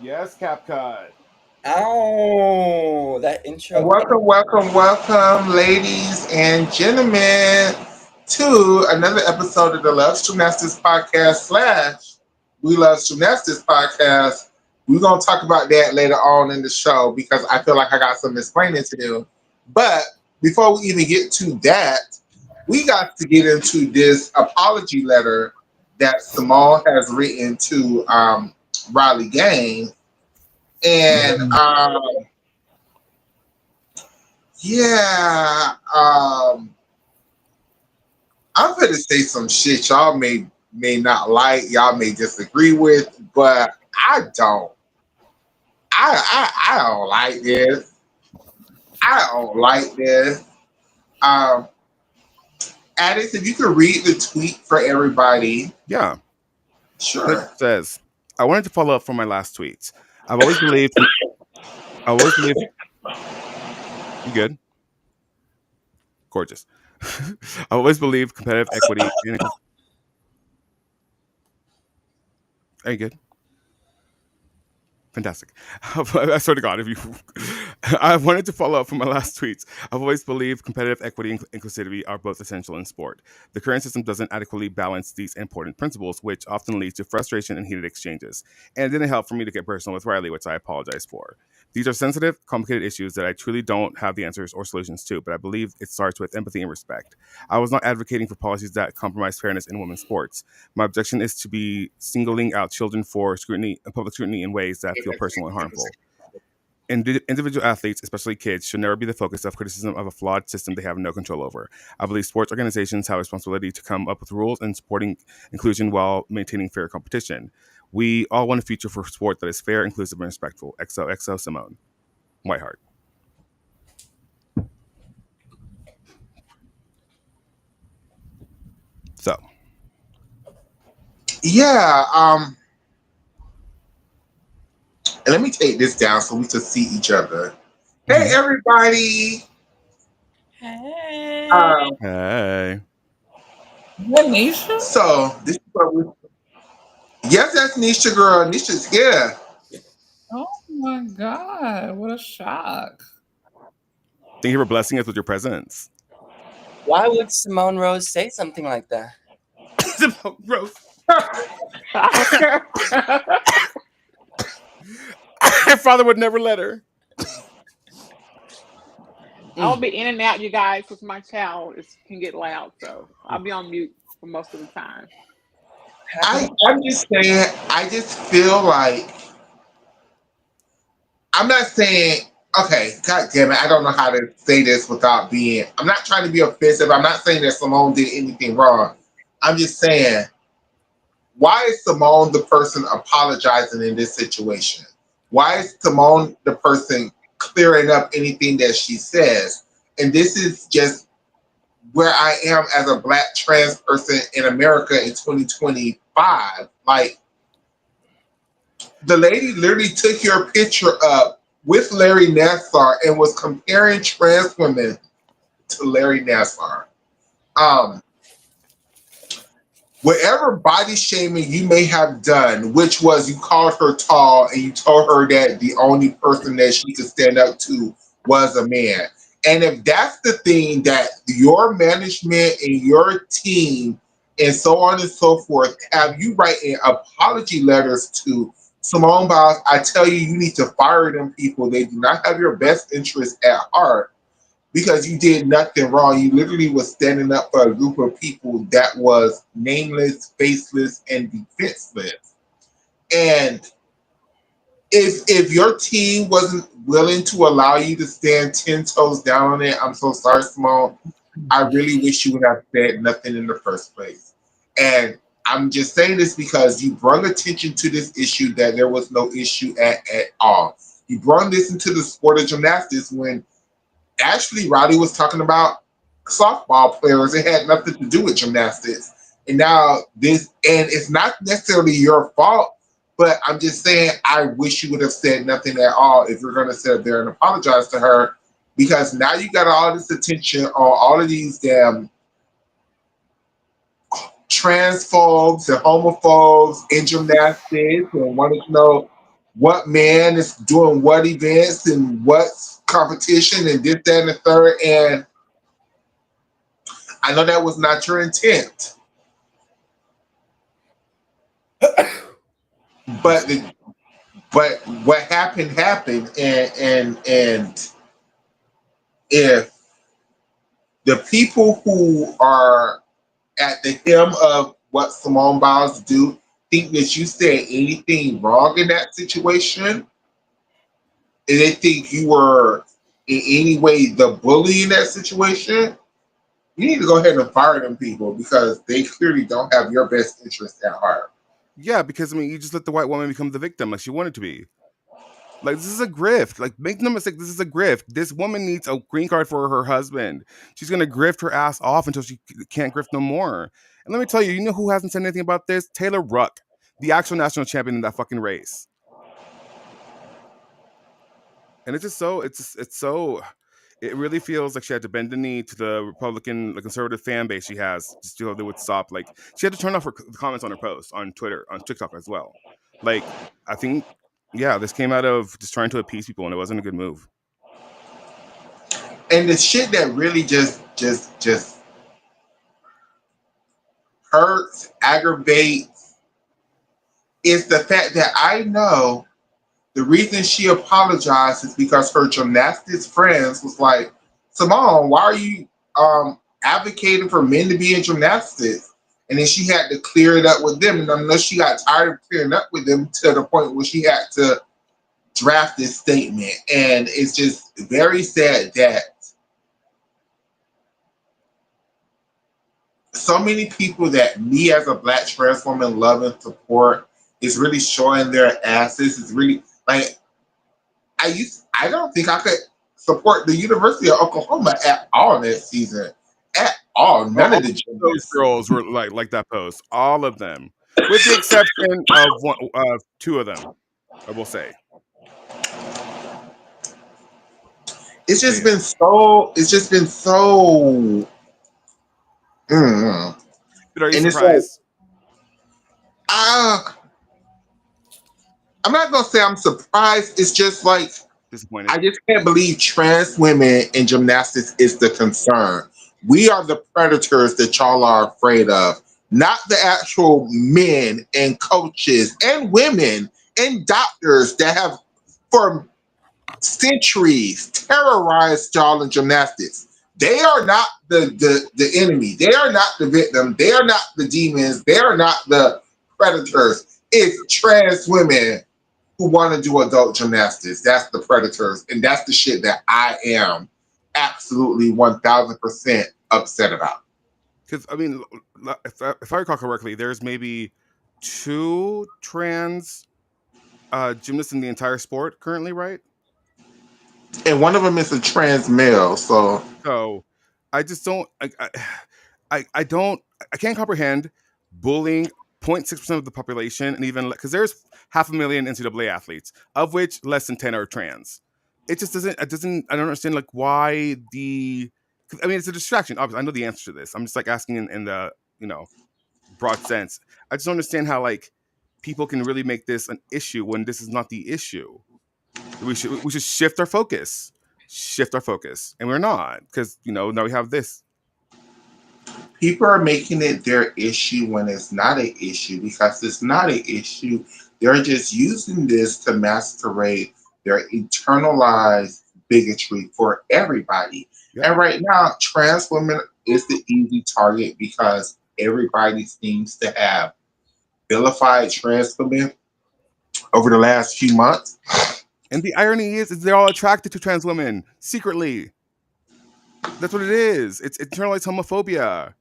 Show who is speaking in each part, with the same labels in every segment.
Speaker 1: Yes, CapCut.
Speaker 2: Oh, that intro.
Speaker 3: Welcome, ladies and gentlemen, to another episode of the Love Gymnastics Podcast slash We Love Gymnastics Podcast. We're gonna talk about that later on in the show because I feel like I got some explaining to do. But before we even get to that, we got to get into this apology letter that Simone has written to Riley Gaines. And yeah, I'm going to say some shit y'all may not like, y'all may disagree with, but I don't. I don't like this. I don't like this. Um, Addis, if you could read the tweet for everybody,
Speaker 1: Yeah. It
Speaker 3: sure.
Speaker 1: says, I wanted to follow up from my last tweets. I've always believed. I always believed. You good? Gorgeous. I always believed competitive equity. Are you good? Fantastic. I swear to God, if you, I wanted to follow up from my last tweets. I've always believed competitive equity and inclusivity are both essential in sport. The current system doesn't adequately balance these important principles, which often leads to frustration and heated exchanges. And it didn't help for me to get personal with Riley, which I apologize for. These are sensitive, complicated issues that I truly don't have the answers or solutions to, but I believe it starts with empathy and respect. I was not advocating for policies that compromise fairness in women's sports. My objection is to be singling out children for scrutiny, public scrutiny in ways that feel personal and harmful. Individual athletes, especially kids, should never be the focus of criticism of a flawed system they have no control over. I believe sports organizations have a responsibility to come up with rules and supporting inclusion while maintaining fair competition. We all want a future for sport that is fair, inclusive, and respectful. XOXO Simone Whiteheart. So,
Speaker 3: Yeah, let me take this down so we can see each other. Hey, everybody.
Speaker 2: Hey.
Speaker 3: Um,
Speaker 1: hey.
Speaker 4: Nisha?
Speaker 3: so, this is what we. Yes, that's Nisha, girl. Nisha's here.
Speaker 4: Oh my God, what a shock.
Speaker 1: Thank you for blessing us with your presence.
Speaker 2: Why would Simone Rose say something like that?
Speaker 1: Rose. Her father would never let her.
Speaker 5: I'll be in and out, you guys, because my child can get loud. So I'll be on mute for most of the time.
Speaker 3: I'm just saying, I just feel like I'm not saying, okay, god damn it, I don't know how to say this without being, I'm not trying to be offensive. I'm not saying that Simone did anything wrong. I'm just saying, why is Simone the person apologizing in this situation? Why is Simone the person clearing up anything that she says? And this is just where I am as a black trans person in America in 2025. Like, the lady literally took your picture up with Larry Nassar and was comparing trans women to Larry Nassar. Whatever body shaming you may have done, which was you called her tall and you told her that the only person that she could stand up to was a man. And if that's the thing that your management and your team and so on and so forth have you writing apology letters to Simone Biles, I tell you, you need to fire them people. They do not have your best interest at heart because you did nothing wrong. You literally was standing up for a group of people that was nameless, faceless, and defenseless. And if your team wasn't willing to allow you to stand 10 toes down on it, I'm so sorry, Simone. I really wish you would have said nothing in the first place. And I'm just saying this because you brought attention to this issue that there was no issue at all. You brought this into the sport of gymnastics when Ashley Riley was talking about softball players. It had nothing to do with gymnastics. And now this, and it's not necessarily your fault, but I'm just saying, I wish you would have said nothing at all if you're going to sit there and apologize to her, because now you got all this attention on all of these damn transphobes and homophobes in gymnastics and wanted to know what man is doing what events and what competition and this, that, and the third. And I know that was not your intent, but but what happened, and if the people who are at the helm of what Simone Biles do think that you said anything wrong in that situation, and they think you were in any way the bully in that situation, you need to go ahead and fire them people because they clearly don't have your best interest at heart.
Speaker 1: Yeah, because I mean, you just let the white woman become the victim like she wanted to be. Like, this is a grift. Like, make no mistake, this is a grift. This woman needs a green card for her husband. She's gonna grift her ass off until she can't grift no more. And let me tell you, you know who hasn't said anything about this? Taylor Ruck, the actual national champion in that fucking race. And it's just so, it really feels like she had to bend the knee to the Republican, the conservative fan base she has, just so they would stop. Like, she had to turn off her comments on her post on Twitter, on TikTok as well. Like, I think, yeah, this came out of just trying to appease people, and it wasn't a good move.
Speaker 3: And the shit that really just hurts, aggravates, is the fact that I know the reason she apologized is because her gymnastics friends was like, Simone, why are you advocating for men to be in gymnastics? And then she had to clear it up with them. And I know she got tired of clearing up with them to the point where she had to draft this statement. And it's just very sad that so many people that me as a Black trans woman love and support is really showing their asses. It's really like I don't think I could support the University of Oklahoma at all next season. At all. None of the
Speaker 1: those girls were like that post. All of them. With the exception of two of them, I will say.
Speaker 3: It's just been so
Speaker 1: But are you
Speaker 3: and
Speaker 1: surprised?
Speaker 3: I'm not gonna say I'm surprised. It's just like
Speaker 1: Disappointed.
Speaker 3: I just can't believe trans women in gymnastics is the concern. We are the predators that y'all are afraid of, not the actual men and coaches and women and doctors that have for centuries terrorized y'all in gymnastics. They are not the enemy. They are not the victim. They are not the demons. They are not the predators. It's trans women who want to do adult gymnastics. That's the predators. And that's the shit that I am absolutely 1000% upset about.
Speaker 1: Because, I mean, if I recall correctly, there's maybe 2 trans gymnasts in the entire sport currently, right?
Speaker 3: And one of them is a trans male. So
Speaker 1: I just don't, I can't comprehend bullying 0.6% of the population, and even because there's 500,000 NCAA athletes, of which less than 10 are trans. It just doesn't. I don't understand like why the. I mean, it's a distraction. Obviously, I know the answer to this. I'm just like asking in the broad sense. I just don't understand how like people can really make this an issue when this is not the issue. We should shift our focus, and we're not because now we have this.
Speaker 3: People are making it their issue when it's not an issue because it's not an issue. They're just using this to masquerade their internalized bigotry for everybody. Yep. And right now, trans women is the easy target because everybody seems to have vilified trans women over the last few months.
Speaker 1: And the irony is they're all attracted to trans women secretly. That's what it is. It's internalized homophobia.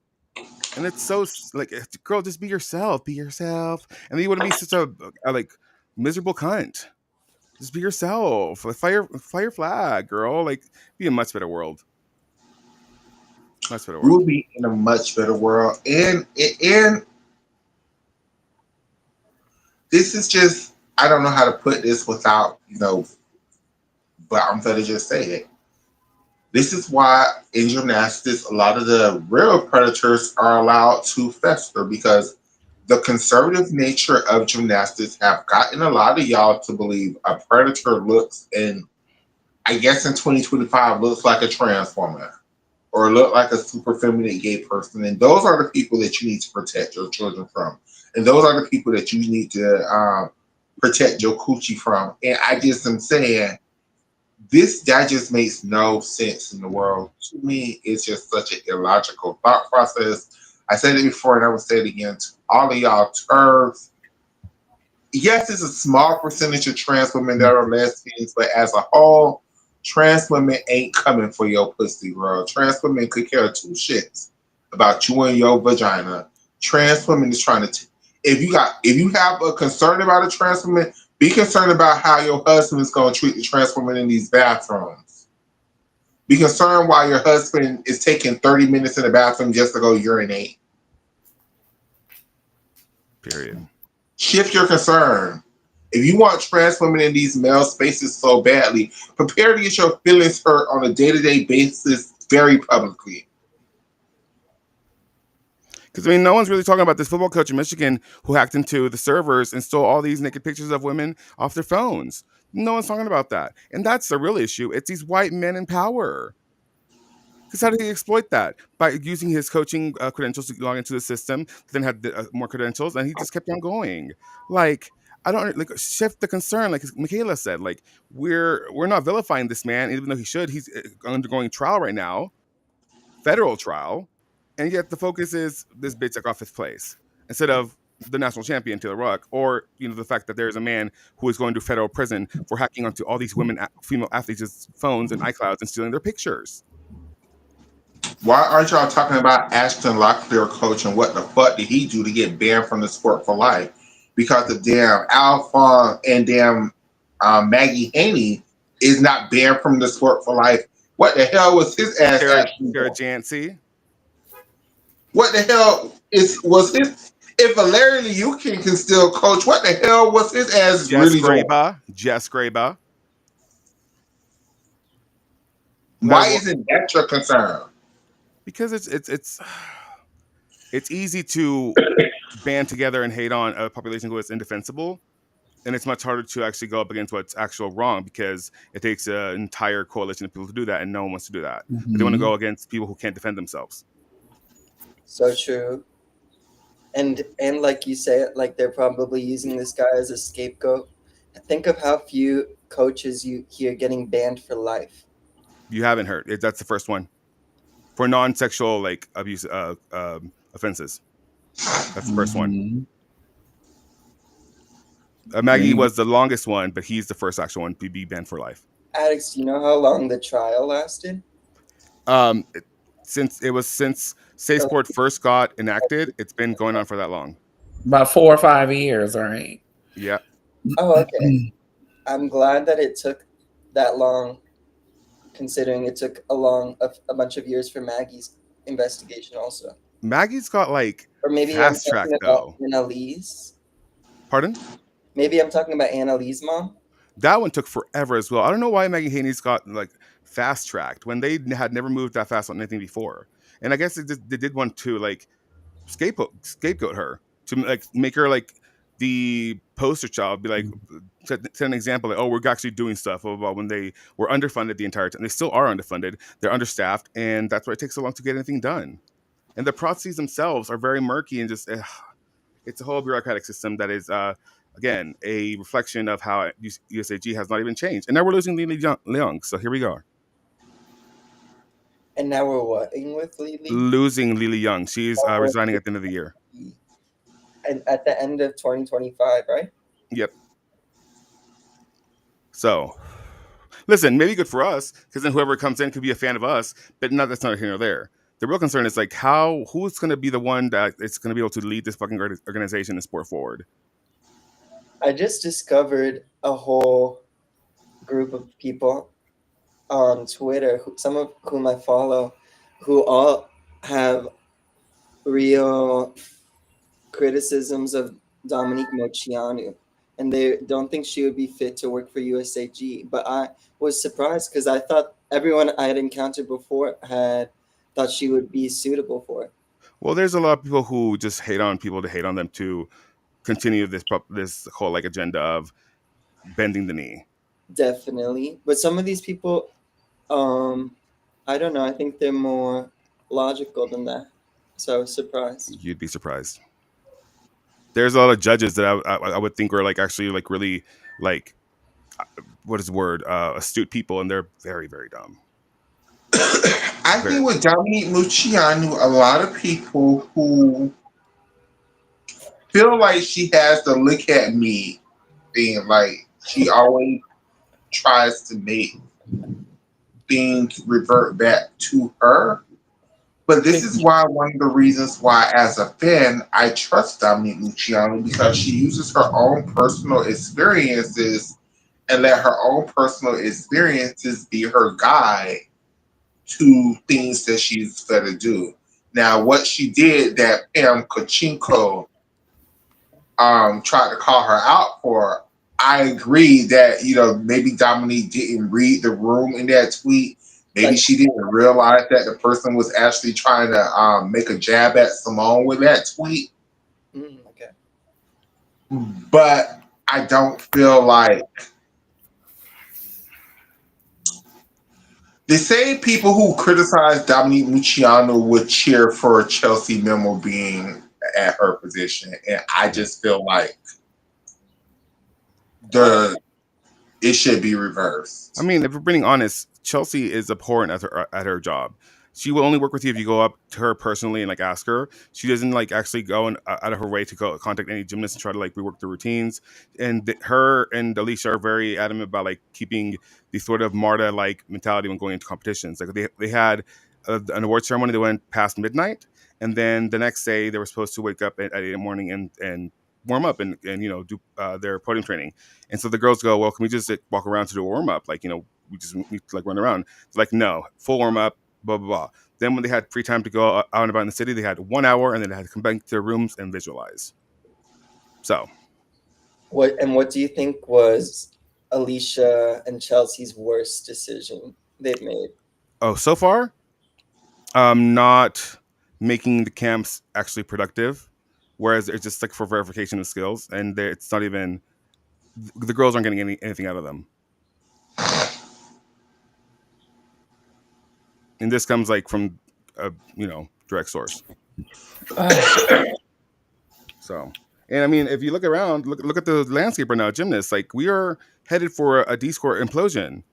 Speaker 1: And it's so like, girl, just be yourself. Be yourself. And then you want to be such a like miserable cunt. Just be yourself. Like, fly your flag, girl. Like, be a much better world. Much better world.
Speaker 3: We'll be in a much better world. And this is just, I don't know how to put this without, but I'm going to just say it. This is why in gymnastics, a lot of the real predators are allowed to fester because the conservative nature of gymnastics have gotten a lot of y'all to believe a predator looks, and I guess in 2025 looks like a trans woman or look like a super feminine gay person. And those are the people that you need to protect your children from. And those are the people that you need to protect your coochie from. And I just am saying, that just makes no sense in the world. To me, it's just such an illogical thought process. I said it before and I will say it again to all of y'all turds. Yes, it's a small percentage of trans women that are lesbians, but as a whole, trans women ain't coming for your pussy, bro. Trans women could care two shits about you and your vagina. Trans women is trying to. If you have a concern about a trans woman, be concerned about how your husband is going to treat the trans woman in these bathrooms. Be concerned why your husband is taking 30 minutes in the bathroom just to go urinate.
Speaker 1: Period.
Speaker 3: Shift your concern. If you want trans women in these male spaces so badly, prepare to get your feelings hurt on a day-to-day basis very publicly.
Speaker 1: Because, I mean, no one's really talking about this football coach in Michigan who hacked into the servers and stole all these naked pictures of women off their phones. No one's talking about that. And that's the real issue. It's these white men in power. Because how did he exploit that? By using his coaching credentials to log into the system, then had more credentials, and he just kept on going. Like, I don't like shift the concern. Like Michaela said, like we're not vilifying this man, even though he should. He's undergoing trial right now, federal trial, and yet the focus is this bitch that got fifth place instead of the national champion Taylor Ruck, or the fact that there is a man who is going to federal prison for hacking onto all these female athletes' phones and iClouds and stealing their pictures.
Speaker 3: Why aren't y'all talking about Ashton Locklear coach and what the fuck did he do to get banned from the sport for life? Because the damn Alpha and damn Maggie Haney is not banned from the sport for life. What the hell was his ass actually?
Speaker 1: Sarah Jancy.
Speaker 3: What the hell was his? If Larry Liukin can still coach, what the hell was his ass really doing?
Speaker 1: Jess Graba.
Speaker 3: Why isn't that your concern?
Speaker 1: Because it's easy to band together and hate on a population who is indefensible, and it's much harder to actually go up against what's actual wrong because it takes an entire coalition of people to do that, and no one wants to do that.
Speaker 4: Mm-hmm.
Speaker 1: But they want to go against people who can't defend themselves.
Speaker 2: So true. And like you say, like they're probably using this guy as a scapegoat. Think of how few coaches you hear getting banned for life.
Speaker 1: You haven't heard. That's the first one. For non-sexual like abuse offenses. That's the first one. Maggie was the longest one, but he's the first actual one to be banned for life.
Speaker 2: Alex, do you know how long the trial lasted?
Speaker 1: Since Safe Sport first got enacted, it's been going on for that long.
Speaker 4: About 4 or 5 years, right?
Speaker 1: Yeah.
Speaker 2: Oh, okay. I'm glad that it took that long, considering it took a bunch of years for Maggie's investigation also.
Speaker 1: Maggie's got like
Speaker 2: or maybe
Speaker 1: fast track though.
Speaker 2: Annalise.
Speaker 1: Pardon?
Speaker 2: Maybe I'm talking about Annalise's mom.
Speaker 1: That one took forever as well. I don't know why Maggie Haney's got like fast tracked when they had never moved that fast on anything before. And I guess they did want to like scapegoat her to like make her like the poster child, be like set an example like, oh, we're actually doing stuff when they were underfunded the entire time. They still are underfunded. They're understaffed, and that's why it takes so long to get anything done. And the processes themselves are very murky and just it's a whole bureaucratic system that is again a reflection of how USAG has not even changed. And now we're losing Lily Leung. So here we go.
Speaker 2: And now we're what? With Lily?
Speaker 1: Losing Lily Young. She's resigning at the end of the year.
Speaker 2: And at the end of 2025, right?
Speaker 1: Yep. So, listen, maybe good for us, because then whoever comes in could be a fan of us, but that's not here nor there. The real concern is like who's going to be the one that is going to be able to lead this fucking organization and sport forward.
Speaker 2: I just discovered a whole group of people on Twitter, some of whom I follow, who all have real criticisms of Dominique Moceanu, and they don't think she would be fit to work for USAG. But I was surprised because I thought everyone I had encountered before had thought she would be suitable for it.
Speaker 1: Well, there's a lot of people who just hate on people to hate on them to continue this whole like agenda of bending the knee.
Speaker 2: Definitely. But some of these people, I don't know. I think they're more logical than that. So I was surprised.
Speaker 1: You'd be surprised. There's a lot of judges that I would think are like actually like really like what is the word astute people, and they're very, very dumb.
Speaker 3: I think with Dominique Luciano, a lot of people who feel like she has the look at me thing, like she always tries to make things revert back to her. But this is why one of the reasons why, as a fan, I trust Dominique Luciano, because she uses her own personal experiences and let her own personal experiences be her guide to things that she's going to do. Now, what she did that Pam Kachinko tried to call her out for, I agree that, maybe Dominique didn't read the room in that tweet. Maybe she didn't realize that the person was actually trying to make a jab at Simone with that tweet.
Speaker 2: Okay.
Speaker 3: But I don't feel like the same people who criticize Dominique Luciano would cheer for Chelsea Memo being at her position, and I just feel like it should be reversed.
Speaker 1: I mean, if we're being honest, Chelsea is abhorrent at her job. She will only work with you if you go up to her personally and like ask her. She doesn't like actually go out of her way to go contact any gymnast and try to like rework the routines. And her and Alicia are very adamant about like keeping the sort of Marta like mentality when going into competitions. Like they had an award ceremony that went past midnight, and then the next day they were supposed to wake up at 8 in the morning and warm up and do their podium training. And so the girls go, well, can we just walk around to do a warm up? Like, we just need to like run around. It's like, no, full warm up, blah, blah, blah. Then when they had free time to go out and about in the city, they had 1 hour, and then they had to come back to their rooms and visualize. So.
Speaker 2: What do you think was Alicia and Chelsea's worst decision they've made?
Speaker 1: Oh, so far? Not making the camps actually productive. Whereas it's just like for verification of skills, and it's not even the girls aren't getting anything out of them. And this comes like from a direct source. So, and I mean, if you look around, look at the landscape right now, gymnasts. Like we are headed for a D-score implosion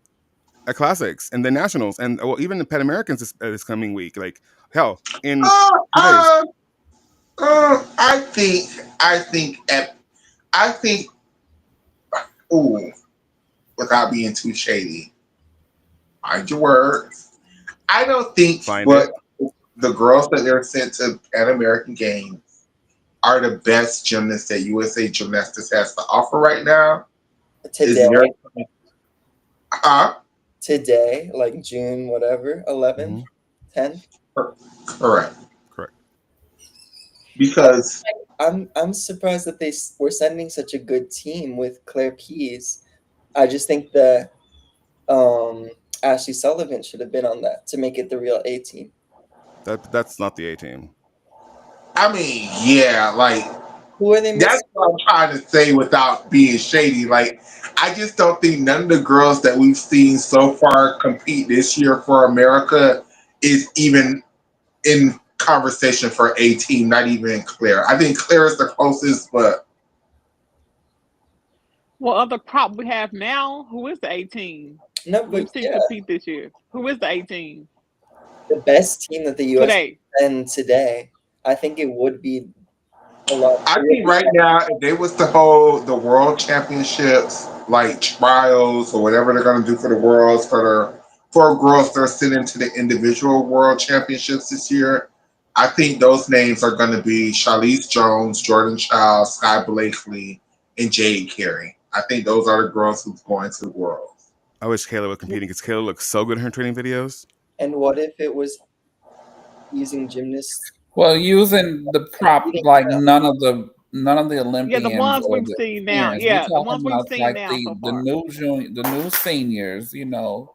Speaker 1: at Classics and the Nationals, and even the Pan Americans this coming week. Like hell, in 2 days.
Speaker 3: I think, without being too shady, mind your words. I don't think the girls that they're sent to Pan American Games are the best gymnasts that USA Gymnastics has to offer right now.
Speaker 2: Today, like June, whatever, 11th, 10th?
Speaker 3: Correct. Because
Speaker 2: I'm surprised that they were sending such a good team with Claire Keys. I just think that Ashley Sullivan should have been on that to make it the real A team.
Speaker 1: That's not the A team.
Speaker 3: I mean, yeah, like
Speaker 2: who are they missing?
Speaker 3: That's what I'm trying to say without being shady. Like, I just don't think none of the girls that we've seen so far compete this year for America is even in conversation for A team, not even Claire. I think Claire is the closest, but
Speaker 5: well, other prop we have now, who is the A team?
Speaker 2: No, but
Speaker 5: we've seen compete this year. Who is the A team?
Speaker 2: The best team that the US and today. I think it would be a lot.
Speaker 3: I think right now, if they was to hold the world championships, like trials or whatever they're going to do for the worlds, for girls that are sitting to the individual world championships this year, I think those names are going to be Charlize Jones, Jordan Child, Sky Blakely, and Jade Carey. I think those are the girls who's going to the worlds.
Speaker 1: I wish Kayla was competing because Kayla looks so good in her training videos.
Speaker 2: And what if it was using gymnasts?
Speaker 4: Well, using the prop like none of the Olympians.
Speaker 5: Yeah, the ones we've seen now. Yeah, the ones we've seen
Speaker 4: like
Speaker 5: now.
Speaker 4: The new seniors. The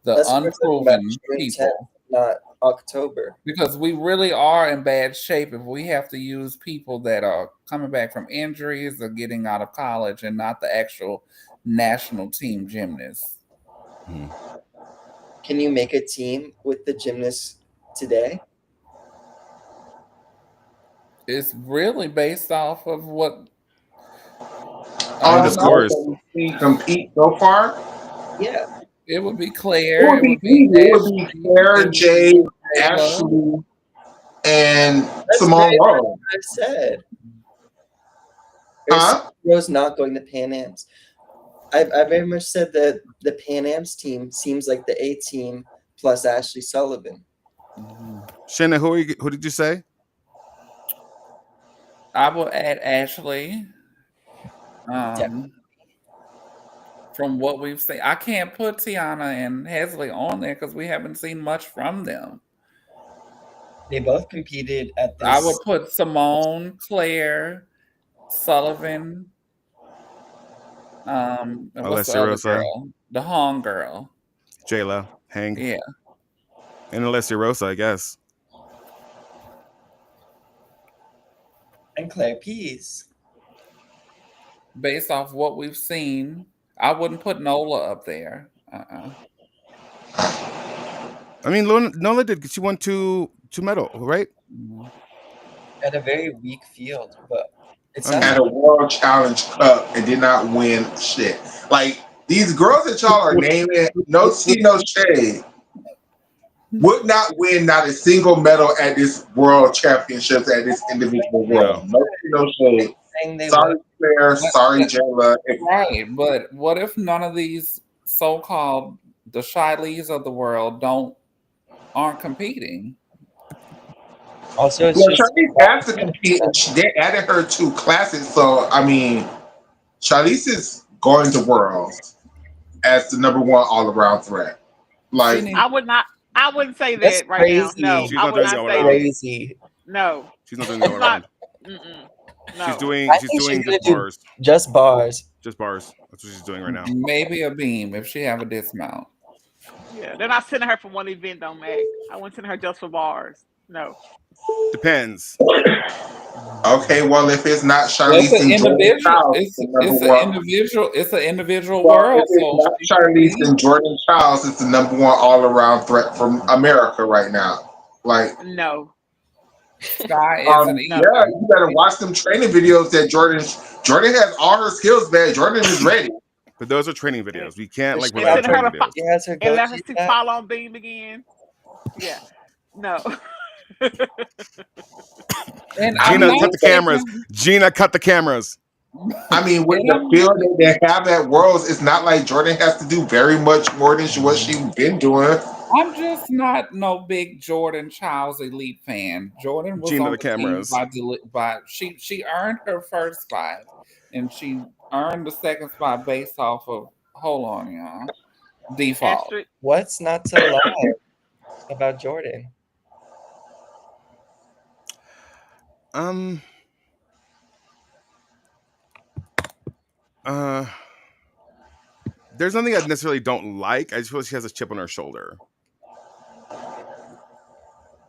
Speaker 4: unproven people.
Speaker 2: Not October.
Speaker 4: Because we really are in bad shape if we have to use people that are coming back from injuries or getting out of college and not the actual national team gymnasts.
Speaker 2: Can you make a team with the gymnasts today?
Speaker 4: It's really based off of what
Speaker 3: On the
Speaker 1: scores.
Speaker 3: scores that we see compete so far,
Speaker 2: Yeah.
Speaker 4: it would be
Speaker 3: it
Speaker 4: Claire,
Speaker 3: would be easy. It would be Claire, Jade, Ashley, and
Speaker 2: That's
Speaker 3: Simone
Speaker 2: very much
Speaker 3: Rose.
Speaker 2: what I said.
Speaker 3: Huh?
Speaker 2: Rose not going to Pan Am's. I very much said that the Pan Am's team seems like the A team plus Ashley Sullivan.
Speaker 1: Shanna, who did you say?
Speaker 4: I will add Ashley. From what we've seen, I can't put Tiana and Hesley on there because we haven't seen much from them.
Speaker 2: They both competed at this.
Speaker 4: I would put Simone, Claire, Sullivan. And what's the
Speaker 1: Alessia
Speaker 4: other
Speaker 1: Rosa.
Speaker 4: girl? The Hong girl.
Speaker 1: Jayla, Hang,
Speaker 4: Yeah.
Speaker 1: and Alessia Rosa, I guess.
Speaker 2: And Claire Pease.
Speaker 4: Based off what we've seen, I wouldn't put Nola up there.
Speaker 1: I mean, Nola did. She won two medals, right?
Speaker 2: At a very weak field, but it's
Speaker 3: At a World Challenge Cup and did not win shit. Like these girls that y'all are naming, no tea, no shade, would not win not a single medal at this World Championships at this individual world. No tea, no shade. Sorry, Claire. Sorry, Jayla.
Speaker 4: Right, but what if none of these so-called the Shileys of the world aren't competing?
Speaker 2: Also, it's
Speaker 3: Well,
Speaker 2: just
Speaker 3: Charlize has to compete, and they added her to classes. So, I mean, Charlize is going to Worlds as the number one all-around threat. Like,
Speaker 5: I wouldn't say that
Speaker 2: That's
Speaker 5: right now.
Speaker 2: crazy.
Speaker 5: No,
Speaker 1: She's
Speaker 5: I
Speaker 1: not
Speaker 5: would
Speaker 1: doing
Speaker 5: not
Speaker 1: all
Speaker 5: say
Speaker 1: around.
Speaker 5: that.
Speaker 2: crazy.
Speaker 5: No,
Speaker 1: She's not doing the all
Speaker 5: it's
Speaker 1: around.
Speaker 5: not. No.
Speaker 1: She's doing
Speaker 2: I think she's
Speaker 1: just
Speaker 2: gonna do
Speaker 1: bars.
Speaker 2: just bars.
Speaker 1: Just bars. That's what she's doing right now.
Speaker 4: Maybe a beam if she have a dismount.
Speaker 5: Yeah, they're not sending her from one event, though, Mac. I wouldn't send her just for bars. No.
Speaker 1: Depends.
Speaker 3: okay, well, if it's not
Speaker 4: It's
Speaker 3: Charlize
Speaker 4: an
Speaker 3: and Jordan
Speaker 4: individual.
Speaker 3: Charles,
Speaker 4: It's
Speaker 3: the number
Speaker 4: an
Speaker 3: one.
Speaker 4: individual. It's an individual
Speaker 3: Well,
Speaker 4: world.
Speaker 3: if it's not Charlize and Jordan Charles, it's the number one all-around threat from America right now. Like,
Speaker 5: No.
Speaker 4: Sky isn't
Speaker 3: yeah,
Speaker 4: either.
Speaker 3: you better watch them training videos that Jordan has all her skills back. Jordan is ready.
Speaker 1: But those are training videos. We can't like
Speaker 2: She
Speaker 1: rely on
Speaker 5: send her
Speaker 1: training
Speaker 5: to
Speaker 1: videos.
Speaker 2: She has her
Speaker 5: And let her
Speaker 2: goatee
Speaker 5: see
Speaker 2: back.
Speaker 5: fall on beam again. Yeah. No.
Speaker 4: And I'm
Speaker 1: Gina,
Speaker 4: not
Speaker 1: cut the
Speaker 4: taking-
Speaker 1: cameras. Gina, cut the cameras.
Speaker 3: I mean, with the field that they have at Worlds, it's not like Jordan has to do very much more than what she's been doing.
Speaker 4: I'm just not no big Jordan Childs elite fan. Jordan was
Speaker 1: Gina,
Speaker 4: on
Speaker 1: the
Speaker 4: the team
Speaker 1: cameras.
Speaker 4: by she earned her first spot, and she earned the second spot based off of y'all default.
Speaker 5: Astrid,
Speaker 2: What's not to lie about Jordan?
Speaker 1: There's nothing I necessarily don't like. I just feel like she has a chip on her shoulder.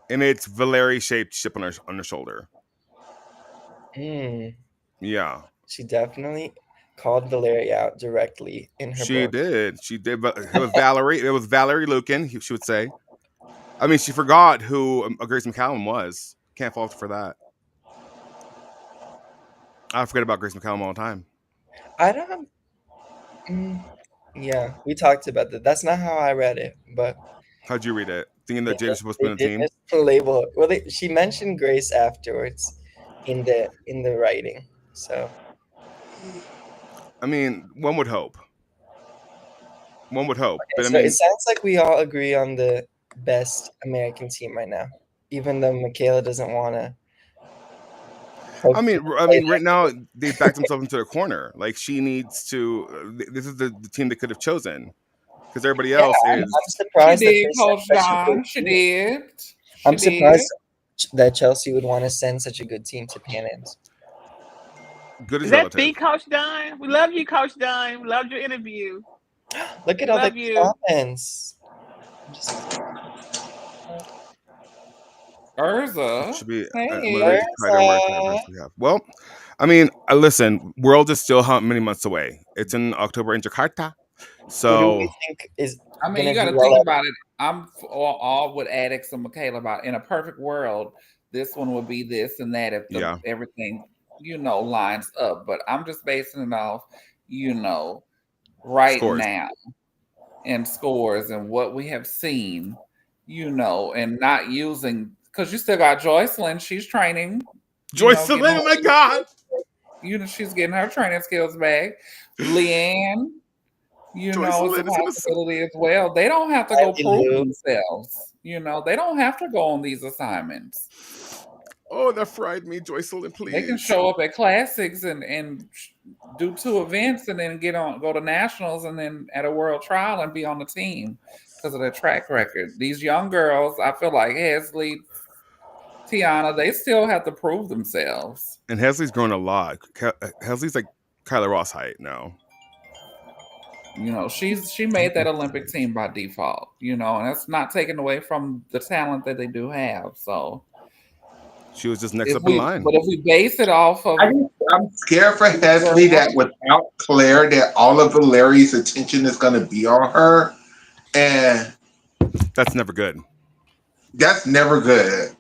Speaker 1: And it's Valerie shaped chip on her shoulder. Yeah.
Speaker 2: She definitely called Valeria out directly in her
Speaker 1: She
Speaker 2: book.
Speaker 1: did. She did. But it was Valerie. It was Valerie Lucan, she would say. I mean, she forgot who Grace McCallum was. Can't fault her for that. I forget about Grace McCallum all the time.
Speaker 2: I don't. Yeah, we talked about that. That's not how I read it, but
Speaker 1: How'd you read it? Thinking that James was supposed to be on
Speaker 2: they
Speaker 1: the
Speaker 2: did
Speaker 1: team?
Speaker 2: miss the label. Well, she mentioned Grace afterwards in the writing. So
Speaker 1: I mean, one would hope. One would hope. But
Speaker 2: so
Speaker 1: I mean,
Speaker 2: it sounds like we all agree on the best American team right now, even though Michaela doesn't want to.
Speaker 1: I mean, right now they backed themselves into a corner. Like she needs to. This is the team they could have chosen because everybody else
Speaker 2: I'm
Speaker 1: is.
Speaker 2: surprised.
Speaker 4: She did,
Speaker 2: that
Speaker 4: Coach
Speaker 2: they sent such a
Speaker 4: Don.
Speaker 2: good
Speaker 4: She
Speaker 2: team.
Speaker 4: did.
Speaker 2: I'm surprised that Chelsea would want to send such a good team to Pan Am's.
Speaker 1: Good
Speaker 5: is
Speaker 1: as
Speaker 5: that
Speaker 1: relative.
Speaker 5: the Coach Dunn? We love you, Coach Dunn. We loved your interview.
Speaker 2: Look at all
Speaker 5: Love
Speaker 2: the
Speaker 5: you.
Speaker 2: comments.
Speaker 4: Urza.
Speaker 1: Should be
Speaker 4: Hey.
Speaker 1: literally try to where we have. Well, I mean, listen, World is still how many months away? It's in October in Jakarta.
Speaker 2: Who do
Speaker 1: So
Speaker 2: we think is
Speaker 4: I mean,
Speaker 2: gonna
Speaker 4: you got to
Speaker 2: do
Speaker 4: think
Speaker 2: well?
Speaker 4: about it. I'm all with Addicts and Michaela about in a perfect world, this one would be this and that if
Speaker 1: Yeah.
Speaker 4: everything, lines up. But I'm just basing it off, right
Speaker 1: Scores.
Speaker 4: now and scores and what we have seen, and not using because you still got Joycelyn. She's training.
Speaker 1: Joycelyn, oh my God.
Speaker 4: She's getting her training skills back. Leanne, it's a possibility as well. They don't have to go prove themselves. They don't have to go on these assignments.
Speaker 1: Oh, that fried me, Joycelyn, please.
Speaker 4: They can show up at classics and do 2 events and then go to nationals and then at a world trial and be on the team because of their track record. These young girls, I feel like Hesley, Tiana, they still have to prove themselves.
Speaker 1: And Hesley's grown a lot. Hesley's like Kyla Ross height now.
Speaker 4: She made that Olympic team by default, and that's not taken away from the talent that they do have. So
Speaker 1: she was just next up in line.
Speaker 4: But if we base it off of,
Speaker 3: I'm scared for Hesley that without Claire, that all of Larry's attention is going to be on her, and
Speaker 1: that's never good.
Speaker 3: That's never good.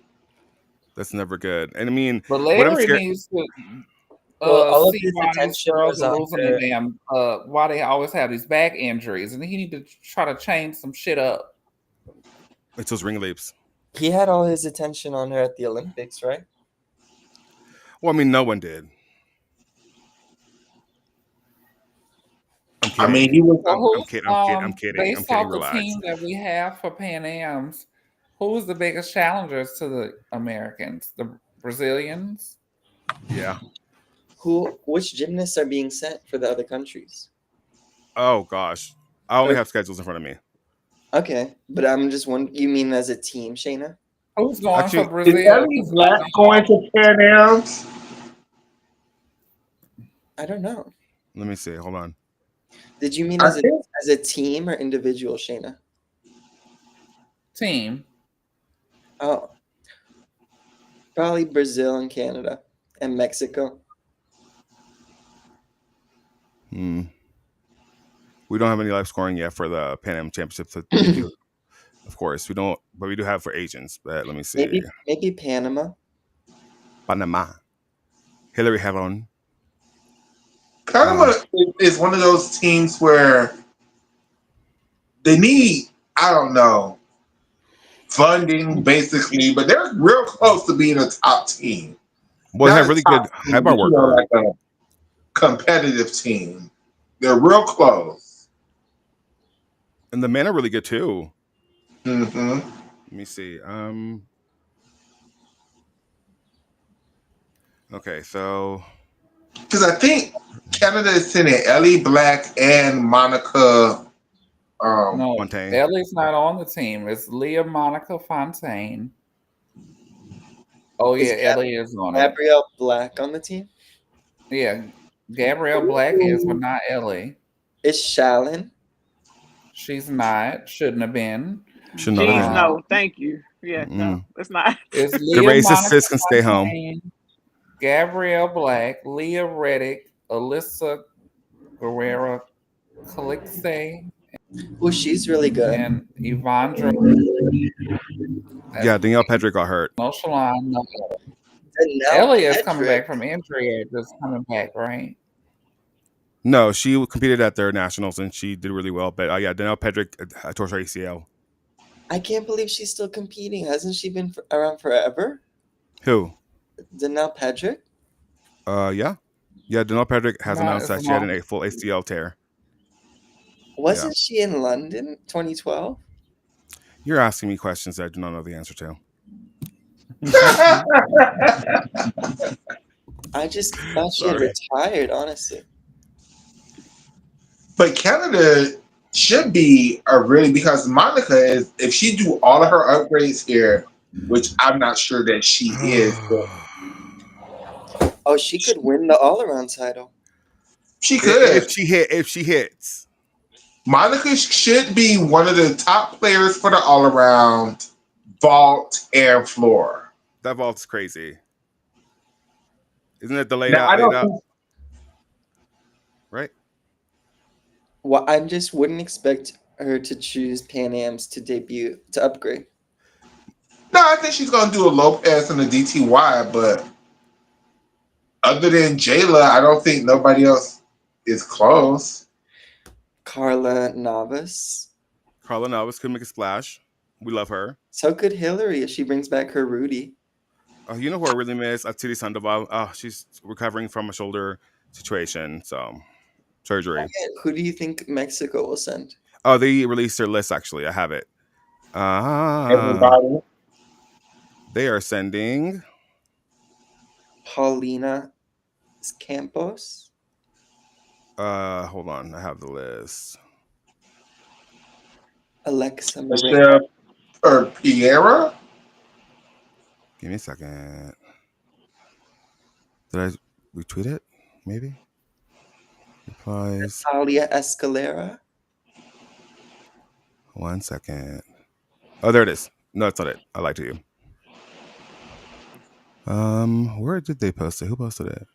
Speaker 1: That's never good. And I mean,
Speaker 4: but Larry needs to.
Speaker 2: all of
Speaker 4: see
Speaker 2: his
Speaker 4: why these
Speaker 2: attention
Speaker 4: girls
Speaker 2: was
Speaker 4: are
Speaker 2: on
Speaker 4: losing
Speaker 2: her.
Speaker 4: the damn why they always have these back injuries, and he need to try to change some shit up.
Speaker 1: It's those ring leaps.
Speaker 2: He had all his attention on her at the Olympics, right?
Speaker 1: Well, I mean, no one did.
Speaker 3: I mean, he was.
Speaker 1: I'm kidding.
Speaker 4: Based off the team that we have for Pan Am's, who's the biggest challengers to the Americans? The Brazilians?
Speaker 1: Yeah.
Speaker 2: Which gymnasts are being sent for the other countries?
Speaker 1: Oh gosh, I only have schedules in front of me.
Speaker 2: Okay, but I'm just wondering. You mean as a team, Shayna?
Speaker 4: Who's going for Brazil?
Speaker 3: Is Ellie Black going to Pan Am's?
Speaker 2: I don't know.
Speaker 1: Let me see. Hold on.
Speaker 2: Did you mean as a team or individual, Shayna?
Speaker 4: Team.
Speaker 2: Oh, probably Brazil and Canada and Mexico.
Speaker 1: We don't have any live scoring yet for the Pan Am Championships. Of course, we don't, but we do have for Asians. But let me see.
Speaker 2: Maybe Panama.
Speaker 1: Hillary Heron.
Speaker 3: Panama is one of those teams where they need, I don't know, funding basically, but they're real close to being a top team.
Speaker 1: Well, they have really good high bar worker.
Speaker 3: Like a competitive team. They're real close.
Speaker 1: And the men are really good too.
Speaker 3: Mm-hmm.
Speaker 1: Let me see. Okay, so
Speaker 3: because I think Canada is sending Ellie Black and Monica
Speaker 4: no,
Speaker 1: Fontaine.
Speaker 4: Ellie's not on the team. It's Leah Monica Fontaine. Oh yeah, Ellie is on it.
Speaker 2: Gabrielle Black on the team?
Speaker 4: Yeah, Gabrielle Black is, but not Ellie.
Speaker 2: Is Shallon?
Speaker 4: She's not. Shouldn't have been.
Speaker 1: Shouldn't have been.
Speaker 5: No, thank you. Yeah, no, it's not.
Speaker 4: It's
Speaker 1: the racist sis can stay home.
Speaker 4: Gabrielle Black, Leah Reddick, Alyssa Guerrero Calixe.
Speaker 2: Oh, she's really good.
Speaker 4: And Yvonne.
Speaker 1: Yeah, Danielle Pedrick got hurt.
Speaker 4: No Shalon. No. Ellie is coming back from injury. Just coming back, right?
Speaker 1: No, she competed at their nationals and she did really well. But yeah, Danielle Pedrick tore her ACL.
Speaker 2: I can't believe she's still competing. Hasn't she been around forever?
Speaker 1: Who?
Speaker 2: Danielle Pedrick?
Speaker 1: Yeah. Danielle Pedrick has announced that she had a full ACL tear.
Speaker 2: Wasn't she in London 2012?
Speaker 1: You're asking me questions that I do not know the answer to.
Speaker 2: I just thought she had retired, honestly.
Speaker 3: But Canada should be because Monica is, if she do all of her upgrades here, which I'm not sure that she is.
Speaker 2: Oh, she could win the all-around title.
Speaker 3: She could.
Speaker 1: If she hits.
Speaker 3: Monica should be one of the top players for the all-around vault and floor.
Speaker 1: That vault's crazy. Isn't it the laid
Speaker 3: Now, I don't
Speaker 1: out?
Speaker 3: think
Speaker 1: Right?
Speaker 2: Well, I just wouldn't expect her to choose Pan Am's to debut to upgrade.
Speaker 3: No, I think she's gonna do a Lopez and a DTY, but other than Jayla, I don't think nobody else is close.
Speaker 2: Carla Navas.
Speaker 1: Carla Navas could make a splash. We love her.
Speaker 2: So could Hillary if she brings back her Rudy.
Speaker 1: Oh, you know who I really miss? Atiri Sandoval. Oh, she's recovering from a shoulder situation, so surgery.
Speaker 2: Who do you think Mexico will send?
Speaker 1: Oh, they released their list. Actually, I have it.
Speaker 3: Everybody.
Speaker 1: They are sending.
Speaker 2: Paulina Campos.
Speaker 1: Hold on, I have the list.
Speaker 2: Alexa Moreno.
Speaker 3: Michelle or Piera?
Speaker 1: Give me a second. Did I retweet it? Maybe. Replies.
Speaker 2: Natalia Escalera.
Speaker 1: 1 second. Oh, there it is. No, it's not it. I lied to you. Where did they post it? Who posted it?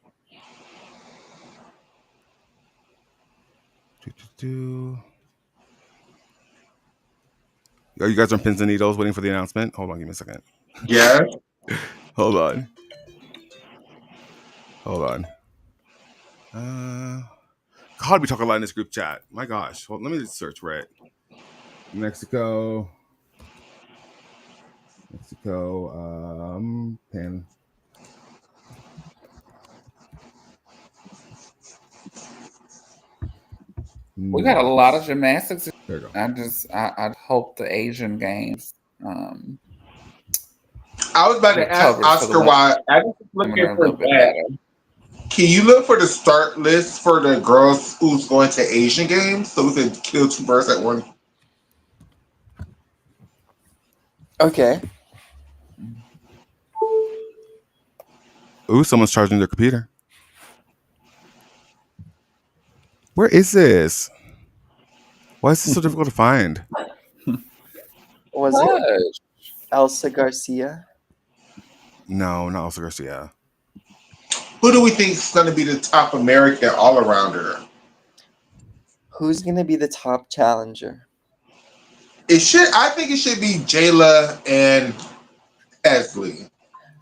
Speaker 1: Oh, you guys are on pins and needles waiting for the announcement? Hold on, give me a second.
Speaker 3: Yes.
Speaker 1: Hold on. God, we talk a lot in this group chat. My gosh. Hold, let me just search for it. Mexico. Pan.
Speaker 4: We got a lot of gymnastics.
Speaker 1: There you go.
Speaker 4: I hope the Asian Games.
Speaker 3: I was about to ask Oscar why. I was looking for that. Can you look for the start list for the girls who's going to Asian Games so we could kill two birds at one?
Speaker 2: Okay.
Speaker 1: Ooh, someone's charging their computer. Where is this? Why is this so difficult to find?
Speaker 2: Was it Elsa Garcia?
Speaker 1: No, not Elsa Garcia.
Speaker 3: Who do we think is going to be the top American all-arounder?
Speaker 2: Who's going to be the top challenger?
Speaker 3: I think it should be Jayla and Esley.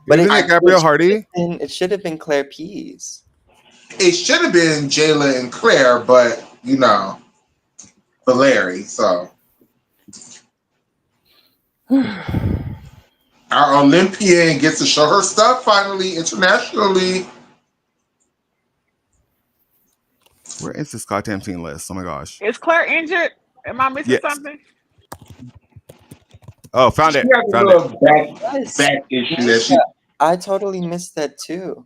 Speaker 2: But
Speaker 1: Isn't it Gabrielle Hardy?
Speaker 2: It should have been Claire Pease.
Speaker 3: It should have been Jayla and Claire, but, you know, Valeri, so. Our Olympian gets to show her stuff finally internationally.
Speaker 1: Where is this goddamn team list? Oh my gosh.
Speaker 5: Is Claire injured? Am I missing something?
Speaker 1: Oh, found it. Found
Speaker 3: it. Back issue that she.
Speaker 2: I totally missed that too.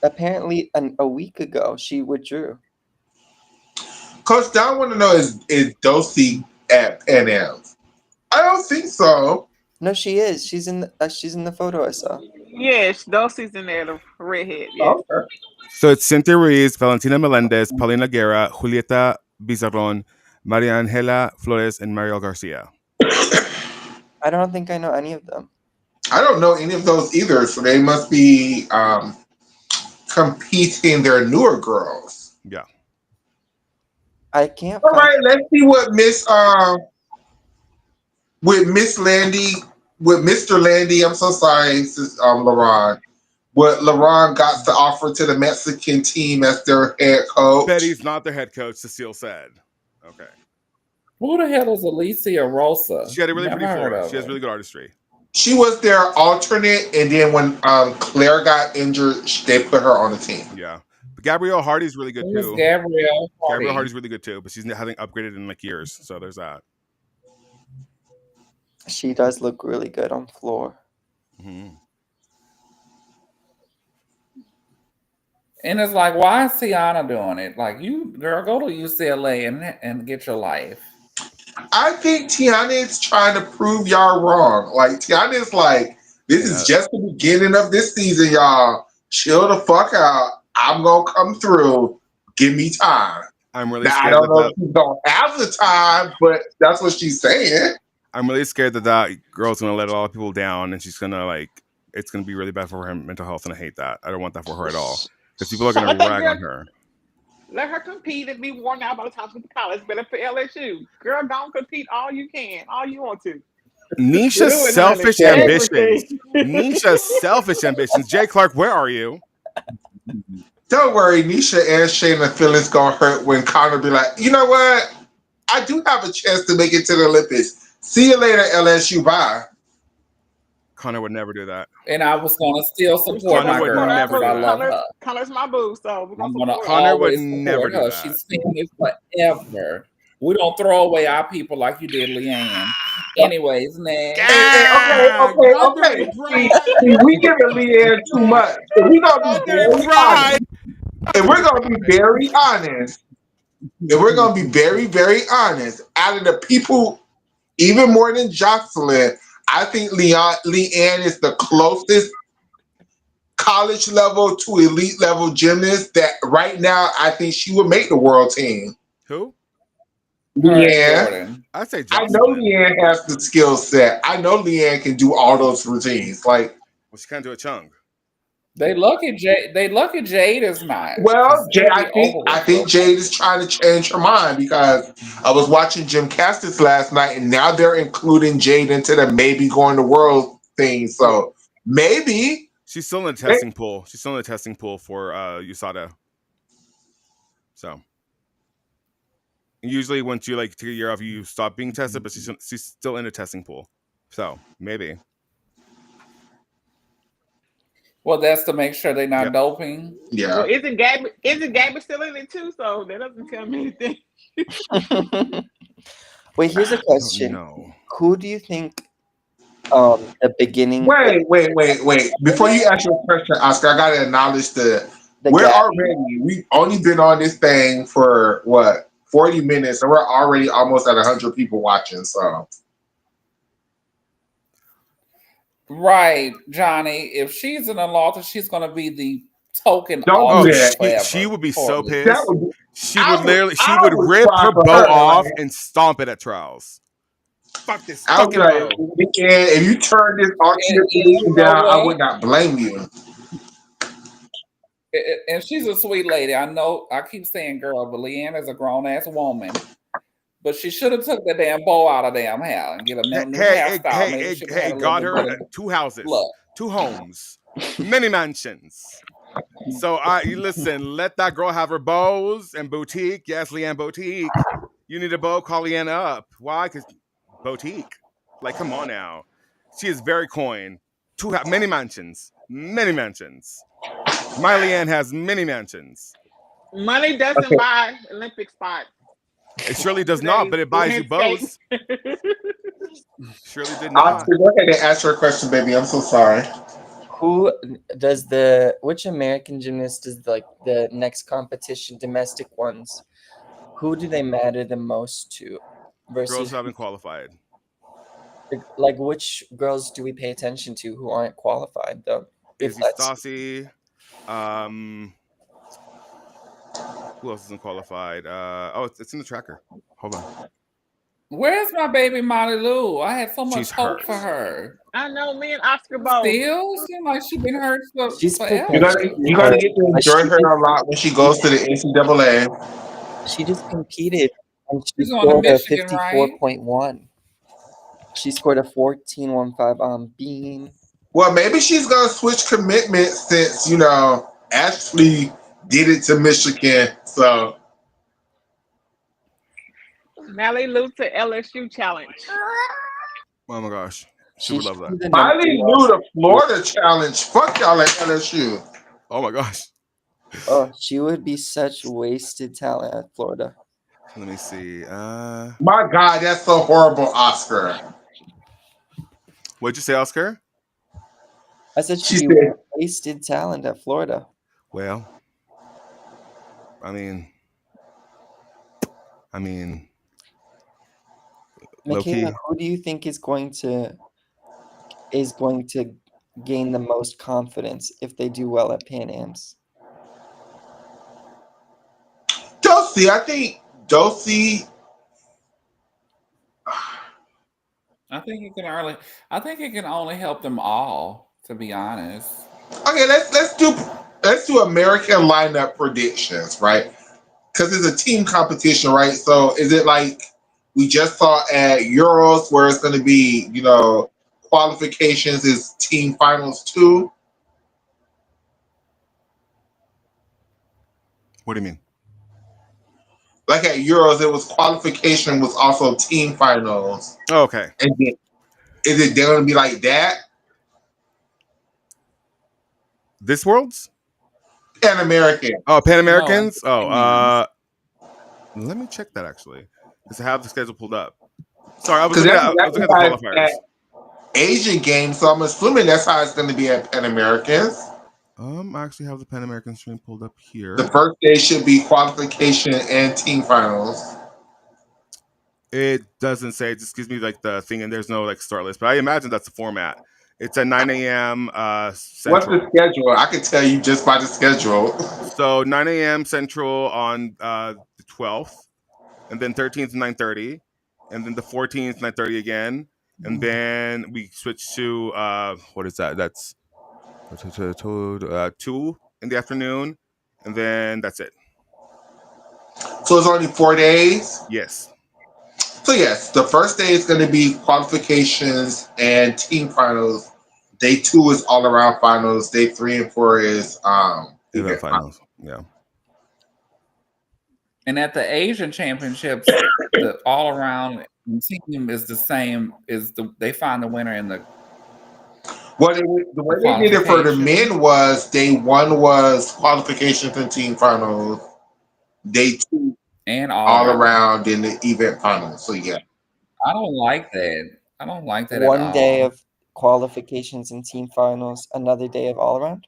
Speaker 2: Apparently, a week ago, she withdrew.
Speaker 3: Coach Don want to know is Dulcie at Pan Am? I don't think so.
Speaker 2: No, she is. She's in the photo I saw.
Speaker 5: Yes, Dulcie's in there, the redhead. Yes.
Speaker 3: Okay.
Speaker 1: So it's Cynthia Ruiz, Valentina Melendez, Paulina Guerra, Julieta Bizarron, Maria Angela Flores, and Mariel Garcia.
Speaker 2: I don't think I know any of them.
Speaker 3: I don't know any of those either, so they must be competing their newer girls.
Speaker 1: Yeah.
Speaker 2: I can't.
Speaker 3: All right, let's see what Mr. Landy. I'm so sorry, LaRon. What LaRon got to offer to the Mexican team as their head coach.
Speaker 1: Betty's not their head coach, Cecile said. Okay.
Speaker 4: Who the hell is Alicia Rosa?
Speaker 1: She had a really pretty floor. She has really good artistry.
Speaker 3: She was their alternate, and then when Claire got injured, they put her on the team.
Speaker 1: Yeah. But Gabrielle Hardy's really good too.
Speaker 4: Gabrielle
Speaker 1: Hardy's really good too, but she's hasn't upgraded in like years, so there's that.
Speaker 2: She does look really good on floor.
Speaker 1: Mm-hmm.
Speaker 4: And it's like, why is Tiana doing it? Like, you, girl, go to UCLA and get your life.
Speaker 3: I think Tiana is trying to prove y'all wrong. Like, Tiana is like, this is just the beginning of this season, y'all. Chill the fuck out. I'm going to come through. Give me time.
Speaker 1: I'm really scared.
Speaker 3: I don't know if she's going to have the time, but that's what she's saying.
Speaker 1: I'm really scared that girl's going to let a lot of people down and she's going to, like, it's going to be really bad for her mental health, and I hate that. I don't want that for her at all because people are going to rag on her.
Speaker 5: Let her compete and be worn out by the time she gets to college. Better for LSU. Girl, don't compete all you can, all you want to.
Speaker 1: Nisha's
Speaker 5: Do it,
Speaker 1: selfish
Speaker 5: honey.
Speaker 1: ambitions.
Speaker 5: Everything.
Speaker 1: Nisha's selfish ambitions. Jay Clark, where are you?
Speaker 3: Don't worry, Nisha and Shayna feelings gonna hurt when Connor be like, you know what? I do have a chance to make it to the Olympics. See you later, LSU. Bye.
Speaker 1: Connor would never do that.
Speaker 4: And I was going to still support
Speaker 1: Connor
Speaker 4: my
Speaker 1: would
Speaker 4: girl
Speaker 1: never
Speaker 4: because I
Speaker 1: do that.
Speaker 4: love her.
Speaker 5: Color's my boo, so we're
Speaker 4: I'm
Speaker 5: going
Speaker 4: going
Speaker 5: to
Speaker 4: to
Speaker 5: support
Speaker 1: Connor would
Speaker 4: always
Speaker 1: never
Speaker 4: support
Speaker 1: do
Speaker 4: her.
Speaker 1: that.
Speaker 4: She's seen it forever. We don't throw away our people like you did, Leanne. Anyways, next.
Speaker 3: Okay. See, we giving Leanne too much. If we're gonna be very honest, if we're gonna be very honest, very honest, out of the people, even more than Jocelyn, I think Leanne is the closest college level to elite level gymnast that right now I think she would make the world team.
Speaker 1: Who?
Speaker 3: Leanne.
Speaker 1: I'd say
Speaker 3: I
Speaker 1: Jocelyn.
Speaker 3: know Leanne has the skill set. I know Leanne can do all those routines. Like,
Speaker 1: well, she can't do a chung.
Speaker 4: They lucky Jade is not.
Speaker 3: well, Jade, I
Speaker 4: I
Speaker 3: think Jade is trying to change her mind because I was watching Jim Castis last night, and now they're including Jade into the maybe going to world thing. So maybe
Speaker 1: she's still in the testing pool. She's still in the testing pool for USADA. So usually, once you like take a year off, you stop being tested, but she's still in the testing pool. So maybe.
Speaker 4: Well, that's to make sure they're not doping.
Speaker 3: Yeah.
Speaker 5: Well, isn't Gabby still in it too? So that doesn't tell me anything.
Speaker 2: Wait, here's a question. Who do you think the beginning?
Speaker 3: Wait. Before you ask your question, Oscar, I gotta acknowledge we've only been on this thing for what, 40 minutes, and we're already almost at 100 people watching. So
Speaker 4: right, Johnny. If she's in Atlanta, she's going to be the token.
Speaker 1: She would be so pissed. She would rip her bow off and stomp it at Trials. Fuck this fucking bow.
Speaker 3: If you turn this auction down, I would not blame you.
Speaker 4: And she's a sweet lady. I know. I keep saying girl, but Leanne is a grown ass woman. But she should have took the damn bow out of damn hair and get a new hairstyle.
Speaker 1: Hey, got her 2 houses, 2 homes, many mansions. So listen, let that girl have her bows and boutique. Yes, Leanne Boutique. You need a bow, call Leanne up. Why? Because boutique. Like, come on now. She is very coin. Many mansions. Many mansions. My Leanne has many mansions.
Speaker 5: Money doesn't buy Olympic spots.
Speaker 1: It surely does not, but it buys you bows. Surely did not.
Speaker 3: Oscar, go ahead and ask your question, baby. I'm so sorry.
Speaker 2: Which American gymnast does the next competition, domestic ones? Who do they matter the most to? Versus
Speaker 1: girls who haven't qualified.
Speaker 2: Like, which girls do we pay attention to who aren't qualified though?
Speaker 1: Izzy Stassi. Who else isn't qualified? It's in the tracker. Hold on.
Speaker 4: Where's my baby Molly Lou? I had so much hope for her.
Speaker 5: I know, me and Oscar both.
Speaker 4: Still seem like she's been hurt forever.
Speaker 3: You gotta get to enjoy her a lot when she goes to the NCAA.
Speaker 2: She just competed and she
Speaker 4: She's
Speaker 2: scored
Speaker 4: a
Speaker 2: a 54.1. She scored a 14.15 on beam.
Speaker 3: Well, maybe she's gonna switch commitments since Ashley did it to Michigan. So
Speaker 5: Molly Lou to LSU challenge.
Speaker 1: Oh my gosh. She would love that.
Speaker 3: Molly Lou to Florida challenge. Fuck y'all at LSU.
Speaker 1: Oh my gosh.
Speaker 2: Oh, she would be such wasted talent at Florida.
Speaker 1: Let me see.
Speaker 3: My God, that's so horrible, Oscar.
Speaker 1: What'd you say, Oscar?
Speaker 2: I said she was wasted talent at Florida.
Speaker 1: Well, I mean,
Speaker 2: Michaela, who do you think is going to gain the most confidence if they do well at Pan Am's?
Speaker 3: Dulcie, I think Dulcie.
Speaker 4: I think it can only help them all to be honest.
Speaker 3: Okay, let's do American lineup predictions, right? Because it's a team competition, right? So is it like we just saw at Euros where it's going to be, qualifications is team finals too?
Speaker 1: What do you mean?
Speaker 3: Like at Euros, it was qualification was also team finals.
Speaker 1: Oh, okay.
Speaker 3: And then, is it going to be like that?
Speaker 1: This World's?
Speaker 3: Pan American.
Speaker 1: Oh, Pan
Speaker 4: No,
Speaker 1: Americans?
Speaker 4: Japanese.
Speaker 1: Let me check that actually. Because I have the schedule pulled up. Sorry, I was
Speaker 3: Because
Speaker 1: looking at the qualifiers.
Speaker 3: at Asian games, so I'm assuming that's how it's going to be at Pan Americans.
Speaker 1: I actually have the Pan American stream pulled up here.
Speaker 3: The first day should be qualification and team finals.
Speaker 1: It doesn't say. It just gives me like the thing, and there's no like start list. But I imagine that's the format. It's at 9 a.m. Central.
Speaker 3: What's the schedule? I can tell you just by the schedule.
Speaker 1: So 9 a.m. Central on the 12th, and then 13th 9:30, and then the 14th 9:30 again, and then we switch to what is that? That's 2 in the afternoon, and then that's it.
Speaker 3: So it's only 4 days?
Speaker 1: Yes.
Speaker 3: So yes, the first day is going to be qualifications and team finals. Day 2 is all around finals. Day 3 and 4 is
Speaker 1: Event finals. Yeah.
Speaker 4: And at the Asian Championships, the all around team is the same. They find the winner in the
Speaker 3: Well, the way they did it for the men was day 1 was qualifications and team finals. Day 2
Speaker 4: and
Speaker 3: all around in the event finals. So yeah.
Speaker 4: I don't like that. I don't like that.
Speaker 2: One day of qualifications and team finals, another day of all around.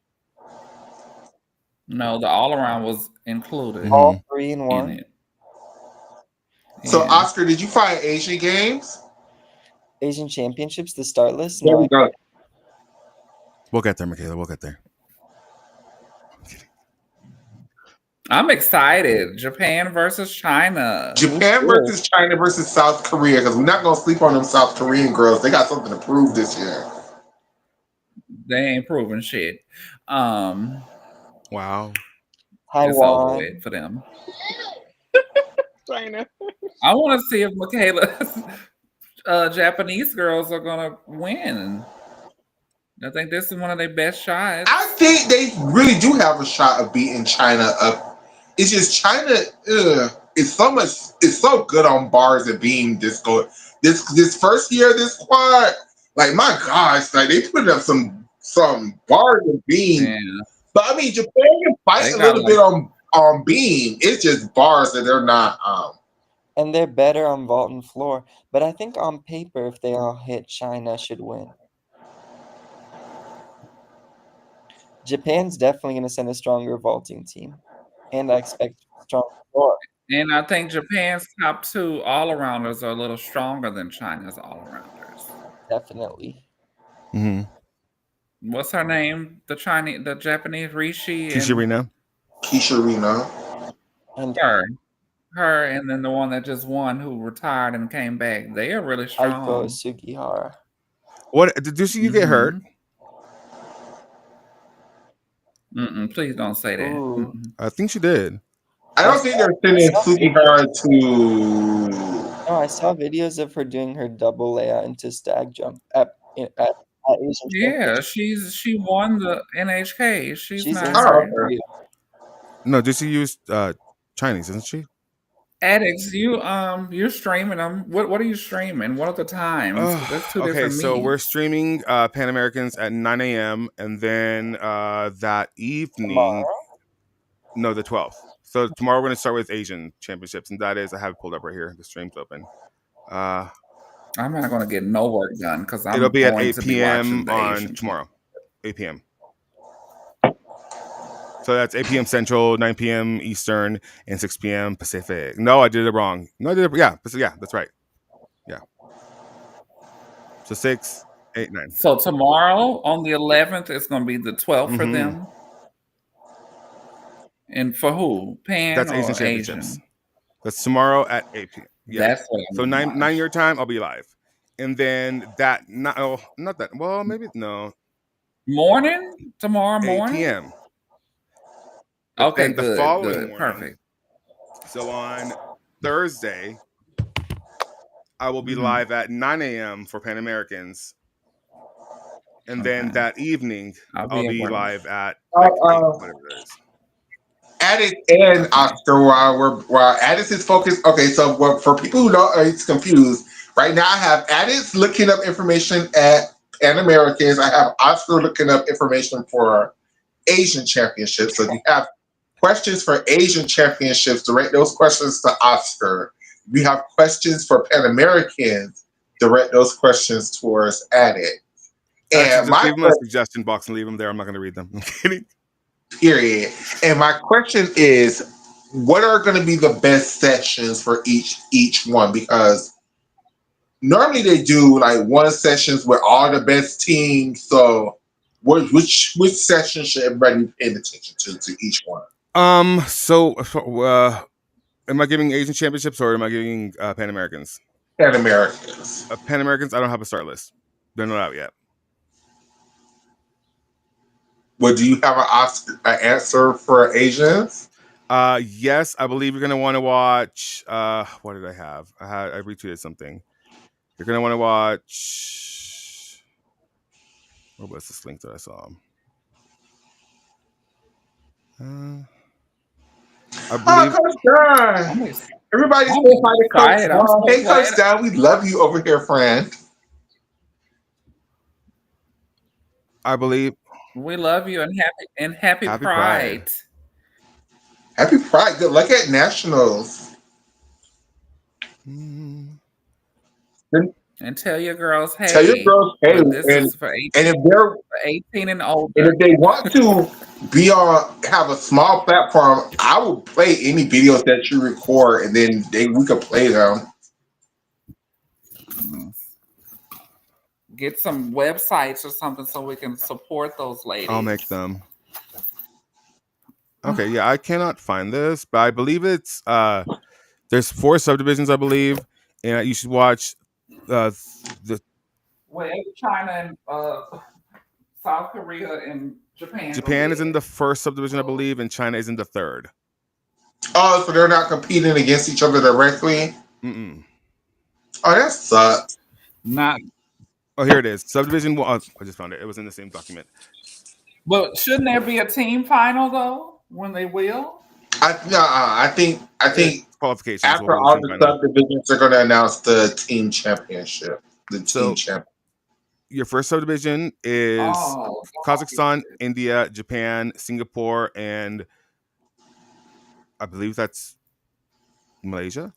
Speaker 4: No, the all around was included.
Speaker 2: All 3 in one.
Speaker 4: In it.
Speaker 3: So
Speaker 4: Yeah.
Speaker 3: Oscar, did you find Asian games?
Speaker 2: Asian Championships, the start list?
Speaker 3: There we go.
Speaker 1: We'll get there, Michaela. We'll get there.
Speaker 4: I'm excited. Japan versus China.
Speaker 3: Japan versus China versus South Korea, because we're not going to sleep on them South Korean girls. They got something to prove this year.
Speaker 4: They ain't proving shit.
Speaker 1: Wow.
Speaker 4: It's over with for them.
Speaker 5: China.
Speaker 4: I want to see if Michaela's Japanese girls are going to win. I think this is one of their best shots.
Speaker 3: I think they really do have a shot of beating China up. It's just China. It's so good on bars and beam. This first year, this squad, like my gosh, like they put up some bars and beam.
Speaker 4: Yeah.
Speaker 3: But I mean, Japan can fight a little bit on beam. It's just bars that they're not.
Speaker 2: And they're better on vault and floor. But I think on paper, if they all hit, China should win. Japan's definitely going to send a stronger vaulting team. And I expect strong floor.
Speaker 4: And I think Japan's top 2 all-arounders are a little stronger than China's all-arounders.
Speaker 2: Definitely.
Speaker 1: Mm-hmm.
Speaker 4: What's her name? The Japanese Rishi?
Speaker 1: Kisharina.
Speaker 2: And
Speaker 4: her, and then the one that just won who retired and came back. They are really strong.
Speaker 2: Aiko Sugihara.
Speaker 1: What did you get hurt?
Speaker 4: Please don't say that.
Speaker 1: I think she did.
Speaker 3: I don't think they're sending Sugihara to.
Speaker 2: No, I saw videos of her doing her double layout into stag jump at Asian.
Speaker 4: Yeah, she won the NHK. She's not
Speaker 2: hurt.
Speaker 1: No, did she use Chinese? Isn't she?
Speaker 4: Addicts, you're streaming them. What are you streaming? What are the times? That's 2
Speaker 1: okay,
Speaker 4: different
Speaker 1: so
Speaker 4: meets.
Speaker 1: we're streaming Pan Americans at 9 a.m. and then that evening, no, the 12th. So tomorrow we're going to start with Asian Championships, and that is, I have it pulled up right here. The stream's open.
Speaker 4: I'm not going to get no work done because
Speaker 1: it'll be at 8 p.m. on tomorrow. 8 p.m. So that's 8 p.m. Central, 9 p.m. Eastern, and 6 p.m. Pacific. No, I did it wrong. No, I did it. Yeah, that's right. Yeah. So 6, 8, 9.
Speaker 4: So tomorrow on the 11th, it's going to be the 12th for them. And for who? Pan
Speaker 1: That's
Speaker 4: or
Speaker 1: Asian Championships.
Speaker 4: Asian?
Speaker 1: That's tomorrow at 8 p.m. Yeah.
Speaker 4: That's what
Speaker 1: so 9 your time, I'll be live. And then that, not that, well, maybe, no.
Speaker 4: Morning? Tomorrow
Speaker 1: 8
Speaker 4: morning?
Speaker 1: p.m. But
Speaker 4: Okay,
Speaker 1: then the
Speaker 4: good,
Speaker 1: following
Speaker 4: good,
Speaker 1: morning,
Speaker 4: perfect.
Speaker 1: so on Thursday, I will be
Speaker 4: Mhm.
Speaker 1: live at 9 a.m. for Pan Americans. And then
Speaker 4: Okay.
Speaker 1: that evening,
Speaker 4: I'll
Speaker 1: I'll
Speaker 4: be at
Speaker 1: be
Speaker 4: work.
Speaker 1: live at
Speaker 3: Uh,
Speaker 1: like 8,
Speaker 3: uh,
Speaker 1: whatever it is.
Speaker 3: Addis and
Speaker 4: Okay.
Speaker 3: Oscar, while Addis is focused. Okay, so for people who don't, it's confused. Right now, I have Addis looking up information at Pan Americans. I have Oscar looking up information for Asian Championships. So if you have questions for Asian Championships, direct those questions to Oscar. If you have questions for Pan Americans, direct those questions towards Addis.
Speaker 1: Actually,
Speaker 3: And
Speaker 1: just
Speaker 3: my
Speaker 1: leave them in a suggestion box and leave them there. I'm not going to read them. I'm kidding.
Speaker 3: period. And my question is, what are going to be the best sessions for each one? Because normally they do like one sessions with all the best teams. So which session should everybody be paying attention to each one?
Speaker 1: So, am I giving Asian championships or am I giving Pan Americans?
Speaker 3: Pan Americans.
Speaker 1: Pan Americans, I don't have a start list. They're not out yet.
Speaker 3: Well, do you have an answer for Asians?
Speaker 1: Yes, I believe you're gonna want to watch. What did I have? I retweeted something. You're gonna want to watch. What was this link that I saw? I believe.
Speaker 3: Coach Don.
Speaker 4: I'm ex-
Speaker 3: Everybody say
Speaker 4: I'm
Speaker 3: hi to Coach
Speaker 4: excited. I'm
Speaker 3: Don.
Speaker 4: so
Speaker 3: Hey, Coach
Speaker 4: glad.
Speaker 3: Don, we love you over here, friend.
Speaker 1: I believe.
Speaker 4: We love you and happy
Speaker 1: Happy Pride.
Speaker 4: Pride.
Speaker 3: Happy Pride. Good luck at Nationals.
Speaker 1: Mm.
Speaker 4: And tell your girls, hey,
Speaker 3: Tell your girls, hey,
Speaker 4: but this
Speaker 3: and
Speaker 4: is for 18,
Speaker 3: if they're
Speaker 4: 18 and
Speaker 3: and
Speaker 4: older.
Speaker 3: if they want to have a small platform, I will play any videos that you record, and then we could play them.
Speaker 4: Get some websites or something so we can support those ladies.
Speaker 1: I'll make them. Okay, yeah, I cannot find this, but I believe it's there's 4 subdivisions, I believe, and you should watch the
Speaker 4: Well, China and South Korea and Japan.
Speaker 1: Japan is in the 1st subdivision, I believe, and China is in the 3rd.
Speaker 3: Oh, so they're not competing against each other directly?
Speaker 1: Mm-mm.
Speaker 3: Oh, that sucks.
Speaker 4: Not.
Speaker 1: Oh, here it is. Subdivision 1. Oh, I just found it. It was in the same document.
Speaker 4: But shouldn't there be a team final though? When they will?
Speaker 3: I think
Speaker 1: Qualifications.
Speaker 3: after all the subdivisions, they're going to announce the team championship.
Speaker 1: Your first subdivision is Kazakhstan, India, Japan, Singapore, and I believe that's Malaysia.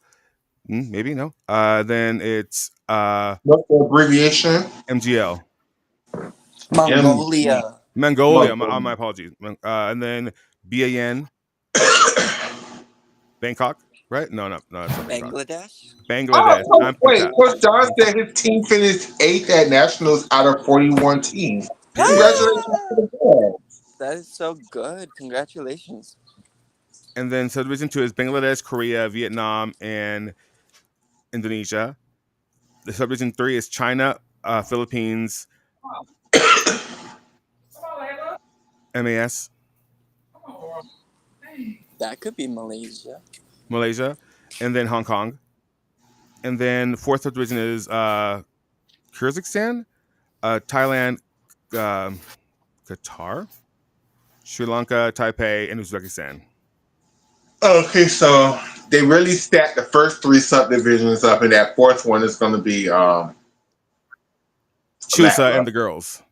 Speaker 1: Maybe no. Then it's
Speaker 3: what's the abbreviation?
Speaker 1: MGL.
Speaker 2: Mongolia.
Speaker 1: Mongolia. My apologies. And then BAN. Bangkok, right? No, it's not
Speaker 2: Bangladesh.
Speaker 1: Bangladesh.
Speaker 3: Oh, wait, Coach Don said his team finished 8th at Nationals out of 41 teams. Congratulations to the boys.
Speaker 2: That is so good. Congratulations.
Speaker 1: And then subdivision 2 is Bangladesh, Korea, Vietnam, and Indonesia. The subdivision 3 is China, Philippines, MAS.
Speaker 2: That could be Malaysia.
Speaker 1: And then Hong Kong. And then 4th subdivision is Kyrgyzstan, Thailand, Qatar, Sri Lanka, Taipei, and Uzbekistan.
Speaker 3: Okay, so they really stacked the first 3 subdivisions up, and that 4th one is going to be
Speaker 1: Chusa and the girls.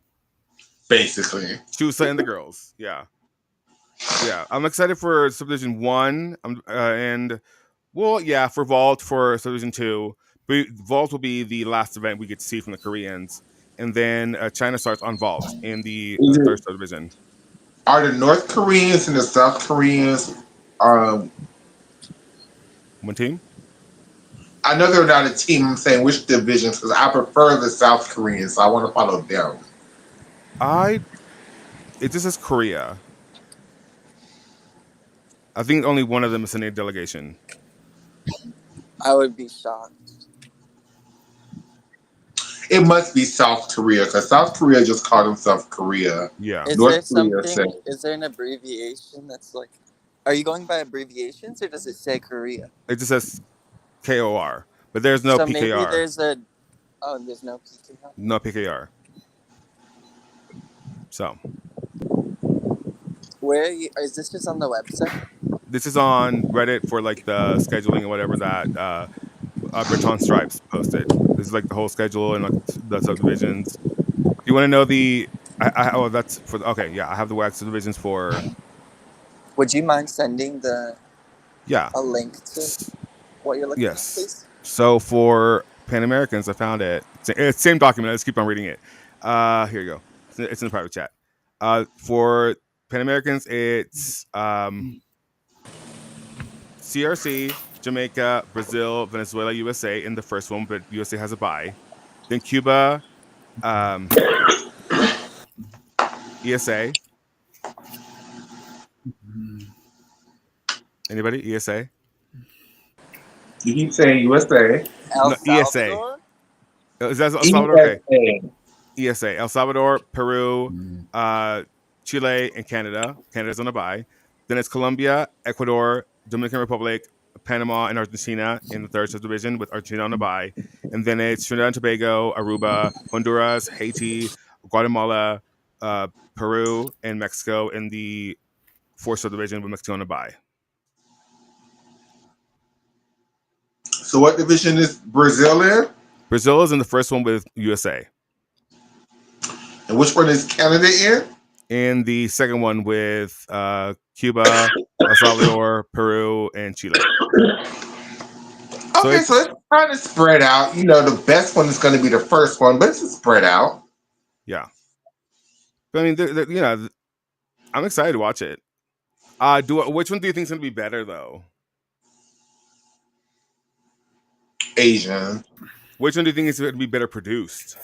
Speaker 3: Basically.
Speaker 1: Chusa and the girls, yeah. Yeah, I'm excited for Subdivision 1, and, well, yeah, for Vault for Subdivision 2. But Vault will be the last event we get to see from the Koreans. And then China starts on Vault in the 3rd subdivision.
Speaker 3: Are the North Koreans and the South Koreans
Speaker 1: one team?
Speaker 3: I know they're not a team. I'm saying which divisions, because I prefer the South Koreans, so I want to follow them.
Speaker 1: It just says Korea. I think only one of them is in a delegation.
Speaker 2: I would be shocked.
Speaker 3: It must be South Korea because South Korea just called themselves Korea.
Speaker 1: Yeah.
Speaker 2: Is
Speaker 3: North
Speaker 2: there
Speaker 3: Korea said,
Speaker 2: something? Is there an abbreviation that's like? Are you going by abbreviations or does it say Korea?
Speaker 1: It just says KOR, but there's no
Speaker 2: So maybe
Speaker 1: PKR.
Speaker 2: there's a. Oh, there's no PKR.
Speaker 1: No PKR. So
Speaker 2: Where are you, is this just on the website?
Speaker 1: this is on Reddit for like the scheduling or whatever that Breton Stripes posted. This is like the whole schedule and like the subdivisions. Do you want to know the? Oh, that's for okay. Yeah, I have the wax subdivisions for.
Speaker 2: Would you mind sending
Speaker 1: Yeah.
Speaker 2: a link to what you're looking at,
Speaker 1: Yes.
Speaker 2: please?
Speaker 1: So for Pan Americans, I found it. It's the same document. Let's keep on reading it. Here you go. It's in the private chat. For Pan Americans, it's CRC, Jamaica, Brazil, Venezuela, USA in the first one, but USA has a bye. Then Cuba, ESA. Anybody? ESA?
Speaker 3: you keep saying USA.
Speaker 2: El
Speaker 1: No, ESA.
Speaker 2: Salvador?
Speaker 1: Is that El Salvador? Okay.
Speaker 3: ESA.
Speaker 1: ESA, El Salvador, Peru, Chile, and Canada. Canada's on a bye. Then it's Colombia, Ecuador, Dominican Republic, Panama, and Argentina in the third subdivision with Argentina on a bye. And then it's Trinidad and Tobago, Aruba, Honduras, Haiti, Guatemala, Peru, and Mexico in the fourth subdivision with Mexico on a bye.
Speaker 3: So what division is Brazil in?
Speaker 1: Brazil is in the first one with USA.
Speaker 3: And which one is Canada in?
Speaker 1: In the second one with Cuba, El Salvador, Peru, and Chile.
Speaker 3: Okay, so it's kind of spread out. You know, the best one is going to be the first one, but it's spread out.
Speaker 1: Yeah. But I mean, you know, I'm excited to watch it. Which one do you think is going to be better, though?
Speaker 3: Asian.
Speaker 1: Which one do you think is going to be better produced?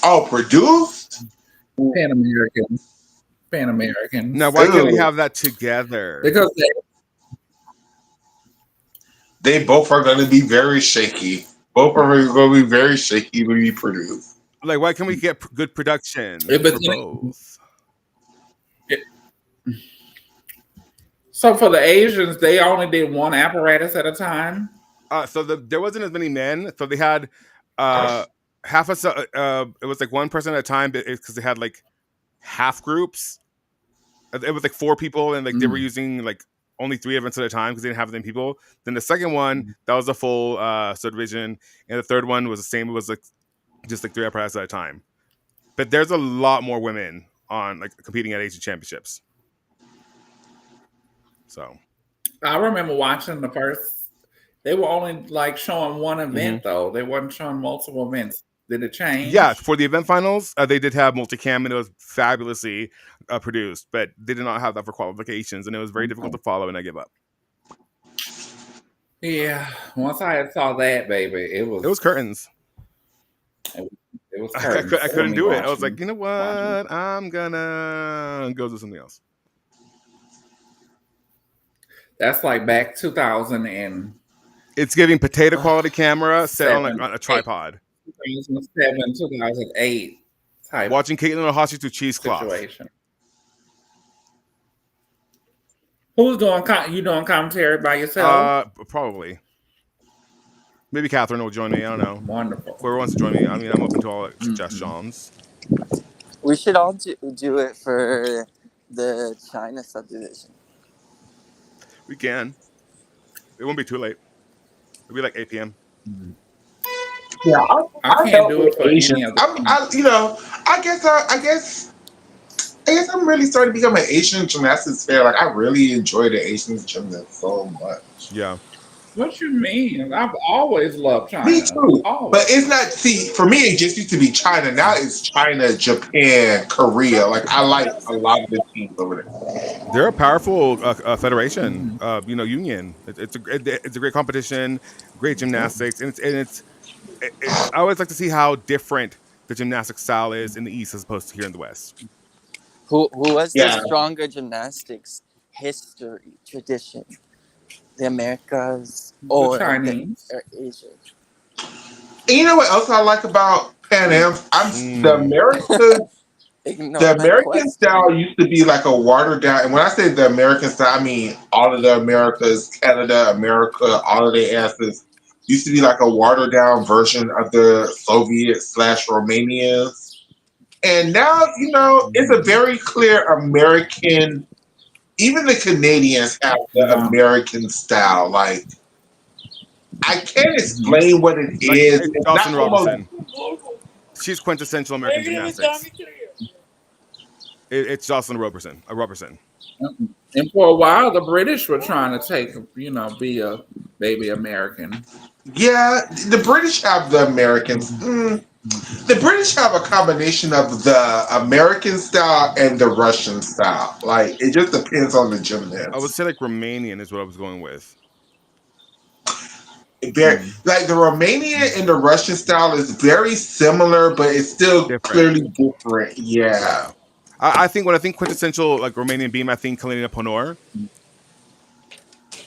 Speaker 3: Oh, produced?
Speaker 4: Pan American. Pan American.
Speaker 1: Now, why can't we
Speaker 3: Ooh.
Speaker 1: have that together?
Speaker 4: Because
Speaker 3: They both are going to be very shaky. Both are going to be very shaky when you produce.
Speaker 1: Like, why can't we get good production
Speaker 4: Yeah, but
Speaker 1: for
Speaker 4: you know-
Speaker 1: both?
Speaker 4: so for the Asians, they only did one apparatus at a time.
Speaker 1: So there wasn't as many men, so they had half it was like one person at a time because they had like half groups. It was like 4 people, and like they were using like only 3 events at a time because they didn't have them people. Then the second one, that was a full subdivision, and the third one was the same. It was like just like 3 apparatuses at a time. But there's a lot more women on like competing at Asian championships. So
Speaker 4: I remember watching the first. They were only like showing one event though. They wasn't showing multiple events. Did it change?
Speaker 1: yeah, for the event finals, they did have multicam, and it was fabulously produced. But they did not have that for qualifications, and it was very difficult to follow. And I give up.
Speaker 4: Yeah. Once I had saw that, baby, it was
Speaker 1: Curtains.
Speaker 4: It was
Speaker 1: I
Speaker 4: curtains
Speaker 1: couldn't
Speaker 4: for me
Speaker 1: do it. I was
Speaker 4: watching.
Speaker 1: like, you know what? I'm gonna go do something else.
Speaker 4: That's like back 2000 and
Speaker 1: It's giving potato quality camera set on
Speaker 4: 7,
Speaker 1: a tripod.
Speaker 4: 2007, 2008 type
Speaker 1: Watching Caitlin Ohashi through cheesecloth.
Speaker 4: situation. Who's doing? You doing commentary by yourself?
Speaker 1: Probably. Maybe Catherine will join me. I don't know.
Speaker 4: Wonderful.
Speaker 1: Whoever wants to join me. I mean, I'm open to all suggestions.
Speaker 2: We should all do it for the China subdivision.
Speaker 1: We can. It won't be too late. It'll be like 8 p.m.
Speaker 3: Yeah,
Speaker 4: I can't do it for
Speaker 3: Asian.
Speaker 4: any other.
Speaker 3: I guess I'm really starting to become an Asian gymnastics fan. Like, I really enjoy the Asian gymnastics so much.
Speaker 1: Yeah.
Speaker 4: What you mean? I've always loved China.
Speaker 3: Me too.
Speaker 4: Always.
Speaker 3: But it's not, for me, it just used to be China. Now it's China, Japan, Korea. Like, I like a lot of the teams over there.
Speaker 1: They're a powerful federation, union. It's a great competition, great gymnastics, and it's I always like to see how different the gymnastic style is in the East as opposed to here in the West.
Speaker 2: Who has
Speaker 3: Yeah.
Speaker 2: the stronger gymnastics history, tradition? The Americas or
Speaker 4: Chinese.
Speaker 2: or Asia?
Speaker 3: And you know what else I like about Pan Am?
Speaker 2: Ignore
Speaker 3: The
Speaker 2: my
Speaker 3: American
Speaker 2: question.
Speaker 3: style used to be like a watered down, and when I say the American style, I mean all of the Americas, Canada, America, all of their asses used to be like a watered down version of the Soviet / Romanians. And now, it's a very clear American. Even the Canadians have the
Speaker 4: Yeah.
Speaker 3: American style. Like, I can't
Speaker 4: Mhm.
Speaker 3: explain what it
Speaker 1: Like
Speaker 3: is.
Speaker 1: it's
Speaker 3: It's
Speaker 1: Jocelyn
Speaker 3: not almost.
Speaker 1: Robertson. She's quintessential American gymnastics. It's Jocelyn Robertson. Robertson.
Speaker 4: And for a while, the British were trying to take, be a baby American.
Speaker 3: Yeah, the British have the Americans. The British have a combination of the American style and the Russian style. Like, it just depends on the
Speaker 1: I would
Speaker 3: gymnast.
Speaker 1: say like Romanian is what I was going with.
Speaker 3: Like the Romanian and the Russian style is very similar, but it's still
Speaker 1: Different.
Speaker 3: clearly different. Yeah.
Speaker 1: I think when I think quintessential like Romanian beam, I think Kalina Ponor.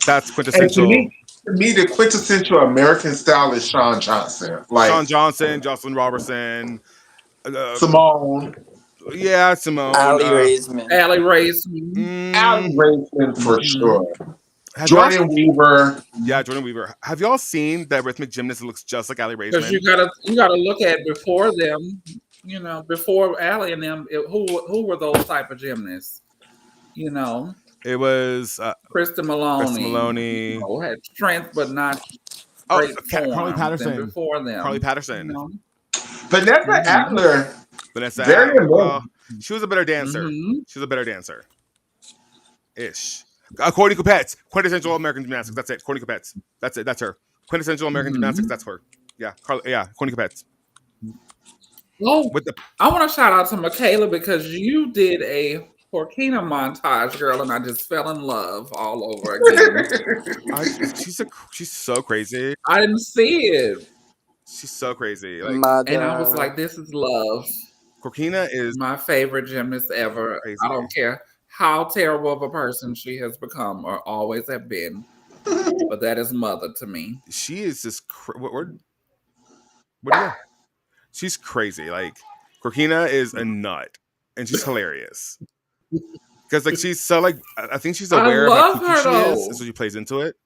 Speaker 1: That's
Speaker 3: And
Speaker 1: quintessential.
Speaker 3: to me, the quintessential American style is Shawn Johnson. Like
Speaker 1: Shawn Johnson, Jocelyn Robertson,
Speaker 3: Simone.
Speaker 1: yeah, Simone,
Speaker 2: Ali Raisman.
Speaker 4: Allie Raisman.
Speaker 3: Alan Rayson for sure.
Speaker 1: Have y'all-
Speaker 3: Jordan Weaver.
Speaker 1: yeah, Jordan Weaver. Have y'all seen that rhythmic gymnast that looks just like Ali
Speaker 4: Because
Speaker 1: Raisman?
Speaker 4: you gotta look at before them, before Allie and them, who were those type of gymnasts?
Speaker 1: It was
Speaker 4: Krista Maloney.
Speaker 1: Krista Maloney.
Speaker 4: Had strength but not
Speaker 1: Oh,
Speaker 4: great
Speaker 1: Carly
Speaker 4: form.
Speaker 1: Patterson.
Speaker 4: Than before them.
Speaker 1: Carly Patterson.
Speaker 3: Vanessa Adler.
Speaker 1: Vanessa
Speaker 3: Very
Speaker 1: Adler.
Speaker 3: important.
Speaker 1: She was a better dancer.
Speaker 4: Mhm.
Speaker 1: She was a better dancer. Ish. Courtney Kupets, quintessential American gymnastics. That's it. Courtney Kupets. That's it. That's her. Quintessential American gymnastics. That's her. Yeah. Courtney Kupets.
Speaker 4: Oh,
Speaker 1: With the
Speaker 4: I want to shout out to Michaela because you did a Porkina montage, girl, and I just fell in love all over again.
Speaker 1: she's so crazy.
Speaker 4: I didn't see it,
Speaker 1: She's so crazy. Like
Speaker 4: and I was like, "This is love."
Speaker 1: Corkina is
Speaker 4: My favorite gymnast ever.
Speaker 1: Crazy.
Speaker 4: I don't care how terrible of a person she has become or always have been, but that is mother to me.
Speaker 1: she is just what she's crazy. Like Corkina is a nut, and she's hilarious. Because like she's so like I think she's
Speaker 4: I
Speaker 1: aware of how
Speaker 4: love
Speaker 1: kooky
Speaker 4: her,
Speaker 1: she
Speaker 4: though.
Speaker 1: is, and so she plays into it.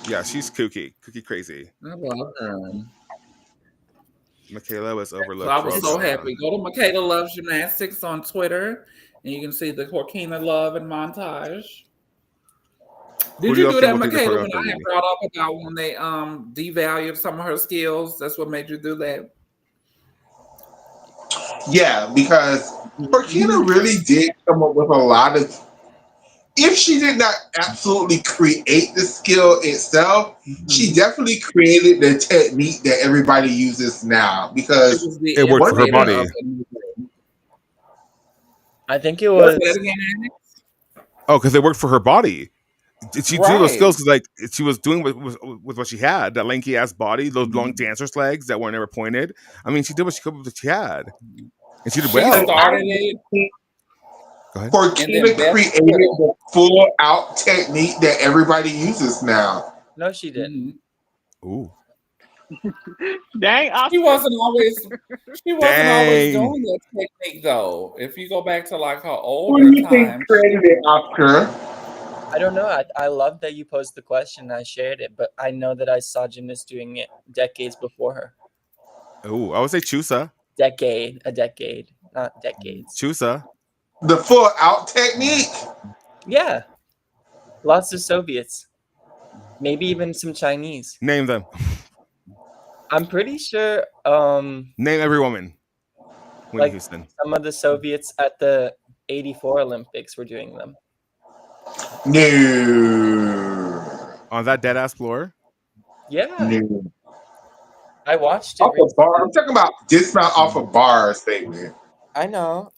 Speaker 1: Yeah, she's kooky crazy.
Speaker 4: I love her.
Speaker 1: Michaela was overlooked.
Speaker 4: So I was
Speaker 1: for a
Speaker 4: so
Speaker 1: while.
Speaker 4: happy. Go to Michaela Loves Gymnastics on Twitter, and you can see the Corkina Love and montage.
Speaker 1: Who
Speaker 4: Did
Speaker 1: do
Speaker 4: you
Speaker 1: y'all
Speaker 4: do
Speaker 1: think
Speaker 4: that,
Speaker 1: will take the
Speaker 4: Michaela? When I
Speaker 1: choreography?
Speaker 4: had brought up about when they devalued some of her skills, that's what made you do that.
Speaker 3: Yeah, because Burkina really did come up with a lot of. If she did not absolutely create the skill itself, she definitely created the technique that everybody uses now. Because
Speaker 1: It worked for her body.
Speaker 2: I think it was.
Speaker 1: Oh, because it worked for her body. She drew those
Speaker 4: Right.
Speaker 1: skills because like she was doing with what she had, that lanky ass body, those long dancer's legs that weren't ever pointed. I mean, she did what she could with what she had, and she did
Speaker 4: She
Speaker 1: well.
Speaker 4: started it.
Speaker 1: Go ahead.
Speaker 3: Burkina
Speaker 4: Beth
Speaker 3: created the full out technique that everybody uses now.
Speaker 2: No, she didn't.
Speaker 1: Ooh,
Speaker 5: Dang,
Speaker 4: She
Speaker 5: Oscar.
Speaker 4: wasn't always
Speaker 1: Dang.
Speaker 4: doing that technique though. If you go back to like her
Speaker 3: Who
Speaker 4: older
Speaker 3: do you think
Speaker 4: times,
Speaker 3: created it, Oscar?
Speaker 2: I don't know. I love that you posed the question. I shared it, but I know that I saw gymnasts doing it decades before her.
Speaker 1: ooh, I would say Chusa,
Speaker 2: A decade, not decades.
Speaker 1: Chusa.
Speaker 3: The full out technique?
Speaker 2: Yeah, lots of Soviets, maybe even some Chinese.
Speaker 1: Name them.
Speaker 2: I'm pretty sure
Speaker 1: Name every woman. Whitney
Speaker 2: Like-
Speaker 1: Houston.
Speaker 2: some of the Soviets at the '84 Olympics were doing them.
Speaker 3: No.
Speaker 1: On that dead ass floor.
Speaker 2: Yeah,
Speaker 3: No.
Speaker 2: I watched it.
Speaker 3: Off a bar. I'm talking about dismount off of bars, baby.
Speaker 2: I know.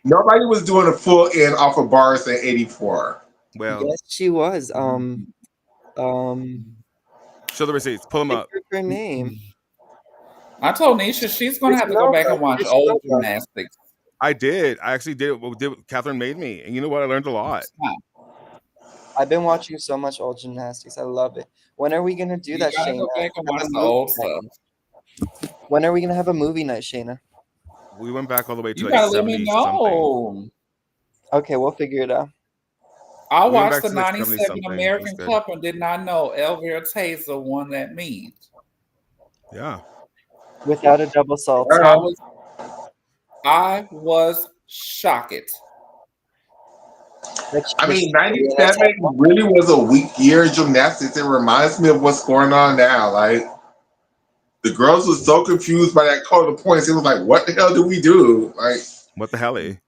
Speaker 3: Nobody was doing a full in off of bars in '84.
Speaker 1: Well,
Speaker 2: Yes, she was.
Speaker 1: show the receipts. Pull them up.
Speaker 2: Her name.
Speaker 4: I told Nisha she's gonna have to go back and watch old gymnastics.
Speaker 1: I did. I actually did. Catherine made me, and you know what? I learned a lot.
Speaker 2: I've been watching so much old gymnastics. I love it. When are we gonna do
Speaker 4: You
Speaker 2: that,
Speaker 4: gotta
Speaker 2: Shayna?
Speaker 4: go back and
Speaker 2: Have
Speaker 4: watch
Speaker 2: a
Speaker 4: the
Speaker 2: movie
Speaker 4: old
Speaker 2: night.
Speaker 4: stuff.
Speaker 2: When are we gonna have a movie night, Shayna?
Speaker 1: We went back all the way to
Speaker 4: You
Speaker 1: like
Speaker 4: gotta let me
Speaker 1: 70 something.
Speaker 4: know.
Speaker 2: Okay, we'll figure it out.
Speaker 4: I
Speaker 1: We went
Speaker 4: watched
Speaker 1: back
Speaker 4: the
Speaker 1: to like 70
Speaker 4: '97
Speaker 1: something. It was
Speaker 4: American
Speaker 1: good.
Speaker 4: Cup and did not know Elvira Taser won that meet.
Speaker 1: Yeah.
Speaker 2: Without a double salt.
Speaker 4: I was shocked.
Speaker 3: I mean, 97 really was a weak year in gymnastics. It reminds me of what's going on now. Like, the girls were so confused by that code of points. It was like, what the hell do we do? Like,
Speaker 1: what the hell?
Speaker 3: It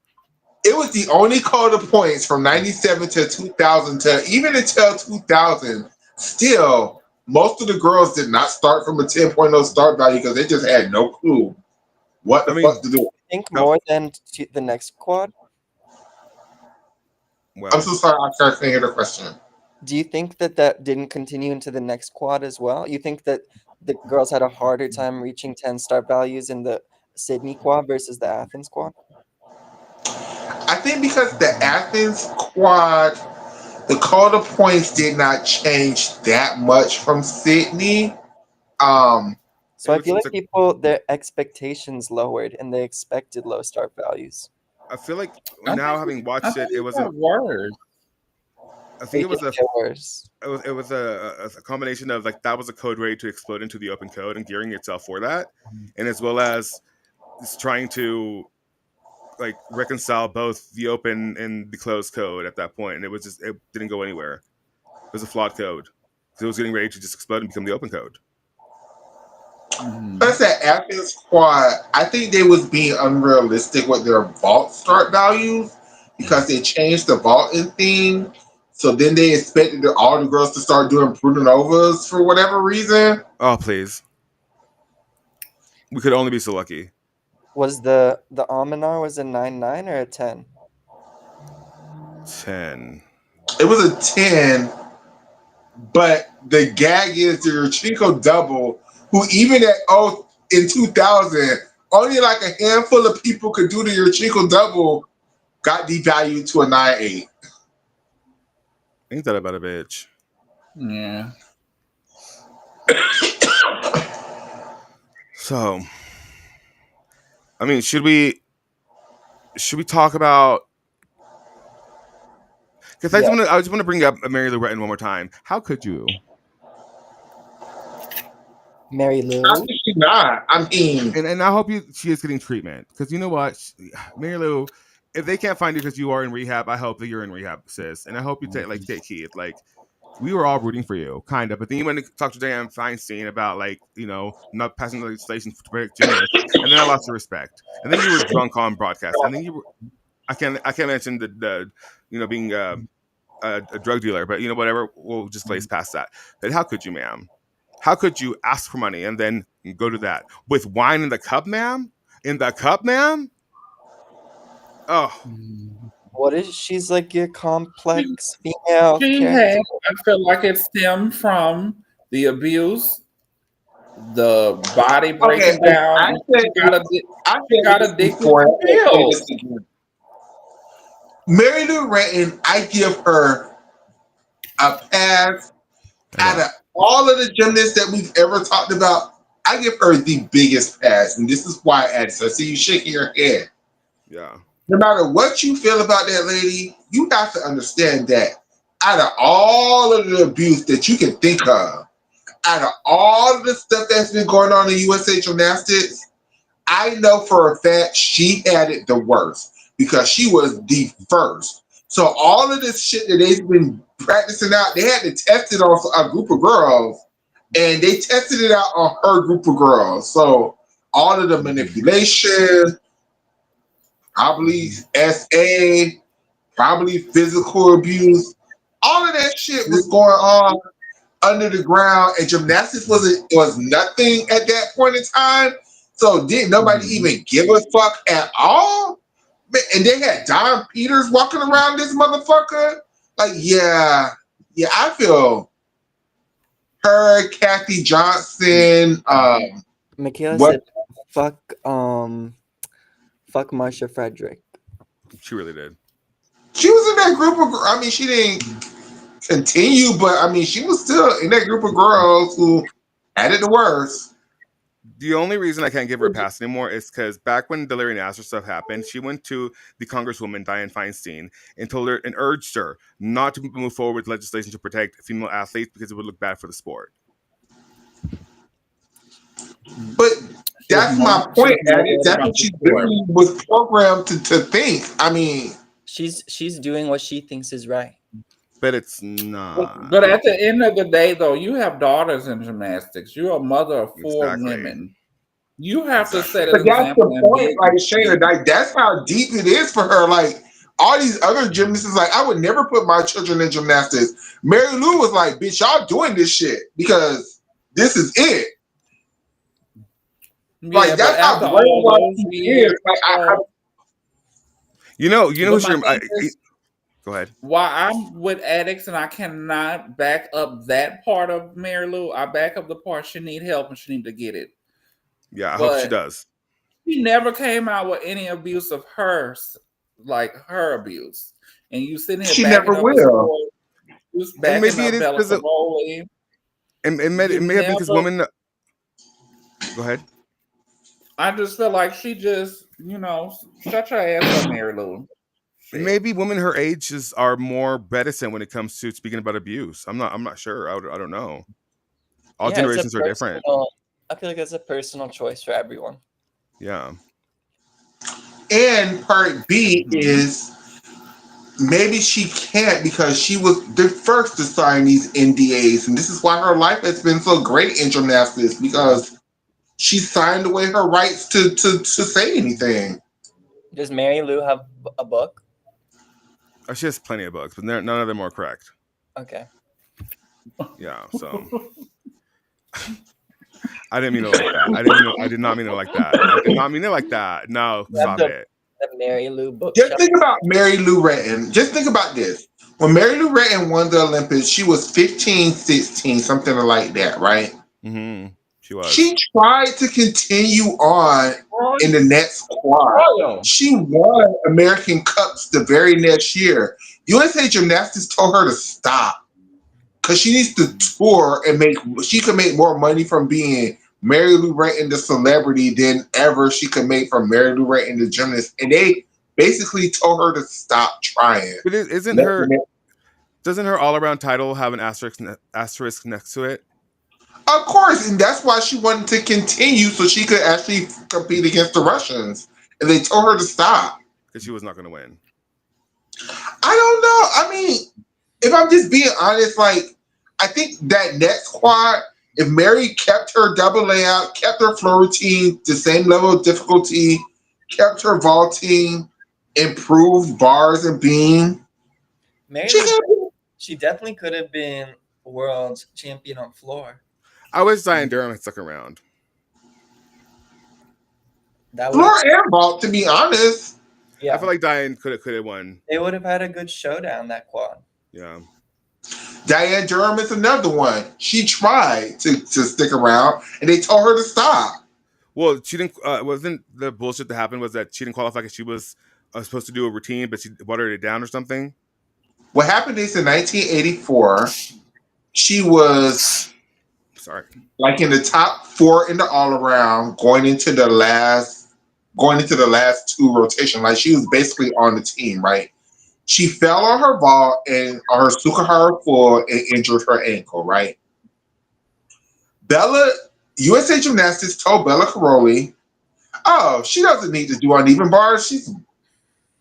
Speaker 3: was the only code of points from 97 to 2000 to even until 2000. Still, most of the girls did not start from a 10.0 start value because they just had no clue what the fuck to do.
Speaker 2: I think more than the next quad.
Speaker 1: Well,
Speaker 3: I'm so sorry, I can't hear the question.
Speaker 2: Do you think that didn't continue into the next quad as well? You think that the girls had a harder time reaching 10 start values in the Sydney quad versus the Athens quad?
Speaker 3: I think because the Athens quad, the code of points did not change that much from Sydney.
Speaker 2: So I feel like people, their expectations lowered and they expected low start values.
Speaker 1: I feel like now having watched it, it was
Speaker 4: worse.
Speaker 1: I think it was
Speaker 2: worse.
Speaker 1: It was a combination of like that was a code ready to explode into the open code and gearing itself for that, and as well as it's trying to like reconcile both the open and the closed code at that point, and it didn't go anywhere. It was a flawed code because it was getting ready to just explode and become the open code.
Speaker 3: Plus that Athens squad, I think they was being unrealistic with their vault start values because they changed the vaulting thing. So then they expected all the girls to start doing Brunovas for whatever reason.
Speaker 1: Oh please, we could only be so lucky.
Speaker 2: Was the Almanar was a 9-9 or a 10?
Speaker 1: 10.
Speaker 3: It was a 10, but the gag is the Chico double, who even in 2000, only like a handful of people could do the Chico double, got devalued to a 9-8.
Speaker 1: Ain't that about a bitch?
Speaker 4: Yeah.
Speaker 1: So, I mean, should we talk about? Because I just want to bring up Mary Lou Retton one more time. How could you?
Speaker 2: Mary Lou?
Speaker 3: How could she not? I mean,
Speaker 1: and I hope she is getting treatment because you know what, Mary Lou, if they can't find you because you are in rehab, I hope that you're in rehab, sis, and I hope you take heed. Like, we were all rooting for you, kind of, but then you went to talk to Dianne Feinstein about not passing legislation to protect gymnasts, and then I lost your respect, and then you were drunk on broadcast, and then you were, I can't mention the being a drug dealer, but whatever, we'll just glaze past that. But how could you, ma'am? How could you ask for money and then go to that with wine in the cup, ma'am? In the cup, ma'am? Oh.
Speaker 2: What is she's like your complex female character?
Speaker 4: I feel like it stemmed from the abuse, the body breaking down. She got addicted to pills.
Speaker 3: Mary Lou Retton, I give her a pass. Out of all of the gymnasts that we've ever talked about, I give her the biggest pass. And this is why, Addison. I see you shaking your head.
Speaker 1: Yeah.
Speaker 3: No matter what you feel about that lady, you have to understand that out of all of the abuse that you can think of, out of all of the stuff that's been going on in USA Gymnastics, I know for a fact she had it the worst because she was the first. So all of this shit that they've been practicing out, they had to test it on a group of girls, and they tested it out on her group of girls. So all of the manipulation, probably SA, probably physical abuse, all of that shit was going on under the ground, and gymnastics was nothing at that point in time. So didn't nobody even give a fuck at all? And they had Don Peters walking around this motherfucker. Like, yeah, I feel her, Kathy Johnson,
Speaker 2: Michaela said, fuck Marsha Frederick.
Speaker 1: She really did.
Speaker 3: She was in that group of, I mean, she didn't, continue, but I mean, she was still in that group of girls who had it the worst.
Speaker 1: The only reason I can't give her a pass anymore is because back when the Larry Nassar stuff happened, she went to the Congresswoman Dianne Feinstein and told her and urged her not to move forward with legislation to protect female athletes because it would look bad for the sport.
Speaker 3: But that's my point, Addie. That's what she's doing, was programmed to think. I mean,
Speaker 2: She's doing what she thinks is right.
Speaker 1: But it's not.
Speaker 4: But at the end of the day, though, you have daughters in gymnastics. You're a mother of 4
Speaker 1: Exactly.
Speaker 4: women. You have to set an
Speaker 3: but that's
Speaker 4: example.
Speaker 3: the
Speaker 4: and
Speaker 3: point,
Speaker 4: be-
Speaker 3: like Shayna, like that's how deep it is for her. Like all these other gymnasts, like I would never put my children in gymnastics. Mary Lou was like, "Bitch, y'all doing this shit because this is it."
Speaker 4: Yeah,
Speaker 3: Like
Speaker 4: but
Speaker 3: that's how
Speaker 4: after all
Speaker 3: brainwashed
Speaker 4: those
Speaker 3: she
Speaker 4: years,
Speaker 3: is. Like
Speaker 1: You know
Speaker 4: But
Speaker 1: who's
Speaker 4: my
Speaker 1: your.
Speaker 4: thing is-
Speaker 1: Go ahead.
Speaker 4: Why I'm with addicts and I cannot back up that part of Mary Lou. I back up the part she need help and she need to get it.
Speaker 1: Yeah, I hope she
Speaker 4: But-
Speaker 1: does.
Speaker 4: She never came out with any abuse of hers, like her abuse. And you sitting here
Speaker 3: She
Speaker 4: backing
Speaker 3: never
Speaker 4: up
Speaker 3: will.
Speaker 4: the story. You backing
Speaker 1: maybe
Speaker 4: up
Speaker 1: it is
Speaker 4: Bella
Speaker 1: 'cause of-
Speaker 4: Caroli.
Speaker 1: And it may have been because
Speaker 4: never-
Speaker 1: women. Go ahead.
Speaker 4: I just feel like she just, shut your ass up, Mary Lou. Shit.
Speaker 1: Maybe women her age are more reticent when it comes to speaking about abuse. I'm not sure. I don't know. All
Speaker 2: Yeah, it's a
Speaker 1: generations are different.
Speaker 2: I feel like it's a personal choice for everyone.
Speaker 1: Yeah.
Speaker 3: And part B is maybe she can't because she was the first to sign these NDAs, and this is why her life has been so great in gymnastics because she signed away her rights to say anything.
Speaker 2: Does Mary Lou have a book?
Speaker 1: She has plenty of books, but none of them are correct.
Speaker 2: Okay.
Speaker 1: Yeah. So I didn't mean it like that. I did not mean it like that. I did not mean it like that. No, stop it.
Speaker 2: The Mary Lou book.
Speaker 3: Just think about Mary Lou Retton. Just think about this. When Mary Lou Retton won the Olympics, she was 15, 16, something like that, right?
Speaker 1: Mm-hmm. She was.
Speaker 3: She tried to continue on in the next squad. She won American Cups the very next year. USA Gymnastics told her to stop because she needs to tour and she could make more money from being Mary Lou Retton the celebrity than ever she could make from Mary Lou Retton the gymnast. And they basically told her to stop trying.
Speaker 1: But doesn't her all-around title have an asterisk next to it?
Speaker 3: Of course, and that's why she wanted to continue so she could actually compete against the Russians. And they told her to stop.
Speaker 1: Because she was not going to win.
Speaker 3: I don't know. I mean, if I'm just being honest, like, I think that next squad, if Mary kept her double layout, kept her floor routine the same level of difficulty, kept her vaulting, improved bars and beam,
Speaker 2: Mary
Speaker 3: she
Speaker 2: Lou, she definitely could have been world champion on floor.
Speaker 1: I wish Diane Durham had stuck around.
Speaker 2: That
Speaker 3: floor
Speaker 2: would
Speaker 3: and vault, to be honest.
Speaker 2: yeah.
Speaker 1: I feel like Diane could have won.
Speaker 2: They would have had a good showdown that quad.
Speaker 1: Yeah.
Speaker 3: Diane Durham is another one. She tried to stick around, and they told her to stop.
Speaker 1: Well, she didn't. Wasn't the bullshit that happened was that she didn't qualify because she was supposed to do a routine, but she watered it down or something?
Speaker 3: What happened is in 1984, she was like in the top 4 in the all around going into the last 2 rotation. Like she was basically on the team, right? She fell on her vault and on her Sukahara full and injured her ankle, right? USA Gymnastics told Bella Caroli, oh, she doesn't need to do uneven bars. She's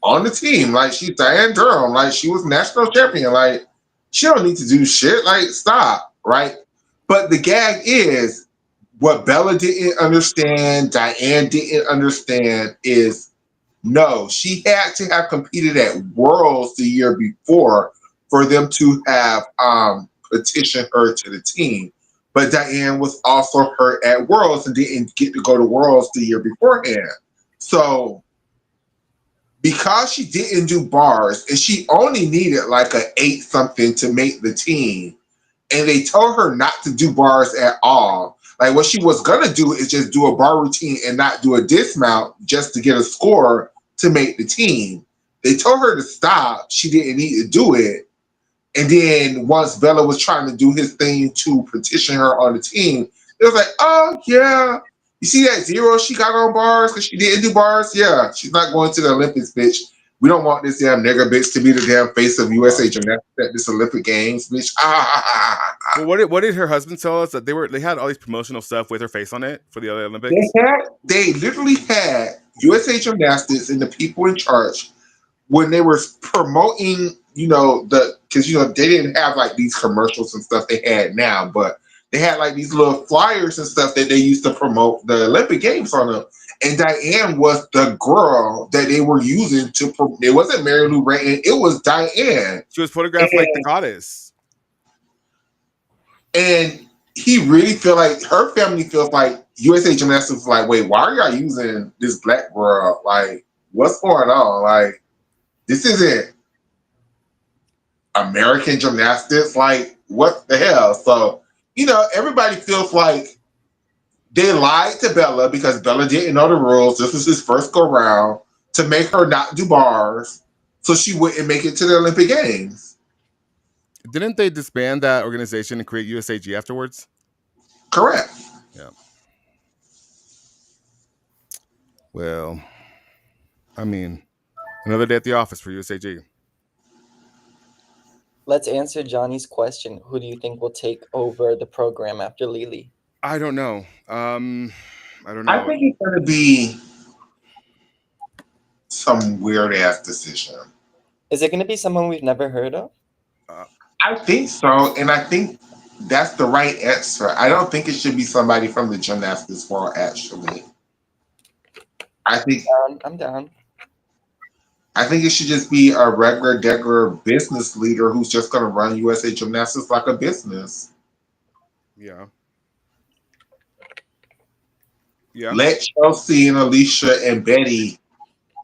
Speaker 3: on the team. Like she's Diane Durham. Like she was national champion. Like she don't need to do shit. Like stop, right? But the gag is what Bella didn't understand, Diane didn't understand is no, she had to have competed at Worlds the year before for them to have petitioned her to the team. But Diane was also hurt at Worlds and didn't get to go to Worlds the year beforehand. So because she didn't do bars and she only needed like an 8 something to make the team, and they told her not to do bars at all. Like what she was gonna do is just do a bar routine and not do a dismount just to get a score to make the team. They told her to stop. She didn't need to do it. And then once Bella was trying to do his thing to petition her on the team, it was like, oh yeah, you see that zero she got on bars because she didn't do bars? Yeah, she's not going to the Olympics, bitch. We don't want this damn nigga bitch to be the damn face of USA gymnastics at this Olympic Games, bitch.
Speaker 1: Well, what did her husband tell us that they had all these promotional stuff with her face on it for the other Olympics?
Speaker 3: They literally had USA Gymnastics and the people in charge when they were promoting, because they didn't have like these commercials and stuff they had now, but they had like these little flyers and stuff that they used to promote the Olympic Games on them. And Diane was the girl that they were using to. It wasn't Mary Lou Retton, it was Diane.
Speaker 1: She was photographed like the goddess.
Speaker 3: And he really feel like her family feels like USA Gymnastics was like, wait, why are y'all using this black girl? Like, what's going on? Like, this isn't American gymnastics. Like, what the hell? So, everybody feels like they lied to Bella because Bella didn't know the rules. This was his first go round to make her not do bars so she wouldn't make it to the Olympic Games.
Speaker 1: Didn't they disband that organization and create USAG afterwards?
Speaker 3: Correct.
Speaker 1: Yeah. Well, I mean, another day at the office for USAG.
Speaker 2: Let's answer Johnny's question. Who do you think will take over the program after Lily?
Speaker 1: I don't know. I don't know.
Speaker 3: I think it's going to be some weird ass decision.
Speaker 2: Is it going to be someone we've never heard of?
Speaker 3: I think so, and I think that's the right answer. I don't think it should be somebody from the gymnastics world, actually.
Speaker 2: I'm down.
Speaker 3: I think it should just be a regular business leader who's just going to run USA Gymnastics like a business.
Speaker 1: Yeah. Yeah.
Speaker 3: Let Chelsea and Alicia and Betty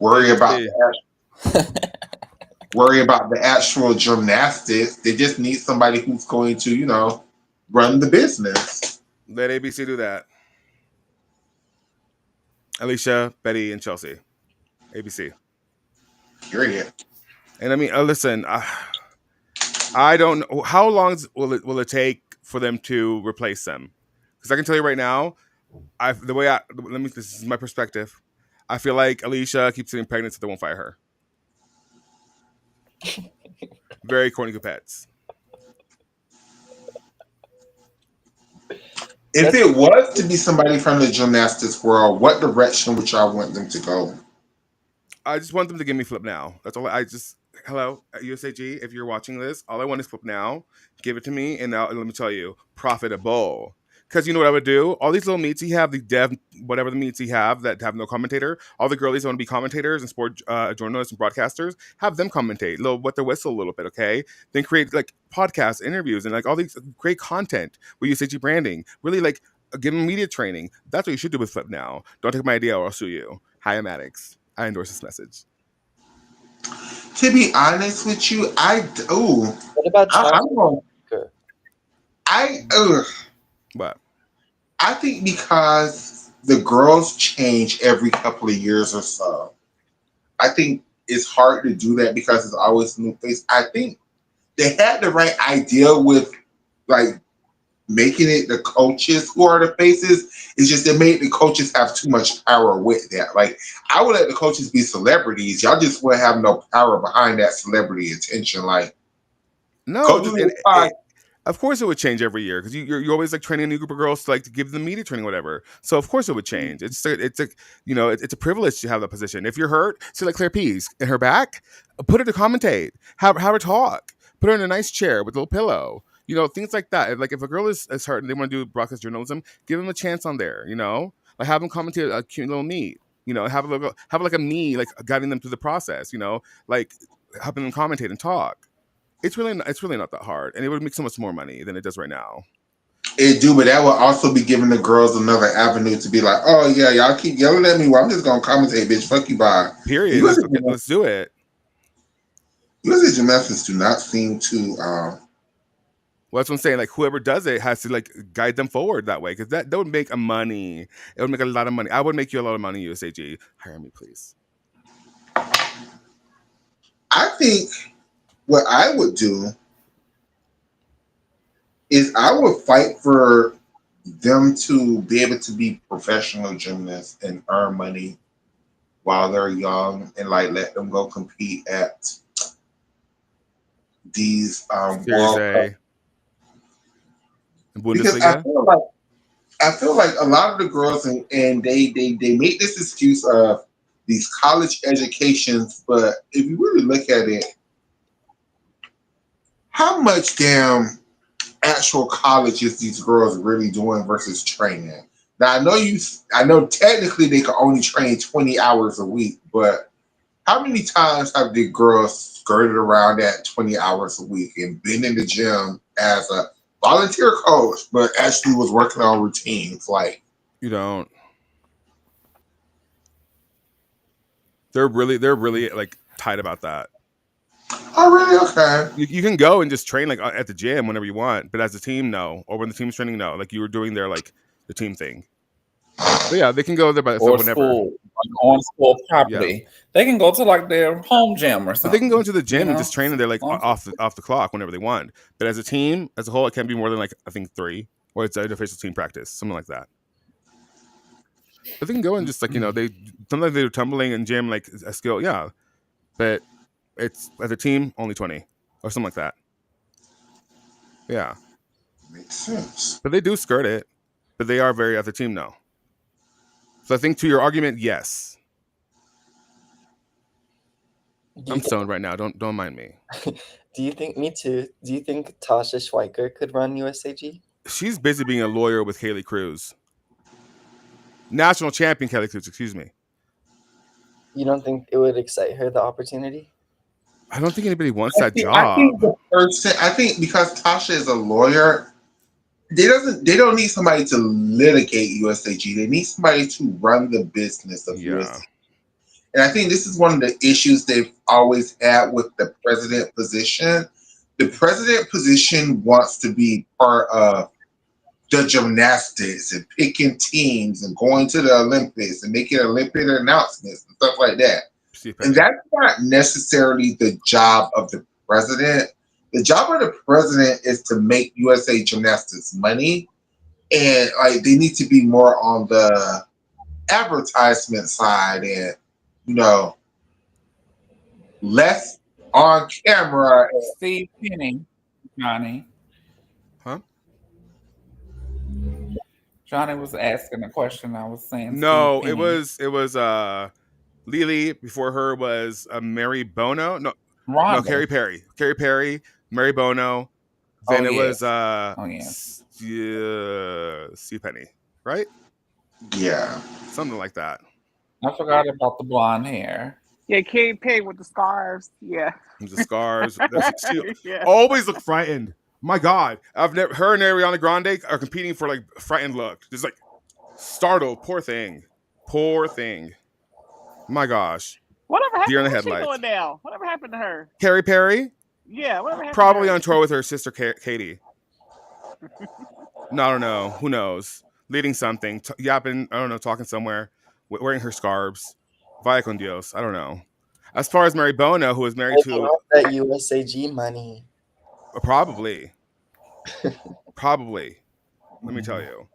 Speaker 3: worry about the actual gymnastics. They just need somebody who's going to, run the business.
Speaker 1: Let ABC do that. Alicia, Betty, and Chelsea. ABC.
Speaker 3: Period.
Speaker 1: And I mean, listen, I don't know how long will it take for them to replace them? Because I can tell you right now, this is my perspective. I feel like Alicia keeps getting pregnant, so they won't fire her. Very corny pets.
Speaker 3: If it was to be somebody from the gymnastics world, what direction would y'all want them to go?
Speaker 1: I just want them to give me Flip Now. That's all. Hello, USAG, if you're watching this, all I want is Flip Now. Give it to me, and let me tell you, profitable. Because you know what I would do? All these little meets he have, whatever the meets he have that have no commentator, all the girlies that want to be commentators and sport journalists and broadcasters, have them commentate, wet their whistle a little bit, okay? Then create like podcast interviews and like all these great content with USAG branding. Really like give them media training. That's what you should do with Flip Now. Don't take my idea or I'll sue you. Hi, I'm Maddox. I endorse this message.
Speaker 3: To be honest with you,
Speaker 2: What about
Speaker 1: What?
Speaker 3: I think because the girls change every couple of years or so, I think it's hard to do that because it's always a new face. I think they had the right idea with like making it the coaches who are the faces. It's just they made the coaches have too much power with that. Like, I would let the coaches be celebrities. Y'all just wouldn't have no power behind that celebrity attention. Like,
Speaker 1: no, of course it would change every year because you're always like training a new group of girls to give them media training, whatever. So of course it would change. It's a privilege to have that position. If you're hurt, say like Claire Pease in her back, put her to commentate, have her talk, put her in a nice chair with a little pillow. Things like that. Like if a girl is hurt and they want to do broadcast journalism, give them a chance on there. Like have them commentate a cute little meet. Have like a me like guiding them through the process. Like helping them commentate and talk. It's really not that hard, and it would make so much more money than it does right now.
Speaker 3: It do, but that will also be giving the girls another avenue to be like, oh yeah, y'all keep yelling at me. Well, I'm just gonna commentate, bitch. Fuck you, bye.
Speaker 1: Period. Let's do it.
Speaker 3: USA Gymnastics do not seem to.
Speaker 1: Well, that's what I'm saying. Like whoever does it has to like guide them forward that way because that would make money. It would make a lot of money. I would make you a lot of money, USAG. Hire me, please.
Speaker 3: I think what I would do is I would fight for them to be able to be professional gymnasts and earn money while they're young, and like let them go compete at these
Speaker 1: Series
Speaker 3: World Cup.
Speaker 1: A,
Speaker 3: Because
Speaker 1: Bundesliga.
Speaker 3: I feel like a lot of the girls and they make this excuse of these college educations, but if you really look at it, how much damn actual college is these girls really doing versus training? Now I know technically they can only train 20 hours a week, but how many times have the girls skirted around that 20 hours a week and been in the gym as a volunteer coach, but actually was working on routines? Like,
Speaker 1: You don't. They're really like tight about that.
Speaker 3: oh really? Okay.
Speaker 1: You can go and just train like at the gym whenever you want, but as a team, no. Or when the team's training, no. Like you were doing their like the team thing. But yeah, they can go there by
Speaker 4: Or
Speaker 1: whenever.
Speaker 4: school, like on school property. They can go to like their home gym or
Speaker 1: But
Speaker 4: something.
Speaker 1: they can go into the gym
Speaker 4: you
Speaker 1: and
Speaker 4: know?
Speaker 1: just train, and they're like off the clock whenever they want. But as a team, as a whole, it can't be more than like I think 3, or it's an official team practice, something like that. But they can go and just like they sometimes they're tumbling in gym like a skill, yeah. But it's as a team only 20 or something like that. Yeah,
Speaker 3: Makes sense.
Speaker 1: but they do skirt it. But they are very as a team now. So I think to your argument, yes. I'm stoned right now. Don't mind me.
Speaker 2: Do you think, me too, do you think Tasha Schweiker could run USAG?
Speaker 1: She's busy being a lawyer with Kaylee Cruz. National champion Kelly Cruz, excuse me.
Speaker 2: You don't think it would excite her, the opportunity?
Speaker 1: I don't think anybody wants that
Speaker 3: I
Speaker 1: job.
Speaker 3: think I think because Tasha is a lawyer, they don't need somebody to litigate USAG. They need somebody to run the business of USAG. And I think this is one of the issues they've always had with the president position. The president position wants to be part of the gymnastics and picking teams and going to the Olympics and making Olympic announcements and stuff like that. And that's not necessarily the job of the president. The job of the president is to make USA Gymnastics money, and like they need to be more on the advertisement side and less on camera.
Speaker 4: Steve Penny, Johnny.
Speaker 1: Huh?
Speaker 4: Johnny was asking a question. I was saying.
Speaker 1: No,
Speaker 4: Steve
Speaker 1: it was Lily. Before her was Mary Bono. No,
Speaker 4: Rhonda.
Speaker 1: no, Carrie Perry, Mary Bono. Then it was Steve Penny, right?
Speaker 3: Yeah,
Speaker 1: something like that.
Speaker 4: I forgot about the blonde hair.
Speaker 5: Yeah, Katy Perry with the scarves. Yeah.
Speaker 1: The scarves. She
Speaker 5: Yeah.
Speaker 1: always look frightened. My God, her and Ariana Grande are competing for like frightened look. Just like startled. Poor thing. My gosh.
Speaker 5: Whatever happened?
Speaker 1: Deer in the
Speaker 5: Where's she
Speaker 1: headlights.
Speaker 5: going now? Whatever happened to her?
Speaker 1: Carrie Perry?
Speaker 5: Yeah, whatever happened
Speaker 1: Probably
Speaker 5: to her?
Speaker 1: on tour with her sister Katie. No, I don't know. Who knows? Leading something, yapping. I don't know. Talking somewhere, wearing her scarves. Vaya con Dios. I don't know. As far as Mary Bono, who was married to
Speaker 2: that USAG money.
Speaker 1: Probably. Let me tell you.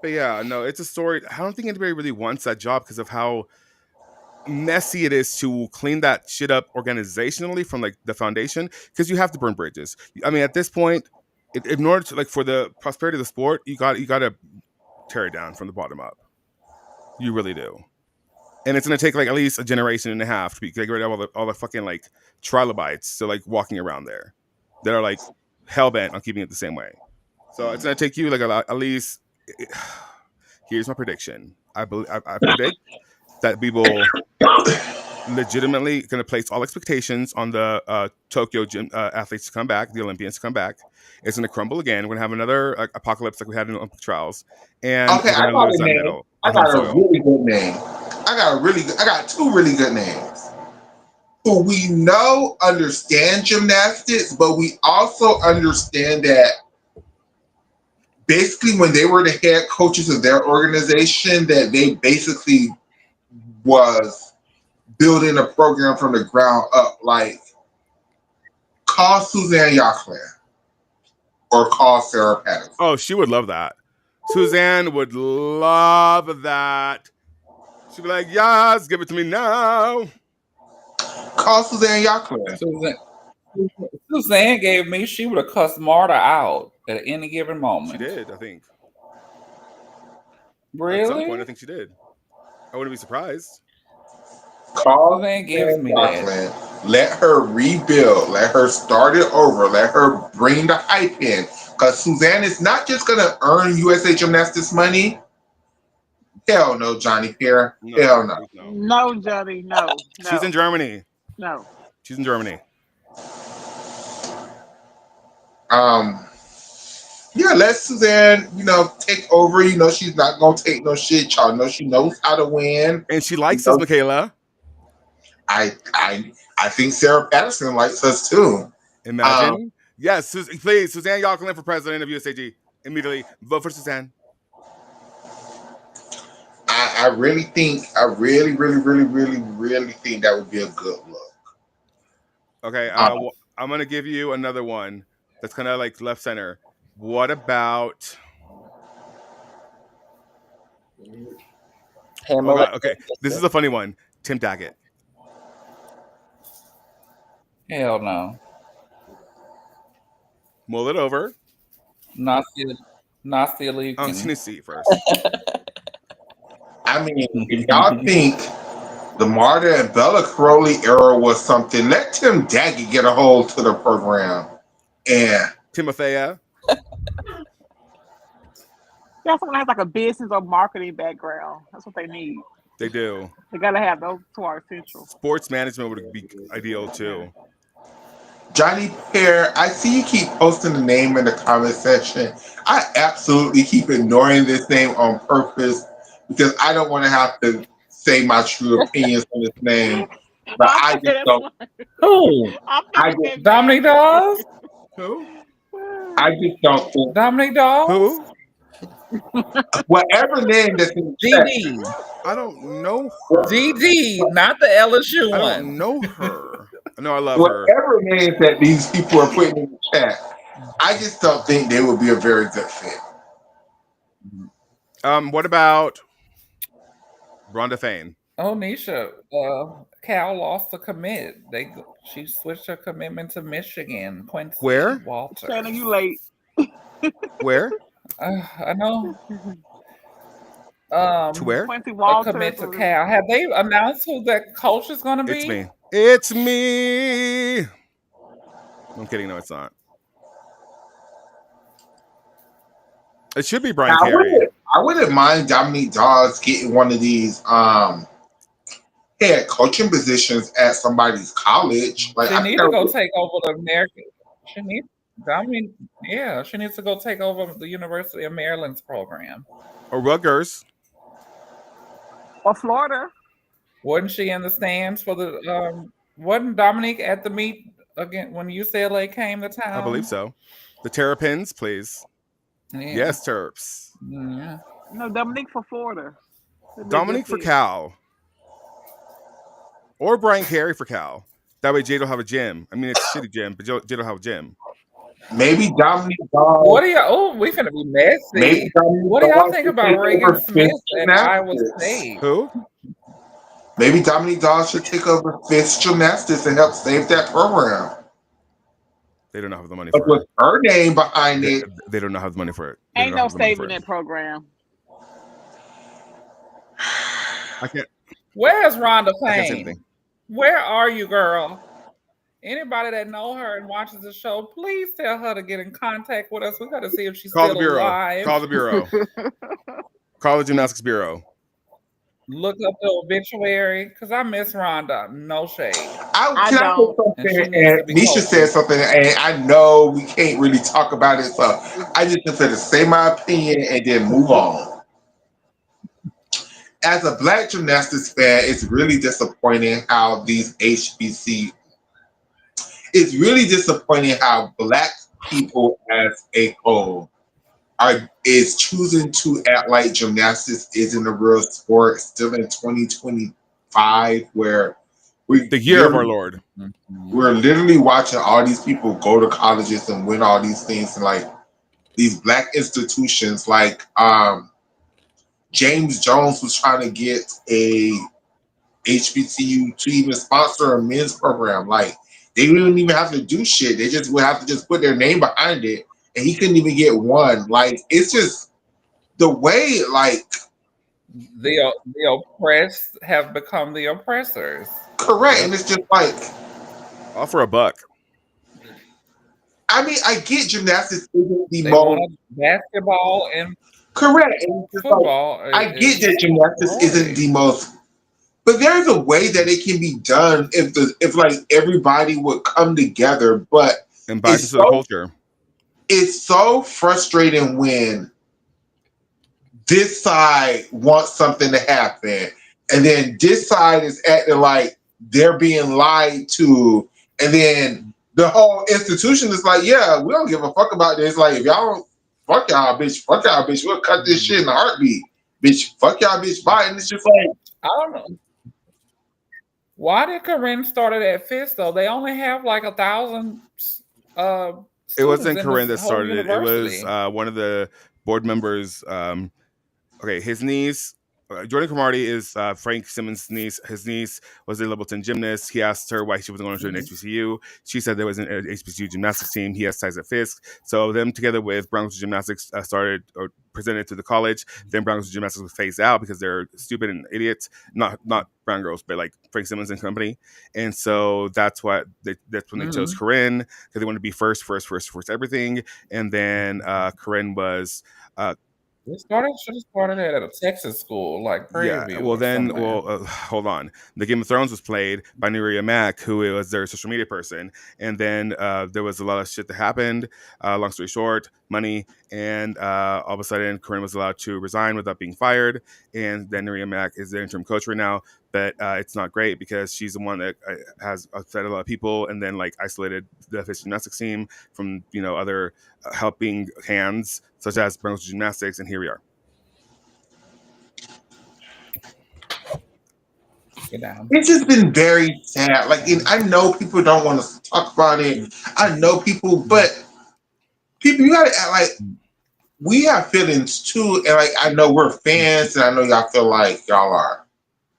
Speaker 1: But yeah, no, it's a story. I don't think anybody really wants that job because of how messy it is to clean that shit up organizationally from like the foundation, because you have to burn bridges. I mean, at this point, in order to like for the prosperity of the sport, you got to tear it down from the bottom up. You really do. And it's gonna take like at least a generation and a half to get rid of all the fucking like trilobites. So like walking around there that are like hell bent on keeping it the same way. So it's gonna take you like at least. Here's my prediction. I predict that we will legitimately going to place all expectations on the Tokyo gym athletes to come back, the Olympians to come back. It's going to crumble again. We're going to have another apocalypse like we had in the Olympic trials, and
Speaker 3: okay,
Speaker 1: we're going to lose that medal.
Speaker 3: I got a really good name. I got 2 really good names who we know understand gymnastics, but we also understand that basically when they were the head coaches of their organization, that they basically was building a program from the ground up. Like, call Suzanne Yacklin. or call Sarah Patterson?
Speaker 1: Oh, she would love that. Suzanne would love that. She'd be like, yes, give it to me now.
Speaker 3: Call Suzanne Yockler.
Speaker 4: Suzanne gave me, she would have cussed Marta out at any given
Speaker 1: She
Speaker 4: moment.
Speaker 1: did, I think.
Speaker 4: Really?
Speaker 1: At some point, I think she did. I wouldn't be surprised.
Speaker 3: Call
Speaker 4: Suzanne gives
Speaker 3: Suzanne
Speaker 4: me that.
Speaker 3: Yockler. Let her rebuild. Let her start it over. Let her bring the hype in. Because Suzanne is not just going to earn USA Gymnastics money. Hell no, Johnny Pierre. Hell no.
Speaker 5: No, Johnny, no.
Speaker 1: She's in Germany.
Speaker 5: No.
Speaker 1: She's in Germany.
Speaker 3: Yeah, let Suzanne, take over. She's not gonna take no shit. Y'all know she knows how to win.
Speaker 1: And she likes us, Michaela.
Speaker 3: I think Sarah Patterson likes us too.
Speaker 1: Imagine. Yes, please, Suzanne Yockler for president of USAG. Immediately. Vote for Suzanne.
Speaker 3: I really think that would be a good look.
Speaker 1: Okay, I'm going to give you another one that's kind of like left center. What about... Okay, this is a funny one. Tim Daggett.
Speaker 4: Hell no.
Speaker 1: Mull it over.
Speaker 4: Nastia Lee.
Speaker 1: She needs to see first.
Speaker 3: I mean, if y'all think the Marta and Bella Crowley era was something, let Tim Daggett get a hold to the program. And
Speaker 1: Timothea.
Speaker 5: Yeah, someone has like a business or marketing background. That's what they need.
Speaker 1: They do.
Speaker 5: They gotta have those two are essential.
Speaker 1: Sports management would be ideal too.
Speaker 3: Johnny Pierre, I see you keep posting the name in the comment section. I absolutely keep ignoring this name on purpose because I don't want to have to say my true opinions on this name. But I just don't.
Speaker 4: Who? Dominique Dawes?
Speaker 1: Who?
Speaker 3: I just don't think.
Speaker 4: Dominique Dawes?
Speaker 1: Who?
Speaker 3: Whatever name that's in
Speaker 4: DD.
Speaker 1: I don't know.
Speaker 4: DD, not the LSU
Speaker 1: I
Speaker 4: one.
Speaker 1: don't know her. No, I love her.
Speaker 3: Whatever names that these people are putting in the chat, I just don't think they would be a very good fit.
Speaker 1: What about Rhonda Fain?
Speaker 4: Oh, Nisha. Cal lost a commit. She switched her commitment to Michigan. Quincy
Speaker 1: Where?
Speaker 4: Walter.
Speaker 5: Shannon, you late.
Speaker 1: Where?
Speaker 4: I know.
Speaker 1: To where?
Speaker 5: Quincy
Speaker 4: A
Speaker 5: Walter.
Speaker 4: commit to Cal. Have they announced who that coach is going to be?
Speaker 1: It's me. It's me. I'm kidding. No, it's not. It should be Brian Carey.
Speaker 3: I wouldn't mind Dominique Dawes getting one of these head coaching positions at somebody's college. Like,
Speaker 4: She needs to go take over the American. She needs to go take over the University of Maryland's program.
Speaker 1: Or Rutgers.
Speaker 5: Or Florida.
Speaker 4: Wasn't she in the stands for the? Wasn't Dominique at the meet again when UCLA came to town?
Speaker 1: I believe so. The Terrapins, please.
Speaker 4: Yeah.
Speaker 1: Yes, Terps.
Speaker 4: Yeah.
Speaker 5: No, Dominique for Florida.
Speaker 1: Dominique for Cal. Or Brian Carey for Cal. That way Jade will have a gym. I mean, it's a shitty gym, but Jade will have a gym.
Speaker 3: Maybe Dominique Dawes.
Speaker 4: What do y'all? Oh, we finna be messy. What do y'all think about Reagan Smith at Iowa State?
Speaker 1: Who?
Speaker 3: Maybe Dominique Dawes should take over Fisk Gymnastics and help save that program.
Speaker 1: They don't have the money
Speaker 3: But
Speaker 1: for
Speaker 3: with
Speaker 1: it.
Speaker 3: her name behind it,
Speaker 1: They don't have the money for it.
Speaker 5: Ain't no saving that program.
Speaker 1: I can't.
Speaker 4: Where's Rhonda
Speaker 1: I can't say
Speaker 4: Payne?
Speaker 1: anything.
Speaker 4: Where are you, girl? Anybody that know her and watches the show, please tell her to get in contact with us. We got to see if she's
Speaker 1: Call the
Speaker 4: still
Speaker 1: bureau.
Speaker 4: alive.
Speaker 1: Call the bureau. Call the gymnastics bureau.
Speaker 4: Look up the obituary because I miss Rhonda. No shade.
Speaker 3: I say something,
Speaker 4: And she needs
Speaker 3: and
Speaker 4: to be
Speaker 3: Nisha
Speaker 4: coached.
Speaker 3: said something, and I know we can't really talk about it, so I just consider to say my opinion and then move on. As a Black gymnastics fan, it's really disappointing how these HBC. It's really disappointing how Black people as a whole is choosing to act like gymnastics isn't a real sport still in 2025, where
Speaker 1: The year of our Lord.
Speaker 3: we're literally watching all these people go to colleges and win all these things, and like these black institutions, like James Jones was trying to get a HBCU to even sponsor a men's program. Like they didn't even have to do shit. They just would have to just put their name behind it, and he couldn't even get one. Like it's just the way, like
Speaker 4: The oppressed have become the oppressors.
Speaker 3: correct, and it's just like
Speaker 1: Offer a buck.
Speaker 3: I mean, I get gymnastics isn't the
Speaker 4: They
Speaker 3: most
Speaker 4: want basketball and
Speaker 3: correct. And it's just like,
Speaker 4: football.
Speaker 3: I get that gymnastics isn't the most, but there's a way that it can be done if like everybody would come together. But
Speaker 1: And buy into the culture.
Speaker 3: it's so frustrating when this side wants something to happen, and then this side is acting like they're being lied to, and then the whole institution is like, yeah, we don't give a fuck about this. Like, if y'all don't fuck y'all, bitch, we'll cut this shit in a heartbeat. Bitch, fuck y'all, bitch, bye. And it's just like,
Speaker 4: I don't know. Why did Corinne start it at FIST though? They only have like 1,000
Speaker 1: It wasn't
Speaker 4: in
Speaker 1: Corinne that
Speaker 4: this whole
Speaker 1: started it. It was
Speaker 4: university.
Speaker 1: one of the board members. Okay, his niece, Jordan Cromartie is Frank Simmons' niece. His niece was a level 10 gymnast. He asked her why she wasn't going to an HBCU. She said there was an HBCU gymnastics team. He has ties at Fisk. So them together with Brown Girls Gymnastics started or presented to the college. Then Brown Girls Gymnastics was phased out because they're stupid and idiots. Not Brown Girls, but like Frank Simmons and company. And so that's when they chose Corinne, because they wanted to be first everything. And then Corinne was...
Speaker 4: Should have started it at a Texas school like Prairie View.
Speaker 1: Well, hold on. The Game of Thrones was played by Nuria Mack, who was their social media person, and then there was a lot of shit that happened. Long story short, money, and all of a sudden, Corinne was allowed to resign without being fired, and then Nuria Mack is their interim coach right now. But it's not great because she's the one that has upset a lot of people, and then like isolated the FIS gymnastics team from other helping hands such as Brown Girls Gymnastics, and here we are.
Speaker 3: It's just been very sad. Like, and I know people don't want to talk about it. I know people, but people, you gotta act like we have feelings too. And like, I know we're fans, and I know y'all feel like y'all are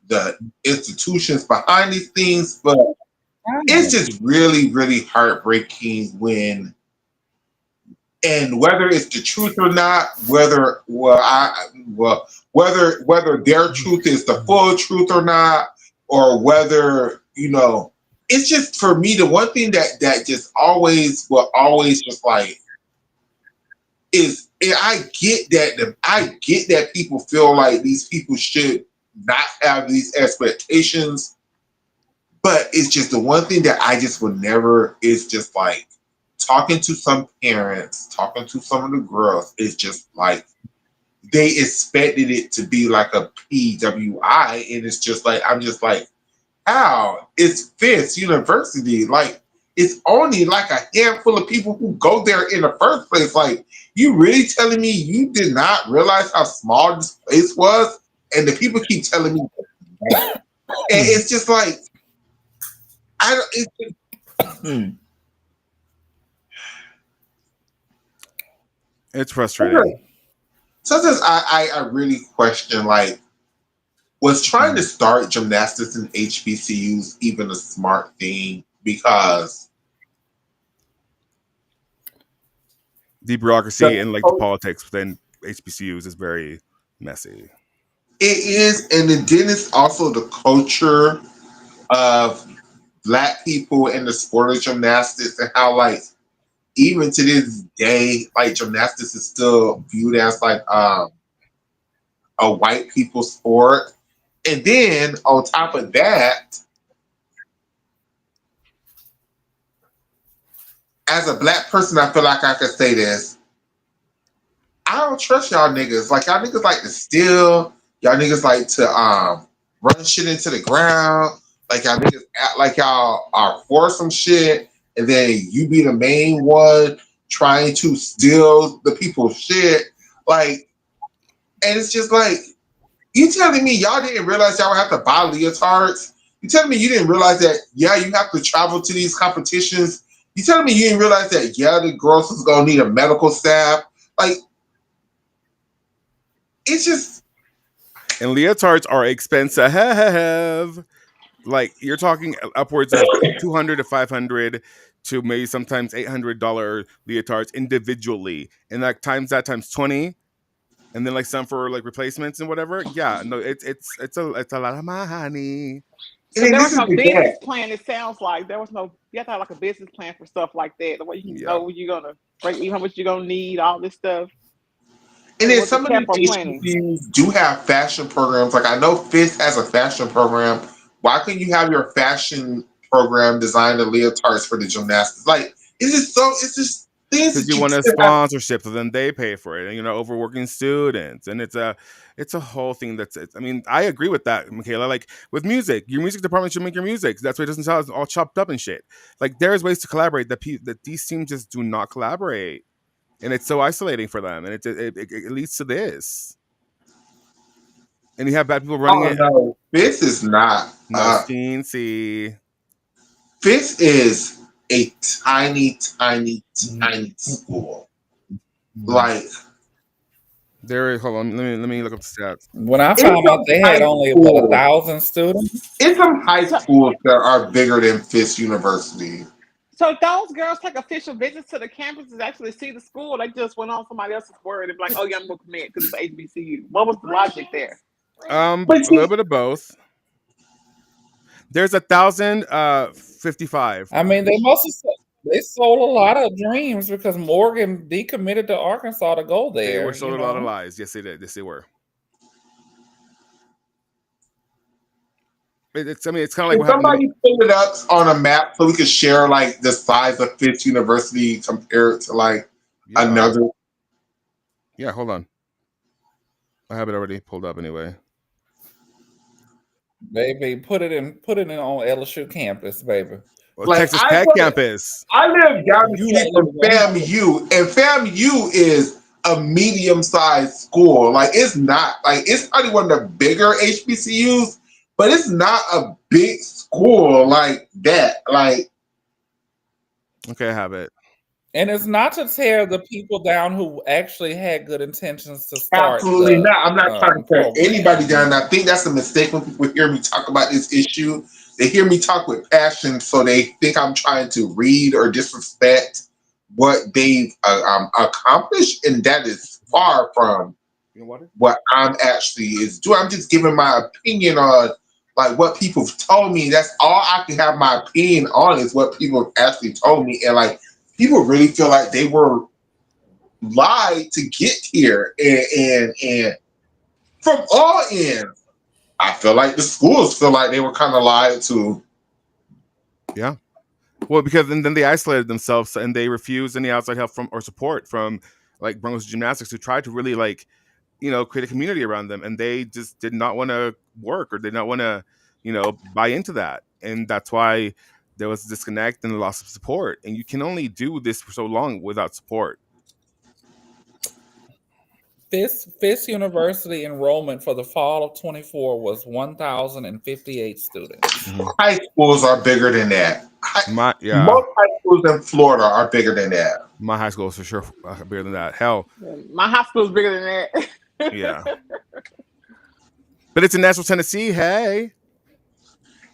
Speaker 3: the institutions behind these things, but it's just really, really heartbreaking when, and whether it's the truth or not, whether their truth is the full truth or not, or whether it's just, for me, the one thing that just will always just like is, and I get that people feel like these people should not have these expectations, but it's just the one thing that I just would never, is just like talking to some parents, talking to some of the girls, it's just like they expected it to be like a PWI, and it's just like, I'm just like, how? It's Fisk University. Like, it's only like a handful of people who go there in the first place. Like, you really telling me you did not realize how small this place was? And the people keep telling me that. And it's just like,
Speaker 1: it's frustrating.
Speaker 3: Sometimes I really question, like, was trying to start gymnastics in HBCUs even a smart thing? Because
Speaker 1: the bureaucracy and like the politics within HBCUs is very messy.
Speaker 3: It is, and then it's also the culture of Black people in the sport of gymnastics, and how, like, even to this day, like, gymnastics is still viewed as like a white people sport. And then on top of that, as a Black person, I feel like I could say this: I don't trust y'all niggas. Like, y'all niggas like to steal. Y'all niggas like to run shit into the ground. Like, y'all niggas act like y'all are for some shit, and then you be the main one trying to steal the people's shit. Like, and it's just like, you telling me y'all didn't realize y'all would have to buy leotards? You telling me you didn't realize that, yeah, you have to travel to these competitions? You telling me you didn't realize that, yeah, the girls is going to need a medical staff? Like, it's just
Speaker 1: And leotards are expensive. Like you're talking upwards of 200 to 500 to maybe sometimes $800 leotards individually, and like times 20, and then like some for like replacements and whatever. Yeah, no, it's a lot of money.
Speaker 3: and
Speaker 5: So
Speaker 3: then
Speaker 5: there
Speaker 3: this
Speaker 5: was
Speaker 3: is
Speaker 5: no
Speaker 3: the
Speaker 5: business
Speaker 3: gag.
Speaker 5: plan. It sounds like there was no. You have to have like a business plan for stuff like that. The way you can
Speaker 1: Yeah.
Speaker 5: know you're gonna break even, how much you're gonna need, all this stuff.
Speaker 3: And
Speaker 5: It
Speaker 3: then
Speaker 5: wasn't
Speaker 3: some of
Speaker 5: careful
Speaker 3: these
Speaker 5: planning.
Speaker 3: HBCUs do have fashion programs. Like I know FIST has a fashion program. Why couldn't you have your fashion program design the leotards for the gymnastics? Like it's just things
Speaker 1: Because
Speaker 3: that
Speaker 1: you
Speaker 3: you
Speaker 1: want a
Speaker 3: could have.
Speaker 1: sponsorship, so then they pay for it, and overworking students, and it's a whole thing. I mean, I agree with that, Michaela. Like with music, your music department should make your music. That's why it doesn't sound all chopped up and shit. Like there's ways to collaborate that these teams just do not collaborate, and it's so isolating for them, and it leads to this. And you have bad people running
Speaker 3: Oh
Speaker 1: it.
Speaker 3: no, FIST is not.
Speaker 1: No, Teensy.
Speaker 3: FIST is a tiny, tiny, tiny school. Like
Speaker 1: Hold on. Let me look up the stats.
Speaker 4: When I
Speaker 3: it's
Speaker 4: found out
Speaker 3: some
Speaker 4: they
Speaker 3: high
Speaker 4: had only
Speaker 3: schools.
Speaker 4: 1,000 students.
Speaker 3: It's some high
Speaker 5: So,
Speaker 3: schools that are bigger than FIST University.
Speaker 5: so those girls take official visits to the campuses to actually see the school. They just went on somebody else's word and be like, "Oh yeah, I'm gonna commit because it's HBCU." What was the logic there?
Speaker 1: A
Speaker 3: But
Speaker 1: little bit of both. There's 1,055.
Speaker 4: I mean, they sold a lot of dreams because Morgan decommitted to Arkansas to go there.
Speaker 1: They were sold a lot of lies. Yes, they did. Yes, they were. It's kind of like
Speaker 3: can
Speaker 1: what happened.
Speaker 3: somebody pull it up on a map so we could share like the size of FIST University compared to like another?
Speaker 1: Yeah, hold on. I have it already pulled up anyway.
Speaker 4: Baby, put it in on LSU campus, baby.
Speaker 1: Well,
Speaker 3: Like,
Speaker 1: Texas Tech campus.
Speaker 3: I live down the
Speaker 4: You
Speaker 3: street
Speaker 4: ain't
Speaker 3: from
Speaker 4: never gonna
Speaker 3: FAMU, and FAMU is a medium-sized school. Like, it's not like it's probably one of the bigger HBCUs, but it's not a big school like that. Like,
Speaker 1: Okay, I have it.
Speaker 4: And it's not to tear the people down who actually had good intentions to start.
Speaker 3: absolutely not. I'm not trying to tear
Speaker 4: program.
Speaker 3: anybody down. And I think that's a mistake when people hear me talk about this issue. They hear me talk with passion, so they think I'm trying to read or disrespect what they've accomplished, and that is far from what I'm actually is doing. I'm just giving my opinion on like what people have told me. That's all I can have my opinion on is what people have actually told me, and like people really feel like they were lied to get here, and from all ends. I feel like the schools feel like they were kind of lied to.
Speaker 1: Yeah. Well, because then they isolated themselves and they refused any outside help from or support from like Broncos Gymnastics, who tried to really create a community around them, and they just did not want to work or did not want to, buy into that, and that's why there was a disconnect and a loss of support. And you can only do this for so long without support.
Speaker 4: FIST University enrollment for the fall of 24 was 1,058 students.
Speaker 3: High schools are bigger than that. Most high schools in Florida are bigger than that.
Speaker 1: My high school is for sure bigger than that. Hell,
Speaker 5: my high school is bigger than that.
Speaker 1: Yeah. But it's in Nashville, Tennessee. Hey.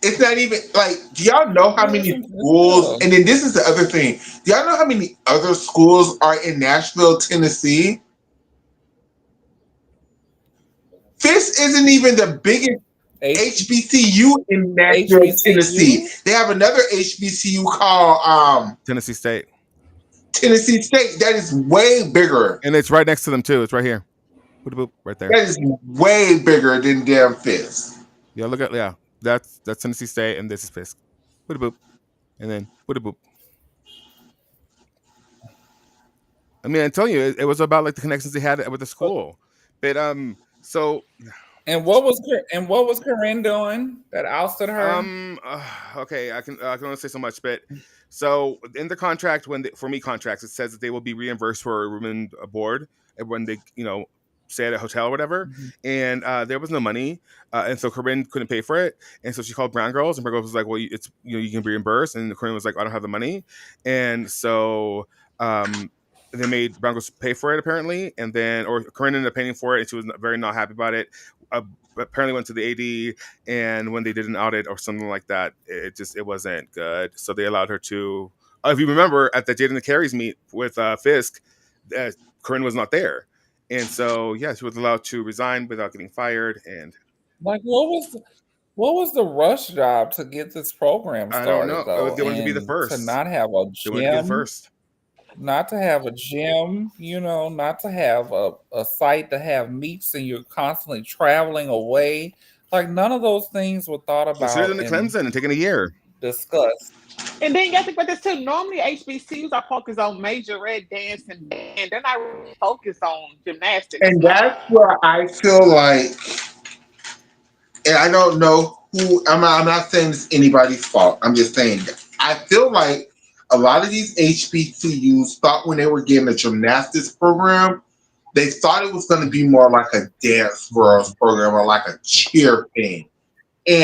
Speaker 3: It's not even like, do y'all know how many schools? And then this is the other thing. Do y'all know how many other schools are in Nashville, Tennessee? FIST isn't even the biggest HBCU in Nashville, Tennessee. They have another HBCU called
Speaker 1: Tennessee State.
Speaker 3: Tennessee State. That is way bigger.
Speaker 1: And it's right next to them too. It's right here. Boop, right there.
Speaker 3: That is way bigger than damn FIST.
Speaker 1: Yeah, that's Tennessee State, and this is FIST. Boop, and then boop. I mean, I'm telling you, it was about like the connections they had with the school. But so.
Speaker 4: And what was Corinne doing that ousted her?
Speaker 1: Okay, I can only say so much, but so in the contract, for me contracts, it says that they will be reimbursed for a room and a board when they stay at a hotel or whatever. Mm-hmm. And there was no money, and so Corinne couldn't pay for it, and so she called Brown Girls, and Brown Girls was like, well, it's you can reimburse, and Corinne was like, I don't have the money, and so they made Broncos pay for it apparently, and then Corinne ended up paying for it, and she was very not happy about it. Apparently went to the AD, and when they did an audit or something like that, it wasn't good. So they allowed her to. If you remember, at the Jade and the Carries meet with Fisk, Corinne was not there, and so yeah, she was allowed to resign without getting fired. And
Speaker 4: like, what was the rush job to get this program
Speaker 1: I
Speaker 4: started?
Speaker 1: don't know.
Speaker 4: Though,
Speaker 1: They wanted to be the
Speaker 4: and
Speaker 1: first.
Speaker 4: to not have a
Speaker 1: They wanted to be the
Speaker 4: gym,
Speaker 1: first.
Speaker 4: not to have a gym, not to have a site to have meets, and you're constantly traveling away. Like, none of those things were thought
Speaker 1: They should have
Speaker 4: about
Speaker 1: done the
Speaker 4: and
Speaker 1: Clemson and taken a year.
Speaker 4: discussed.
Speaker 5: And then you got to think about this too. Normally, HBCUs are focused on major red dance and band. They're not really focused on gymnastics.
Speaker 3: And that's where I feel like, and I don't know who. I'm not saying it's anybody's fault. I'm just saying that I feel like a lot of these HBCUs thought when they were getting a gymnastics program, they thought it was going to be more like a dance girls program or like a cheer thing.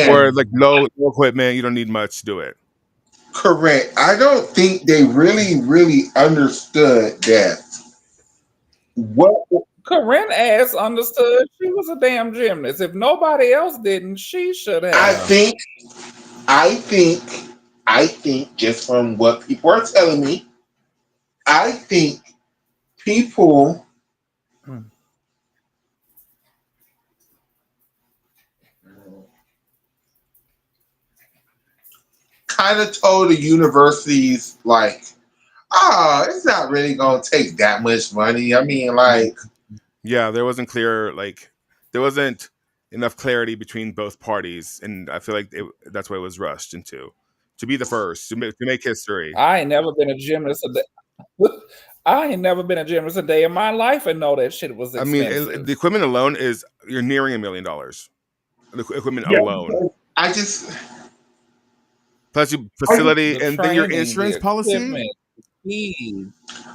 Speaker 1: Or
Speaker 3: And
Speaker 1: like low equipment, you don't need much to do it.
Speaker 3: correct. I don't think they really, really understood that. What
Speaker 4: Corinne ass understood she was a damn gymnast. If nobody else didn't, she should have.
Speaker 3: I think just from what people are telling me, I think people kind of told the universities like, oh, it's not really gonna take that much money. I mean, like,
Speaker 1: Yeah, there wasn't there wasn't enough clarity between both parties, and I feel like that's why it was rushed into to be the first to make history.
Speaker 4: I ain't never been a gymnast a day. I ain't never been a gymnast a day in my life and know that shit was
Speaker 1: I mean,
Speaker 4: expensive.
Speaker 1: the equipment alone you're nearing $1 million. The equipment
Speaker 3: yeah,
Speaker 1: alone,
Speaker 3: I just
Speaker 1: plus your facility
Speaker 4: The
Speaker 1: and then your
Speaker 4: training,
Speaker 1: insurance
Speaker 4: the
Speaker 1: policy.
Speaker 4: equipment, the fees.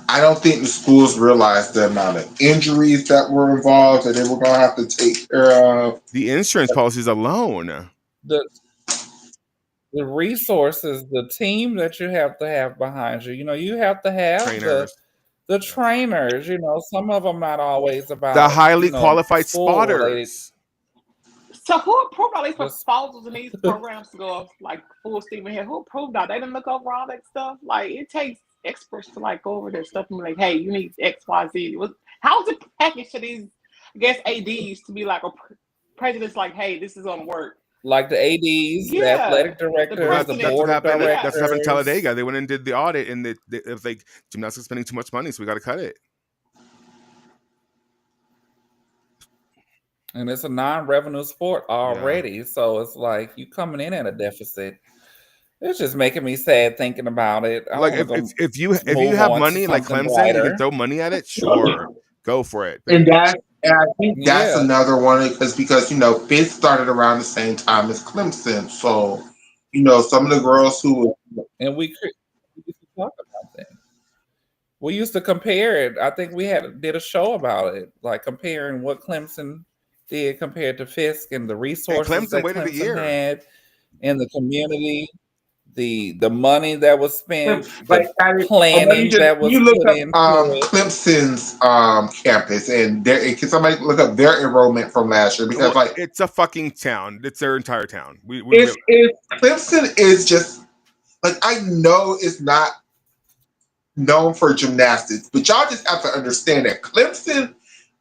Speaker 3: I don't think the schools realized the amount of injuries that were involved that they were gonna have to take care of.
Speaker 1: The insurance policies alone.
Speaker 4: The resources, the team that you have to have behind you. You have to have
Speaker 1: Trainers.
Speaker 4: the trainers. Some of them not always about
Speaker 1: The highly qualified
Speaker 4: school-related.
Speaker 1: spotters.
Speaker 5: So who approved all these proposals and these programs to go like full steam ahead? Who approved that? They didn't look over all that stuff. Like, it takes experts to like go over their stuff and be like, hey, you need X, Y, Z. How is it packaged to these, I guess, ADs to be like a president's like, hey, this is gonna work?
Speaker 4: Like the ADs, the athletic directors, the board of directors.
Speaker 1: That's what happened in Talladega. They went and did the audit, and it was like, gymnastics spending too much money, so we got to cut it.
Speaker 4: And it's a non-revenue sport already, so it's like you coming in at a deficit. It's just making me sad thinking about it.
Speaker 1: Like if you have money like Clemson, you can throw money at it. Sure, go for it.
Speaker 3: And I think that's another one because Fisk started around the same time as Clemson, so some of the girls who
Speaker 4: and we used to talk about that. We used to compare it. I think we did a show about it, like comparing what Clemson did compared to Fisk and the resources that Clemson had in the community, the money that was spent, the planning that was put into
Speaker 3: Clemson's campus, and can somebody look up their enrollment from last year? Because
Speaker 1: it's a fucking town. It's their entire town.
Speaker 3: Clemson is just like, I know it's not known for gymnastics, but y'all just have to understand that Clemson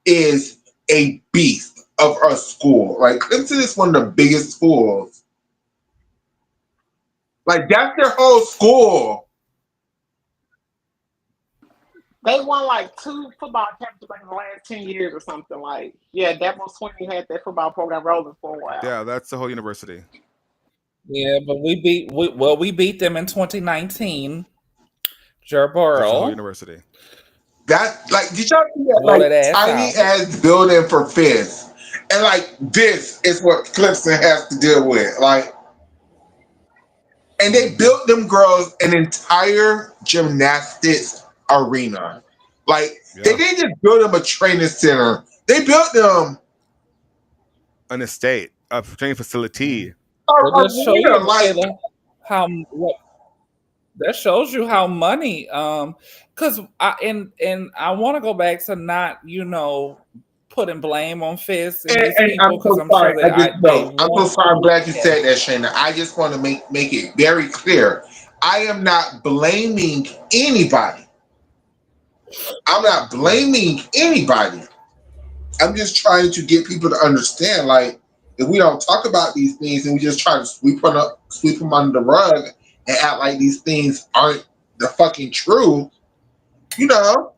Speaker 3: is a beast of a school. Like, Clemson is one of the biggest schools. Like, that's their whole school.
Speaker 5: They won like 2 football championships like in the last 10 years or something. Like, yeah, Dabo Swinney had that football program rolling for a while.
Speaker 1: Yeah, that's the whole university.
Speaker 4: Yeah, but we beat them in 2019. Joe Burrow.
Speaker 1: That's the whole university.
Speaker 3: That, like, did y'all see that tiny ass building for Fisk? And like, this is what Clemson has to deal with. Like, and they built them girls an entire gymnastics arena. Like, they didn't just build them a training center. They built them
Speaker 1: an estate, a training facility.
Speaker 4: That shows you how money, because I want to go back to not, putting blame on Fist and these
Speaker 3: And I'm
Speaker 4: people because
Speaker 3: so
Speaker 4: I'm sure
Speaker 3: sorry. I
Speaker 4: that
Speaker 3: just
Speaker 4: they
Speaker 3: know. I'm so
Speaker 4: want
Speaker 3: sorry. I'm
Speaker 4: to.
Speaker 3: glad you said that, Shayna. I just want to make it very clear. I am not blaming anybody. I'm not blaming anybody. I'm just trying to get people to understand, like, if we don't talk about these things and we just try to sweep them under the rug and act like these things aren't the fucking truth, you know,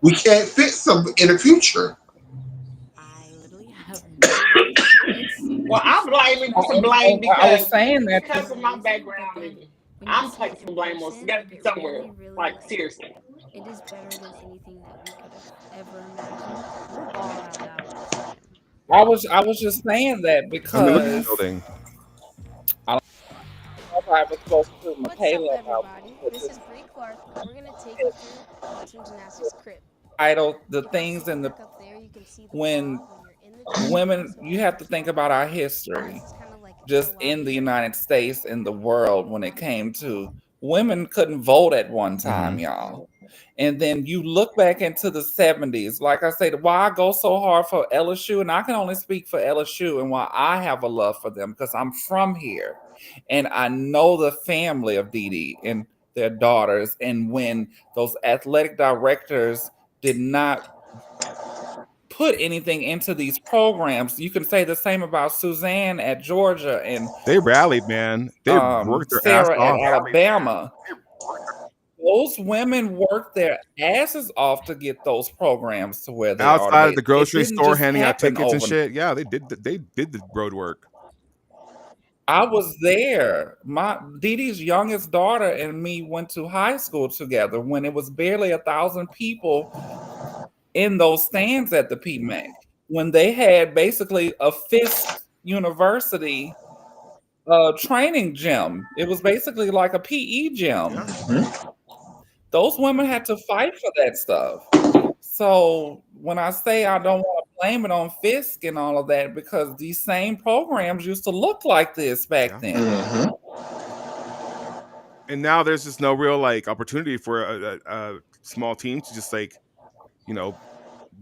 Speaker 3: we can't fix them in the future.
Speaker 6: I literally have no way.
Speaker 5: Well, I'm blaming some blame
Speaker 4: And I was saying that
Speaker 5: because of my background,
Speaker 6: then
Speaker 5: and
Speaker 6: when you
Speaker 5: I'm
Speaker 6: see
Speaker 5: taking
Speaker 6: it
Speaker 5: some
Speaker 6: in
Speaker 5: blame on. It's
Speaker 6: person,
Speaker 5: got to be
Speaker 6: it's
Speaker 5: somewhere.
Speaker 6: really
Speaker 5: Like
Speaker 6: like
Speaker 5: seriously.
Speaker 6: it is better than anything that we could have ever imagined. We'll ball out now next time.
Speaker 4: I was just saying that
Speaker 1: I mean, look at the
Speaker 4: because
Speaker 1: building.
Speaker 4: I don't know if I was supposed to put
Speaker 6: What's up,
Speaker 4: Michaela out
Speaker 6: everybody?
Speaker 4: with
Speaker 6: This
Speaker 4: this
Speaker 6: is Bree Clark. We're gonna take you through Quantum Gymnastics Crypt.
Speaker 4: title, the
Speaker 6: If I
Speaker 4: things
Speaker 6: scroll
Speaker 4: and the
Speaker 6: back up there, you can see the
Speaker 4: when
Speaker 6: pod when you're in the gym.
Speaker 4: women,
Speaker 6: So
Speaker 4: you have to think about our history,
Speaker 6: this is kind of like
Speaker 4: just in the United States and the world when it came to women couldn't vote at one time, y'all. And then you look back into the 70s, like I said, why I go so hard for LSU, and I can only speak for LSU and why I have a love for them because I'm from here and I know the family of Dee Dee and their daughters. And when those athletic directors did not put anything into these programs, you can say the same about Suzanne at Georgia and
Speaker 1: They rallied, man. They worked their ass
Speaker 4: Sarah at
Speaker 1: off.
Speaker 4: Alabama. Those women worked their asses off to get those programs to where they are
Speaker 1: Outside of
Speaker 4: today.
Speaker 1: the
Speaker 4: It
Speaker 1: grocery
Speaker 4: didn't
Speaker 1: store,
Speaker 4: just
Speaker 1: handing out
Speaker 4: happen
Speaker 1: tickets and
Speaker 4: overnight.
Speaker 1: shit. Yeah, they did. They did the road work.
Speaker 4: I was there. My Dee Dee's youngest daughter and me went to high school together when it was barely 1,000 people in those stands at the PMAC. When they had basically a Fisk University training gym. It was basically like a PE gym.
Speaker 1: Yeah.
Speaker 4: Those women had to fight for that stuff. So when I say I don't want to blame it on Fisk and all of that, because these same programs used to look like this back then.
Speaker 3: Mm-hmm.
Speaker 1: And now there's just no real like opportunity for a small team to just like,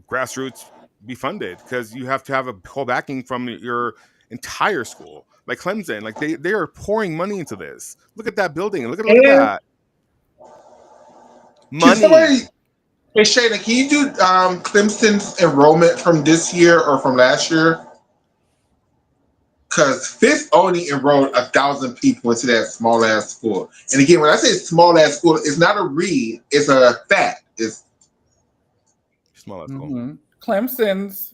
Speaker 1: grassroots be funded because you have to have a whole backing from your entire school. Like Clemson, like they are pouring money into this. Look at that building. Look at
Speaker 3: And
Speaker 1: that
Speaker 3: can
Speaker 1: money.
Speaker 3: somebody, hey Shayna, can you do Clemson's enrollment from this year or from last year? Because Fisk only enrolled 1,000 people into that small ass school. And again, when I say small ass school, it's not a read, it's a fact. It's
Speaker 1: Small school.
Speaker 4: Mhm. Clemson's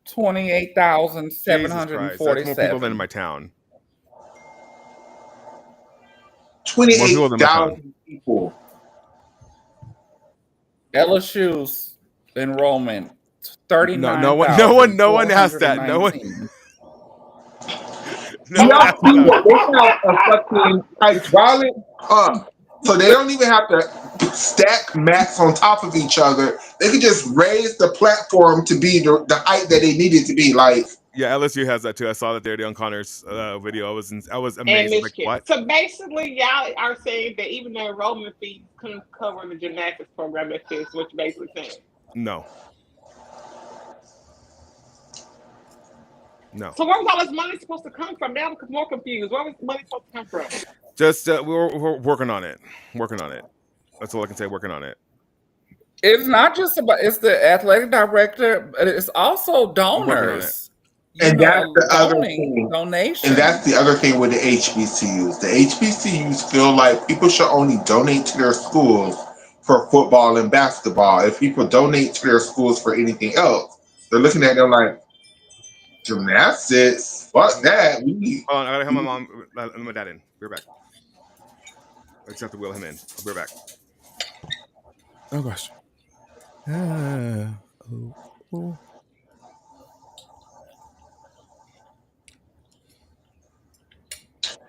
Speaker 4: 28,747.
Speaker 1: That's more people than in my town.
Speaker 3: 28,000 people.
Speaker 4: LSU's enrollment 39.
Speaker 1: No one asked that. No one.
Speaker 3: Y'all see that they have a fucking hydraulic pump. So they don't even have to stack mats on top of each other. They could just raise the platform to be the height that they needed to be. Like,
Speaker 1: yeah, LSU has that too. I saw that there on Connor's video. I was
Speaker 5: And
Speaker 1: amazed. Like,
Speaker 5: Michigan.
Speaker 1: what?
Speaker 5: So basically, y'all are saying that even the enrollment fees couldn't cover the gymnastics program at Fisk, which basically saying.
Speaker 1: No. No.
Speaker 5: So where was all this money supposed to come from? Now I'm more confused. Where was the money supposed to come from?
Speaker 1: Just we're working on it. Working on it. That's all I can say. Working on it.
Speaker 4: It's not just about, it's the athletic director, but it's also donors.
Speaker 3: and that's the other thing.
Speaker 4: Donations.
Speaker 3: And that's the other thing with the HBCUs. The HBCUs feel like people should only donate to their schools for football and basketball. If people donate to their schools for anything else, they're looking at them like, gymnastics? Fuck that. We need.
Speaker 1: Hold on, I gotta have my mom let my dad in. Be right back. I just have to wheel him in. I'll be right back. Oh gosh.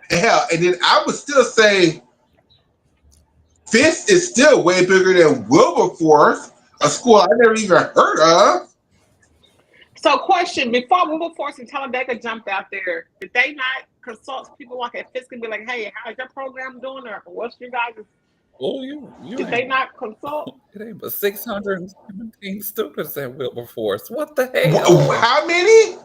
Speaker 3: Hell, and then I would still say Fisk is still way bigger than Wilberforce, a school I never even heard of.
Speaker 5: So, question: before Wilberforce and Talladega jumped out there, did they not consult people like at Fisk and be like, "Hey, how's your program doing?" Or what's your guys'?
Speaker 4: Oh, you
Speaker 5: Did they
Speaker 4: ain't.
Speaker 5: not consult?
Speaker 4: It ain't but 617 students at Wilberforce. What the hell?
Speaker 3: How many?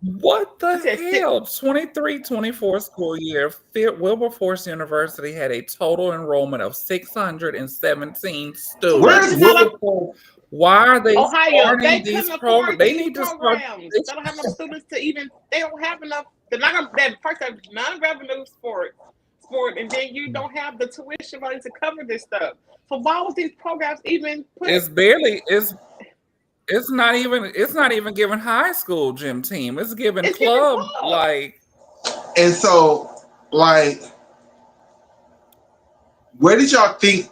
Speaker 4: What the
Speaker 5: You said six.
Speaker 4: hell? 23-24 school year, Wilberforce University had a total enrollment of 617
Speaker 5: So why
Speaker 3: Where's
Speaker 5: did
Speaker 4: students.
Speaker 5: they not?
Speaker 3: Wilberforce?
Speaker 4: Why are they
Speaker 5: Ohio, they
Speaker 4: starting these
Speaker 5: couldn't
Speaker 4: programs?
Speaker 5: afford
Speaker 4: They
Speaker 5: these
Speaker 4: need to start.
Speaker 5: programs. They don't have enough students to even. They don't have enough. They're not gonna. That first have non-revenue sport, and then you don't have the tuition money to cover this stuff. So why was these programs even put?
Speaker 4: It's barely. It's not even giving high school gym team. It's giving
Speaker 5: It's giving
Speaker 4: club
Speaker 5: club.
Speaker 4: like.
Speaker 3: And so, like, where did y'all think?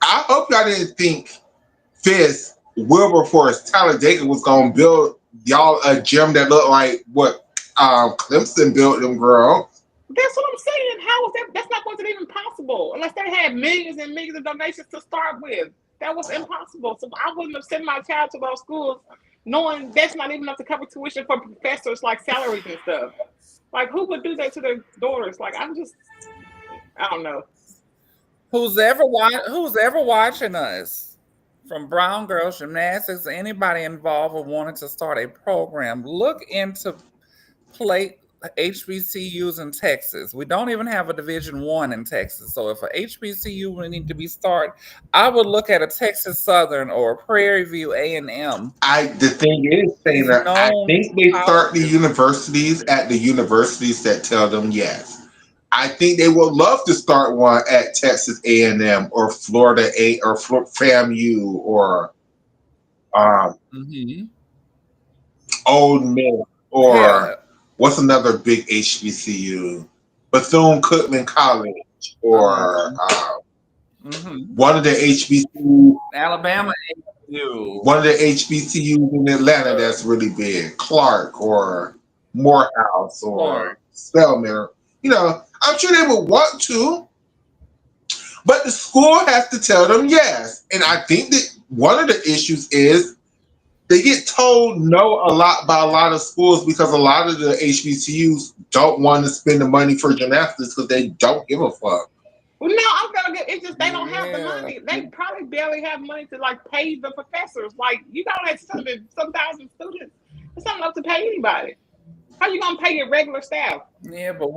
Speaker 3: I hope y'all didn't think Fisk, Wilberforce, Talladega was gonna build y'all a gym that looked like what Clemson built them, girl.
Speaker 5: That's what I'm saying. How is that? That's not wasn't even possible unless they had millions and millions of donations to start with. That was impossible. So I wouldn't have sent my child to those schools knowing that's not even enough to cover tuition for professors, like salaries and stuff. Like, who would do that to their daughters? Like, I don't know.
Speaker 4: Who's ever watching us, from Brown Girls Gymnastics, anybody involved or wanting to start a program, look into HBCUs in Texas. We don't even have a Division I in Texas. So if a HBCU would need to be started, I would look at a Texas Southern or a Prairie View A&M.
Speaker 3: The thing is, saying that I think they start the universities at the universities that tell them yes. I think they would love to start one at Texas A&M or Florida or FAMU or Old Miss or what's another big HBCU? Bethune-Cookman College or one of the HBCUs.
Speaker 4: Alabama AU.
Speaker 3: One of the HBCUs in Atlanta that's really big. Clark or Morehouse or Spelman. You know, I'm sure they would want to, but the school has to tell them yes. And I think that one of the issues is they get told no a lot by a lot of schools because a lot of the HBCUs don't want to spend the money for gymnastics because they don't give a fuck.
Speaker 5: Well, no, I'm gonna get. It's just they don't have the money. They probably barely have money to like pay the professors. Like, you got like some thousand students. It's not enough to pay anybody. How you gonna pay your regular staff?
Speaker 4: Yeah, but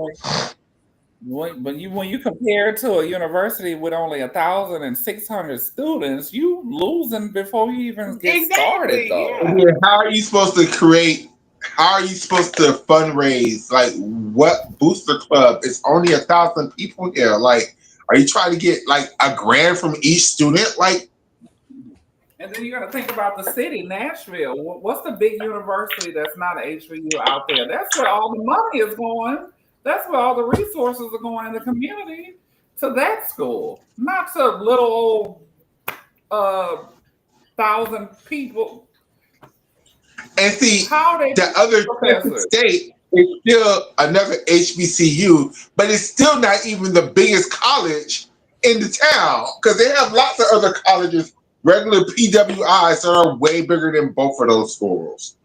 Speaker 4: when you compare it to a university with only 1,600 students, you losing before you even get started. Though,
Speaker 3: yeah. How are you supposed to create? How are you supposed to fundraise? Like, what booster club? It's only 1,000 people here. Like, are you trying to get like a grand from each student? Like,
Speaker 4: and then you got to think about the city, Nashville. What's the big university that's not an HBCU out there? That's where all the money is going. That's where all the resources are going in the community, to that school, not to little old 1,000 people.
Speaker 3: And see, the other state is still another HBCU, but it's still not even the biggest college in the town because they have lots of other colleges, regular PWIs that are way bigger than both of those schools.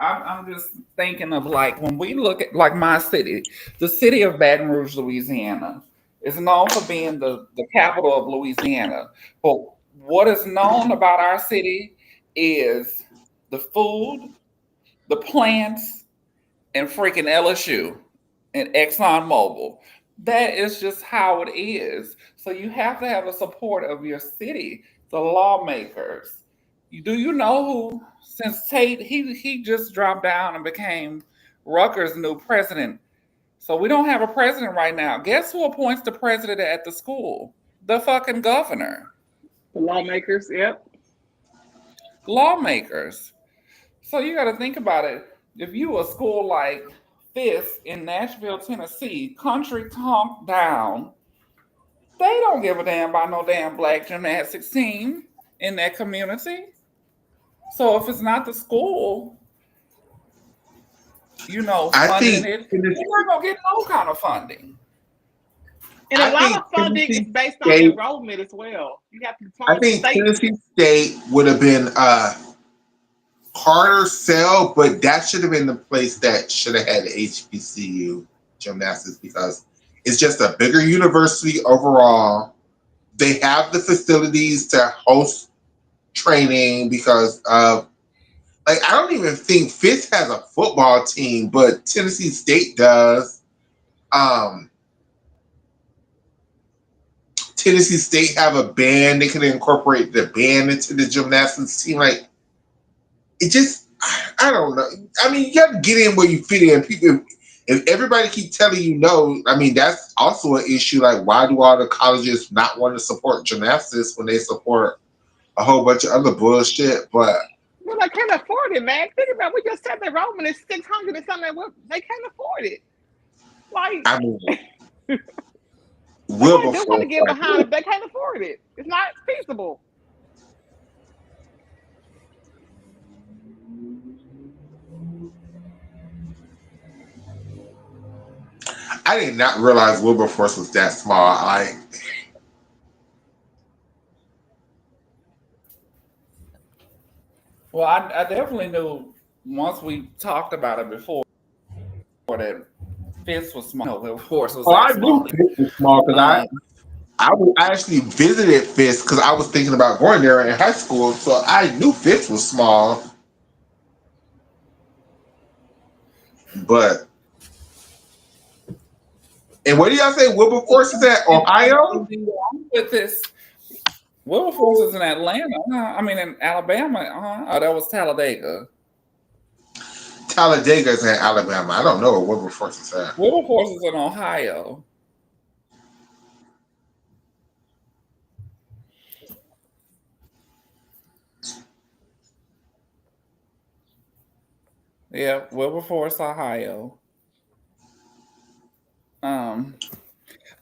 Speaker 4: I'm just thinking of like when we look at like my city, the city of Baton Rouge, Louisiana, is known for being the capital of Louisiana. But what is known about our city is the food, the plants, and freaking LSU and ExxonMobil. That is just how it is. So you have to have the support of your city, the lawmakers. Do you know who, since Tate, he just dropped down and became Rutgers' new president. So we don't have a president right now. Guess who appoints the president at the school? The fucking governor.
Speaker 5: The lawmakers, yep.
Speaker 4: Lawmakers. So you got to think about it. If you a school like Fisk in Nashville, Tennessee, country tonk down, they don't give a damn about no damn black gymnastics team in that community. So if it's not the school, funding it, you're not going to get no kind of funding.
Speaker 5: And a lot of funding is based on enrollment as well. You have to.
Speaker 3: I think Tennessee State would have been harder sell, but that should have been the place that should have had the HBCU gymnastics because it's just a bigger university overall. They have the facilities to host training because of like I don't even think Fisk has a football team, but Tennessee State does. Tennessee State have a band. They can incorporate the band into the gymnastics team. Like it just, I don't know. I mean, you have to get in where you fit in. People, if everybody keep telling you no, I mean that's also an issue. Like, why do all the colleges not want to support gymnastics when they support a whole bunch of other bullshit? But
Speaker 5: well, they can't afford it, man. Think about it. We just said the enrollment is 600 and something. They can't afford it. Like,
Speaker 3: I mean,
Speaker 5: they do want to get
Speaker 3: Wilberforce,
Speaker 5: behind it. They can't afford it. It's not feasible.
Speaker 3: I did not realize Wilberforce was that small. Like,
Speaker 4: Well, I definitely knew once we talked about it before that Fisk was small. Of course, was
Speaker 3: oh, I
Speaker 4: that
Speaker 3: knew
Speaker 4: small.
Speaker 3: Fisk was small because I actually visited Fisk because I was thinking about going there in high school, so I knew Fisk was small. But and where do y'all say Wilberforce is at? Ohio?
Speaker 4: With this, Wilberforce is in Atlanta. I mean, in Alabama. Oh, that was Talladega.
Speaker 3: Talladega is in Alabama. I don't know where Wilberforce is at.
Speaker 4: Wilberforce is in Ohio. Yeah, Wilberforce, Ohio.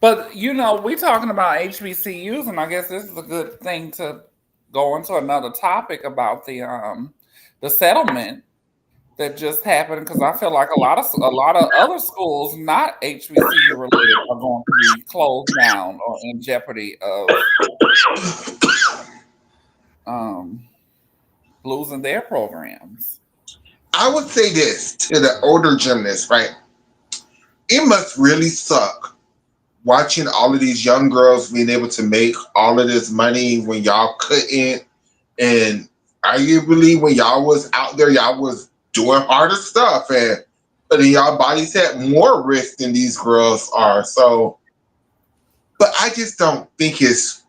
Speaker 4: But you know, we talking about HBCUs, and I guess this is a good thing to go into another topic about the settlement that just happened because I feel like a lot of other schools not HBCU related are going to be closed down or in jeopardy of losing their programs.
Speaker 3: I would say this to the older gymnasts, right? It must really suck watching all of these young girls being able to make all of this money when y'all couldn't. And arguably when y'all was out there, y'all was doing harder stuff and putting y'all bodies at more risk than these girls are. So, but I just don't think it's.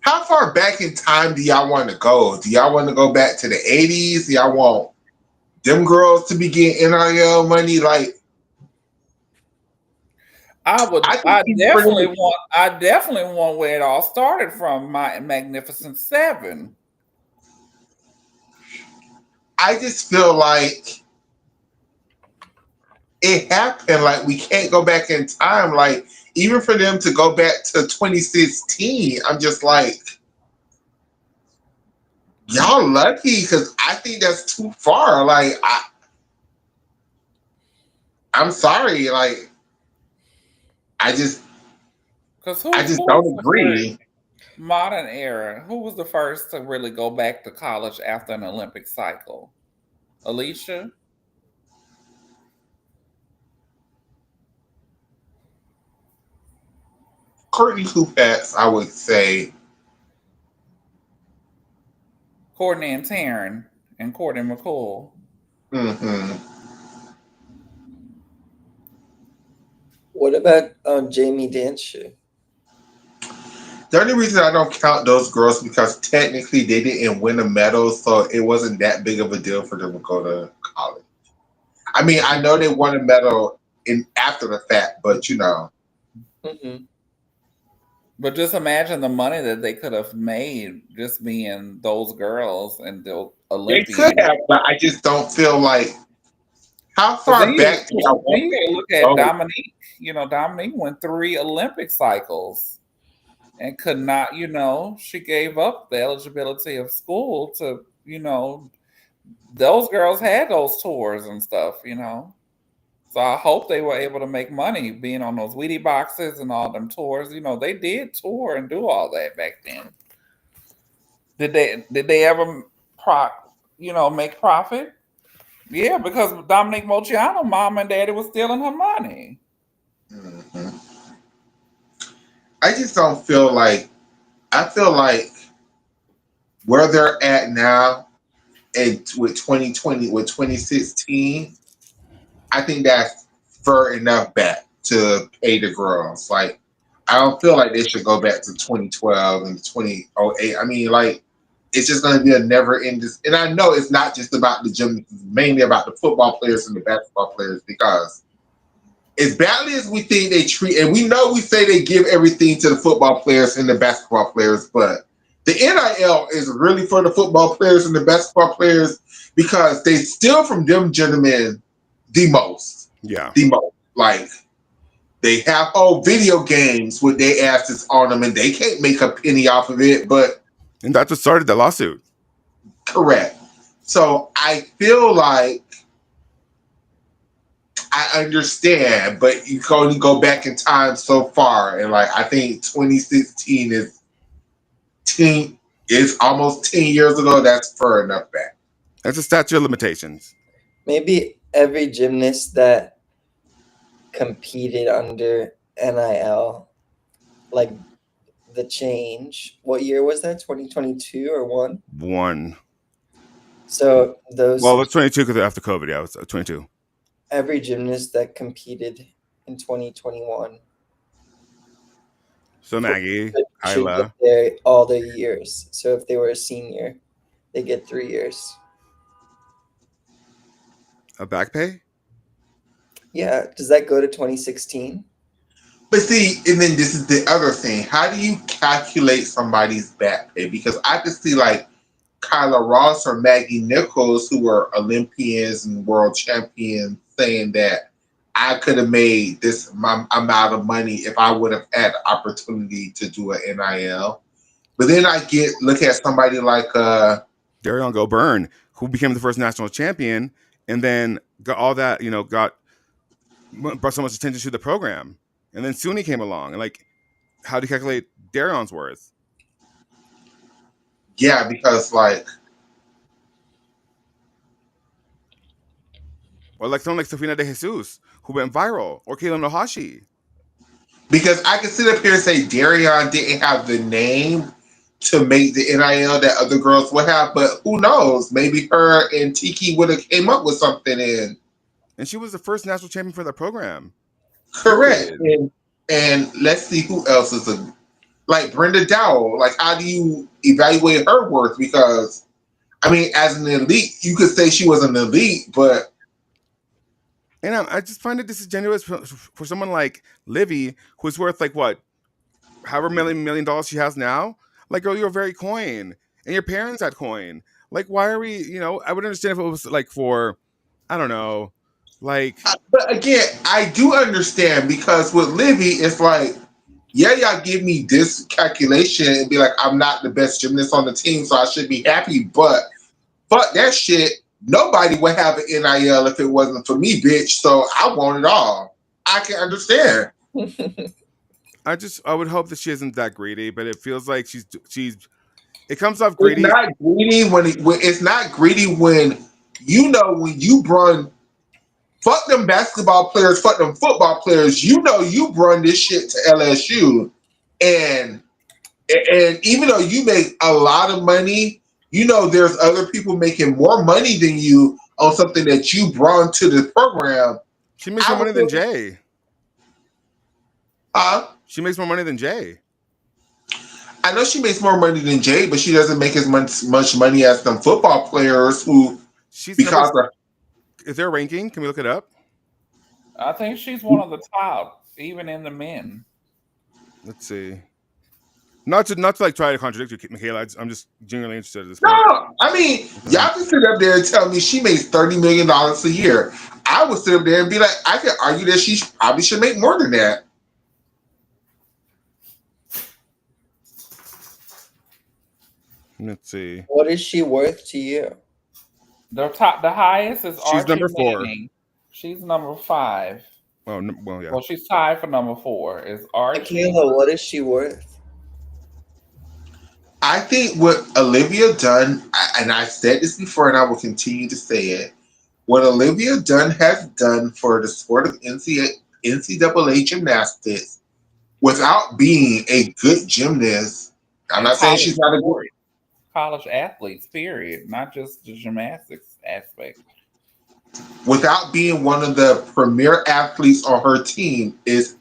Speaker 3: How far back in time do y'all want to go? Do y'all want to go back to the 80s? Do y'all want them girls to be getting NIL money? Like,
Speaker 4: I definitely want where it all started from, my Magnificent Seven.
Speaker 3: I just feel like it happened. Like, we can't go back in time. Like, even for them to go back to 2016, I'm just like, y'all lucky because I think that's too far. Like, I'm sorry. Like, I just don't agree.
Speaker 4: Modern era. Who was the first to really go back to college after an Olympic cycle? Alicia?
Speaker 3: Courtney Kupats, I would say.
Speaker 4: Courtney and Taryn and Courtney McCool.
Speaker 3: Mm-hmm.
Speaker 2: What about Jamie Dancer?
Speaker 3: The only reason I don't count those girls because technically they didn't win a medal, so it wasn't that big of a deal for them to go to college. I mean, I know they won a medal after the fact, but you know.
Speaker 2: Mm-hmm.
Speaker 4: But just imagine the money that they could have made just being those girls and the Olympians.
Speaker 3: They could have, but I just don't feel like how far back do y'all want
Speaker 4: to look at Dominique? You know, Dominique went 3 Olympic cycles and could not, you know, she gave up the eligibility of school to, you know, those girls had those tours and stuff, you know. So I hope they were able to make money being on those Wheatie boxes and all them tours. You know, they did tour and do all that back then. Did they ever make profit. Yeah, because Dominique Moceanu, mom and daddy was stealing her money.
Speaker 3: Mhm. I just don't feel like. I feel like where they're at now, and with 2020, with 2016, I think that's fair enough back to pay the girls. Like, I don't feel like they should go back to 2012 and 2008. I mean, like, it's just going to be a never ending. And I know it's not just about the gym, it's mainly about the football players and the basketball players, because as badly as we think they treat, and we know we say they give everything to the football players and the basketball players, but the NIL is really for the football players and the basketball players, because they steal from them gentlemen the most.
Speaker 1: Yeah.
Speaker 3: The most. Like, they have old video games with their asses on them, and they can't make a penny off of it, but
Speaker 1: And that's what started the lawsuit.
Speaker 3: correct. So I feel like I understand, but you can only go back in time so far, and like I think 2016 is almost 10 years ago. That's far enough back.
Speaker 1: That's a statute of limitations.
Speaker 2: Maybe every gymnast that competed under NIL, like the change. What year was that? 2022 or 1?
Speaker 1: One.
Speaker 2: So those
Speaker 1: Well, it's 22 because after COVID. Yeah, it was 22.
Speaker 2: every gymnast that competed in 2021
Speaker 1: So Maggie,
Speaker 2: should
Speaker 1: Kyla.
Speaker 2: get there all their years. So if they were a senior, they get 3 years.
Speaker 1: A back pay?
Speaker 2: Yeah. Does that go to 2016?
Speaker 3: But see, and then this is the other thing. How do you calculate somebody's back pay? Because I can see like Kyla Ross or Maggie Nichols, who were Olympians and world champions, saying that I could have made this amount of money if I would have had the opportunity to do an NIL. But then I look at somebody like
Speaker 1: Darion Go-Burn, who became the first national champion, and then got all that, brought so much attention to the program. And then SUNY came along, and like, how do you calculate Darion's worth?
Speaker 3: yeah, because like,
Speaker 1: Or like someone like Safina De Jesus, who went viral, or Kayla Nohashi.
Speaker 3: because I can sit up here and say Darion didn't have the name to make the NIL that other girls would have, but who knows? Maybe her and Tiki would have came up with something in.
Speaker 1: And she was the first national champion for that program.
Speaker 3: Correct.
Speaker 1: Period.
Speaker 3: And let's see who else is like Brenda Dowell. Like, how do you evaluate her worth? Because, I mean, as an elite, you could say she was an elite, but.
Speaker 1: And I just find it disingenuous for someone like Livy, who's worth like what, however million dollars she has now. Like, girl, you're very coin, and your parents had coin. Like, why are we? I would understand if it was like for, I don't know, like.
Speaker 3: But again, I do understand, because with Livy, it's like, yeah, y'all give me this calculation and be like, I'm not the best gymnast on the team, so I should be happy. But fuck that shit. Nobody would have an NIL if it wasn't for me, bitch. So I want it all. I can understand.
Speaker 1: I would hope that she isn't that greedy, but it feels like she's. It comes off greedy.
Speaker 3: It's not greedy when it's not greedy when you run. Fuck them basketball players. Fuck them football players. You run this shit to LSU, and even though you make a lot of money, there's other people making more money than you on something that you brought to the program.
Speaker 1: She makes more money than Jay. She makes more money than Jay.
Speaker 3: I know she makes more money than Jay, but she doesn't make as much money as them football players who.
Speaker 1: Is there a ranking? Can we look it up?
Speaker 4: I think she's one of the top, even in the men.
Speaker 1: Let's see. Not to like try to contradict you, Michaela. I'm just genuinely interested in this.
Speaker 3: No, I mean, y'all can sit up there and tell me she makes $30 million a year. I would sit up there and be like, I could argue that she probably should make more than that.
Speaker 1: Let's see.
Speaker 2: What is she worth to you?
Speaker 4: The highest is
Speaker 1: She's
Speaker 4: Archie
Speaker 1: number 4.
Speaker 4: Manning. She's number 5.
Speaker 1: Oh, well, yeah.
Speaker 4: Well, she's tied for number 4. Is Archie?
Speaker 2: Michaela, what is she worth?
Speaker 3: I think what Olivia Dunn, and I've said this before and I will continue to say it, what Olivia Dunn has done for the sport of NCAA gymnastics without being a good gymnast, I'm
Speaker 4: And
Speaker 3: not saying
Speaker 4: college
Speaker 3: she's not a good,
Speaker 4: sport, college athletes, period, not just the gymnastics aspect.
Speaker 3: without being one of the premier athletes on her team is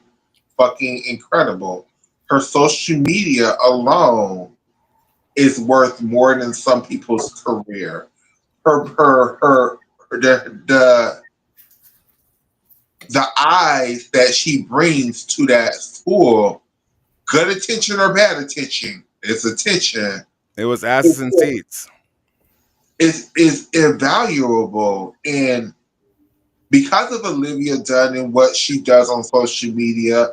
Speaker 3: fucking incredible. Her social media alone is worth more than some people's career. Her the eyes that she brings to that school, good attention or bad attention, it's attention.
Speaker 1: It was asses and seats.
Speaker 3: Is invaluable, and because of Olivia Dunn and what she does on social media,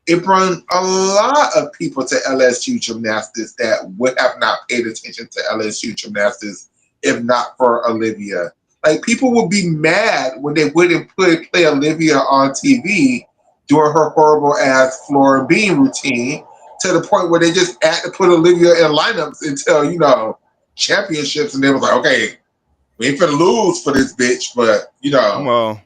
Speaker 3: it brings a lot of people to LSU gymnastics that would have not paid attention to LSU gymnastics if not for Olivia. Like people would be mad when they wouldn't play Olivia on TV doing her horrible ass floor and beam routine to the point where they just had to put Olivia in lineups until championships, and they was like, okay, we ain't finna lose for this bitch, but
Speaker 1: Well,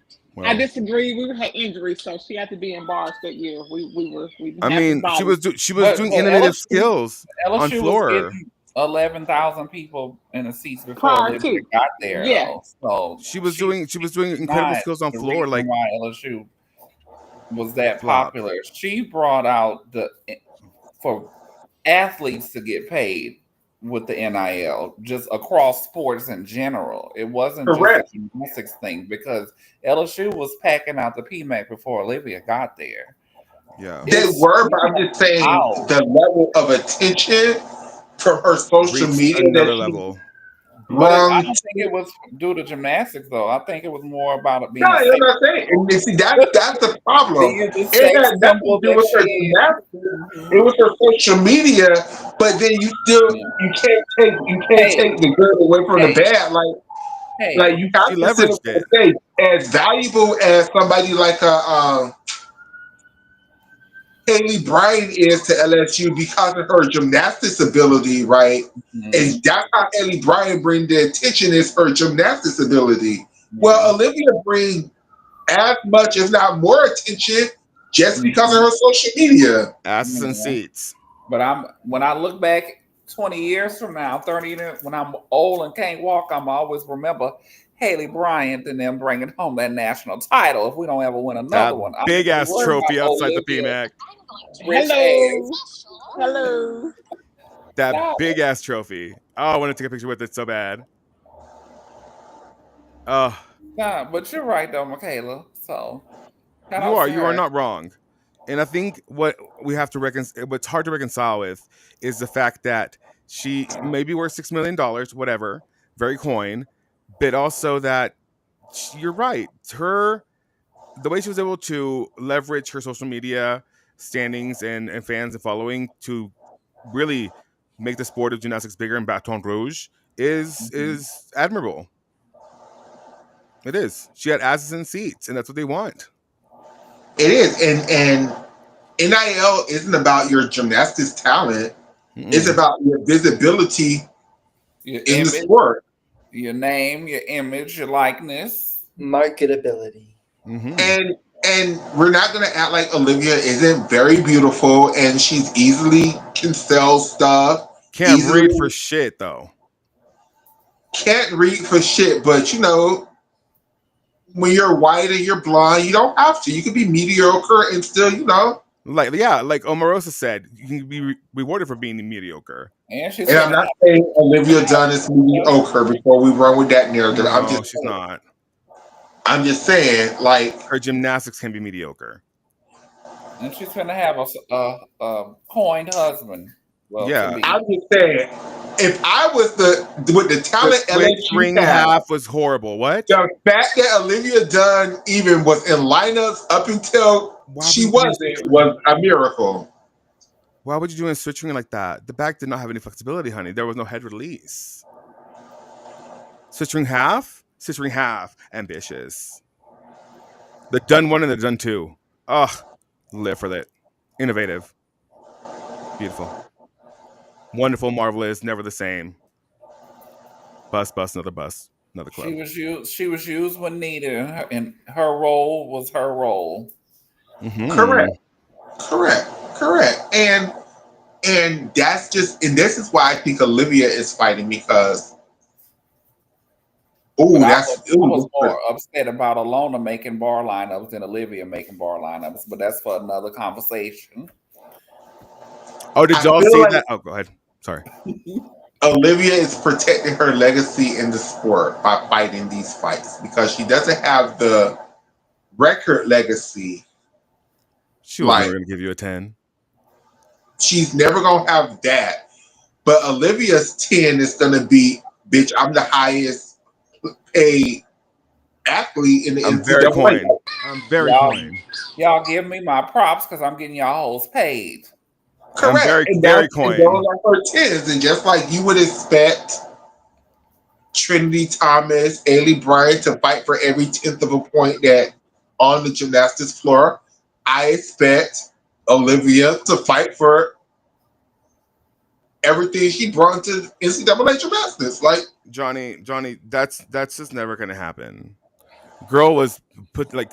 Speaker 5: I disagree. We had injuries, so she had to be in bars that year. We didn't
Speaker 1: I
Speaker 5: have the
Speaker 1: mean, she was
Speaker 5: bodies.
Speaker 1: she was doing innovative skills on
Speaker 4: LSU was
Speaker 1: floor.
Speaker 4: getting 11,000 people in the seats before
Speaker 5: Prior
Speaker 4: Olivia
Speaker 5: to.
Speaker 4: got there.
Speaker 5: Yeah.
Speaker 4: Though. So
Speaker 1: She was doing incredible
Speaker 4: not
Speaker 1: skills on
Speaker 4: the
Speaker 1: floor.
Speaker 4: reason
Speaker 1: Like
Speaker 4: why LSU was that
Speaker 1: flopped.
Speaker 4: popular. She brought out for athletes to get paid with the NIL just across sports in general. It wasn't just a
Speaker 3: correct.
Speaker 4: gymnastics thing because LSU was packing out the PMAC before Olivia got there.
Speaker 1: Yeah,
Speaker 3: They were, but I'm just saying
Speaker 4: Out.
Speaker 3: the level of attention from her social
Speaker 1: reached
Speaker 3: media that
Speaker 1: another
Speaker 3: she
Speaker 1: level.
Speaker 4: But I
Speaker 3: brung.
Speaker 4: don't think it was due to gymnastics, though. I think it was more about it
Speaker 3: No,
Speaker 4: being a
Speaker 3: I'm
Speaker 4: sex.
Speaker 3: not saying. And you see, that's the problem.
Speaker 4: Being the
Speaker 3: It
Speaker 4: sex
Speaker 3: had nothing to
Speaker 4: symbol
Speaker 3: do
Speaker 4: that
Speaker 3: with her
Speaker 4: she is.
Speaker 3: gymnastics. It was her social media. But then
Speaker 4: Yeah.
Speaker 3: you can't
Speaker 4: Hey,
Speaker 3: take the good away from the
Speaker 4: hey,
Speaker 3: bad.
Speaker 4: hey.
Speaker 3: Like you have
Speaker 1: She
Speaker 3: to sit up
Speaker 1: leveraged it.
Speaker 3: and say, as valuable as somebody like a Haley Bryan is to LSU because of her gymnastics ability, right?
Speaker 4: Mhm.
Speaker 3: And that's how Haley Bryan brings the attention is her gymnastics ability.
Speaker 4: Yeah.
Speaker 3: Well, Olivia brings as much, if not more, attention just because of her social media.
Speaker 1: Asses and
Speaker 4: Yeah.
Speaker 1: seats.
Speaker 4: But when I look back 20 years from now, 30 years, when I'm old and can't walk, I'm always remember Haley Bryant and them bringing home that national title if we don't ever win
Speaker 1: That
Speaker 4: another one. I'm
Speaker 1: big ass
Speaker 4: worried
Speaker 1: trophy
Speaker 4: about
Speaker 1: outside the
Speaker 4: Olivia.
Speaker 1: PMAC.
Speaker 4: Rich
Speaker 5: Hello.
Speaker 4: ass.
Speaker 5: Hello.
Speaker 1: That
Speaker 4: Stop.
Speaker 1: big ass trophy. Oh, I want to take a picture with it so bad. Oh,
Speaker 4: Nah, but you're right though, Michaela. So
Speaker 1: you are not wrong. And I think what we have to what's hard to reconcile with is the fact that she maybe worth $6 million, whatever, very coin, but also that you're right. The way she was able to leverage her social media standings and fans and following to really make the sport of gymnastics bigger in Baton Rouge is admirable. It is. She had asses and seats, and that's what they want.
Speaker 3: It is. And NIL isn't about your gymnastics talent. It's about your visibility
Speaker 4: your
Speaker 3: in the
Speaker 4: image,
Speaker 3: sport.
Speaker 4: your name, your image, your likeness.
Speaker 2: Marketability.
Speaker 3: And we're not going to act like Olivia isn't very beautiful and she's can sell stuff.
Speaker 1: Can't
Speaker 3: Easily
Speaker 1: read for shit though.
Speaker 3: can't read for shit, but when you're white and you're blonde, you don't have to. You can be mediocre and still,
Speaker 1: Like Omarosa said, you can be rewarded for being mediocre.
Speaker 4: And she's
Speaker 3: And I'm
Speaker 4: gonna
Speaker 3: not saying Olivia Dunn is mediocre before we run with that narrative.
Speaker 1: No, she's not.
Speaker 3: I'm just saying, like,
Speaker 1: Her gymnastics can be mediocre.
Speaker 4: and she's gonna have a coined husband. Well,
Speaker 1: Yeah.
Speaker 4: to be.
Speaker 3: I'm just saying, if I was with the talent
Speaker 1: Switch half was horrible. What?
Speaker 3: the fact that Olivia Dunn even was in lineups up until she wasn't was a miracle.
Speaker 1: Why would you do a switch ring like that? The back did not have any flexibility, honey. There was no head release. Switch ring half? Switch ring half. Ambitious. The done one and the done two. Ugh. Live for that. Innovative. Beautiful. Wonderful, marvelous, never the same. Bus, another bus, another club.
Speaker 4: She was used when needed, and her role was her role.
Speaker 1: Mhm.
Speaker 3: Correct. And that's just, and this is why I think Olivia is fighting, because
Speaker 4: But I
Speaker 3: that's
Speaker 4: was more upset about Alona making bar lineups than Olivia making bar lineups, but that's for another conversation.
Speaker 1: Oh, did
Speaker 3: I
Speaker 1: y'all
Speaker 3: feel
Speaker 1: see
Speaker 3: like-
Speaker 1: that? Oh, go ahead. Sorry.
Speaker 3: Olivia is protecting her legacy in the sport by fighting these fights, because she doesn't have the record legacy.
Speaker 1: She was
Speaker 3: Like-
Speaker 1: never going to give you a 10.
Speaker 3: She's never gonna have that. But Olivia's 10 is gonna be, bitch, I'm the highest paid athlete in the
Speaker 1: I'm very
Speaker 3: NCAA.
Speaker 1: coin. I'm very
Speaker 4: Y'all-
Speaker 1: coin.
Speaker 4: Y'all give me my props because I'm getting y'all hoes paid.
Speaker 3: Correct.
Speaker 1: I'm very,
Speaker 3: And
Speaker 1: very
Speaker 3: that's-
Speaker 1: coin.
Speaker 3: and those are her 10s. And just like you would expect Trinity Thomas, Ailey Bryant to fight for every 10th of a point that on the gymnastics floor, I expect Olivia to fight for everything she brought to NCAA gymnastics. Like,
Speaker 1: Johnny, that's just never going to happen. Girl was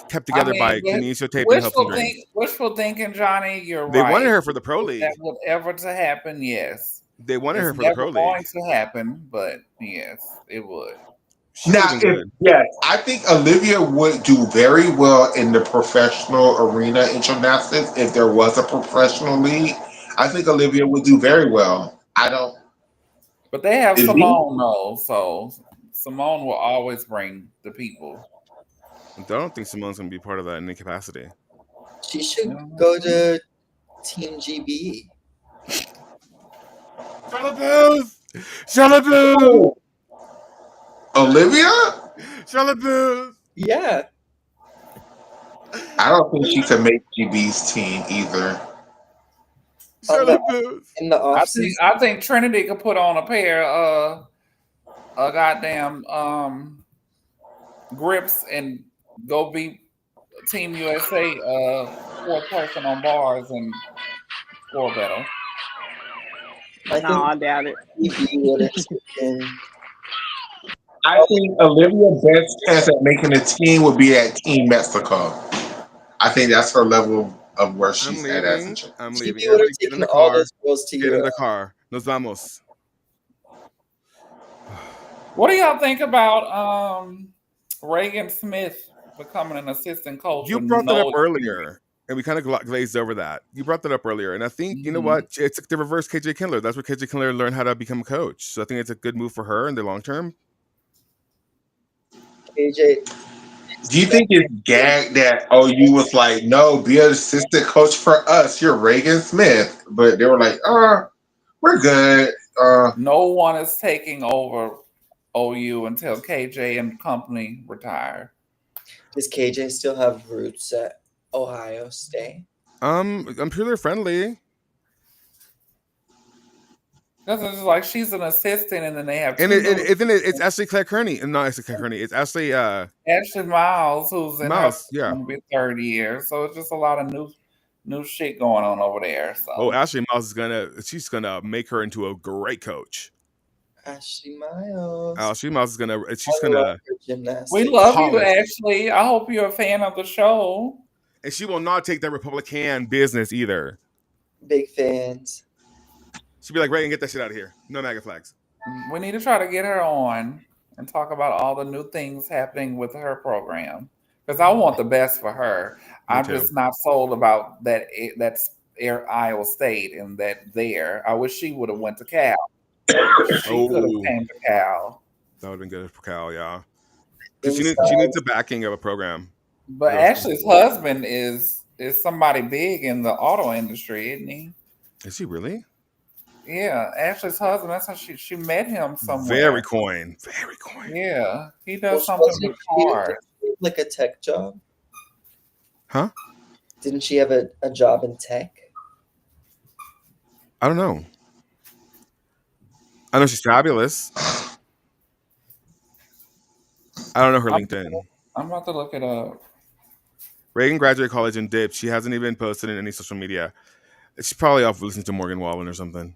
Speaker 1: kept together by Denisha Tate and Hopes and Dreams.
Speaker 4: Wishful thinking, Johnny. You're
Speaker 1: They
Speaker 4: right.
Speaker 1: wanted her for the pro
Speaker 4: If
Speaker 1: league.
Speaker 4: that would ever to happen, yes.
Speaker 1: They wanted
Speaker 4: It's
Speaker 1: her for the pro
Speaker 4: never going
Speaker 1: league.
Speaker 4: to happen, but yes, it would.
Speaker 1: She
Speaker 3: now,
Speaker 1: would've been good.
Speaker 3: yes, I think Olivia would do very well in the professional arena in gymnastics if there was a professional league. I think Olivia would do very well. I don't.
Speaker 4: But they have
Speaker 3: Is he?
Speaker 4: Simone though, so Simone will always bring the people.
Speaker 1: I don't think Simone's going to be part of that in any capacity.
Speaker 2: She should go to Team GB.
Speaker 1: Charlotte Booth! Charlotte Booth!
Speaker 3: Olivia?
Speaker 1: Charlotte Booth!
Speaker 2: Yeah.
Speaker 3: I don't think she could make GB's team either.
Speaker 1: Charlotte Booth!
Speaker 2: In the
Speaker 4: I
Speaker 2: offseason.
Speaker 4: think Trinity could put on a pair of a goddamn grips and go be Team USA fourth person on bars and score better.
Speaker 2: I
Speaker 5: No, I doubt it.
Speaker 2: think GB would have taken.
Speaker 3: I think Olivia's best chance at making a team would be at Team Mexico. I think that's her level of where
Speaker 1: I'm
Speaker 3: she's at as a
Speaker 1: leaving.
Speaker 3: chick.
Speaker 1: I'm
Speaker 2: GB
Speaker 1: leaving.
Speaker 2: would have
Speaker 1: Everybody get in
Speaker 2: taken
Speaker 1: the
Speaker 2: all
Speaker 1: car.
Speaker 2: those girls to
Speaker 1: Get in
Speaker 2: Europe.
Speaker 1: the car. Nos vamos.
Speaker 4: What do y'all think about Reagan Smith becoming an assistant coach?
Speaker 1: You
Speaker 4: with
Speaker 1: brought that
Speaker 4: no
Speaker 1: up earlier, and we kind of glazed over that. You brought that up earlier, and I think, you know what? It's the reverse KJ Kindler. That's where KJ Kindler learned how to become a coach. So I think it's a good move for her in the long term.
Speaker 2: KJ.
Speaker 3: Do you think it's gag that OU was like, no, be an assistant coach for us? You're Reagan Smith. But they were like, we're good.
Speaker 4: No one is taking over OU until KJ and company retire.
Speaker 2: Does KJ still have roots at Ohio State?
Speaker 1: I'm sure they're friendly.
Speaker 4: Because it's like she's an assistant, and then they have
Speaker 1: And
Speaker 4: two
Speaker 1: it's Ashley Claire Kearney. Not Ashley Claire Kearney. It's Ashley
Speaker 4: Ashley Miles, who's in
Speaker 1: Miles,
Speaker 4: her
Speaker 1: yeah.
Speaker 4: gonna be third year. So it's just a lot of new shit going on over there. So
Speaker 1: Oh, Ashley Miles she's gonna make her into a great coach.
Speaker 2: Ashley Miles.
Speaker 1: Ashley Miles she's
Speaker 2: I love
Speaker 1: gonna,
Speaker 2: her gymnastics.
Speaker 4: we love you,
Speaker 1: Polish.
Speaker 4: Ashley. I hope you're a fan of the show.
Speaker 1: and she will not take that Republican business either.
Speaker 2: Big fans.
Speaker 1: She'll be like, Reagan, get that shit out of here. No MAGA flags.
Speaker 4: We need to try to get her on and talk about all the new things happening with her program. Because I want the best for her. I'm
Speaker 1: too.
Speaker 4: just not sold about that's Iowa State and that there. I wish she would have went to Cal. She could have came to Cal.
Speaker 1: That would have been good for Cal, yeah.
Speaker 2: Inside.
Speaker 1: She needs the backing of a program.
Speaker 4: But
Speaker 1: Yeah.
Speaker 4: Ashley's husband is somebody big in the auto industry, isn't he?
Speaker 1: Is he really?
Speaker 4: Yeah, Ashley's husband. That's how she met him somewhere.
Speaker 1: Very coin. Very coin.
Speaker 4: Yeah, he does
Speaker 2: Well,
Speaker 4: something
Speaker 2: wasn't
Speaker 4: with
Speaker 2: she
Speaker 4: cars.
Speaker 2: like a tech job?
Speaker 1: Huh?
Speaker 2: Didn't she have a job in tech?
Speaker 1: I don't know. I know she's fabulous. I don't know her LinkedIn.
Speaker 4: I'm about to look it up.
Speaker 1: Reagan graduated college and dipped. She hasn't even posted in any social media. She's probably off listening to Morgan Wallen or something.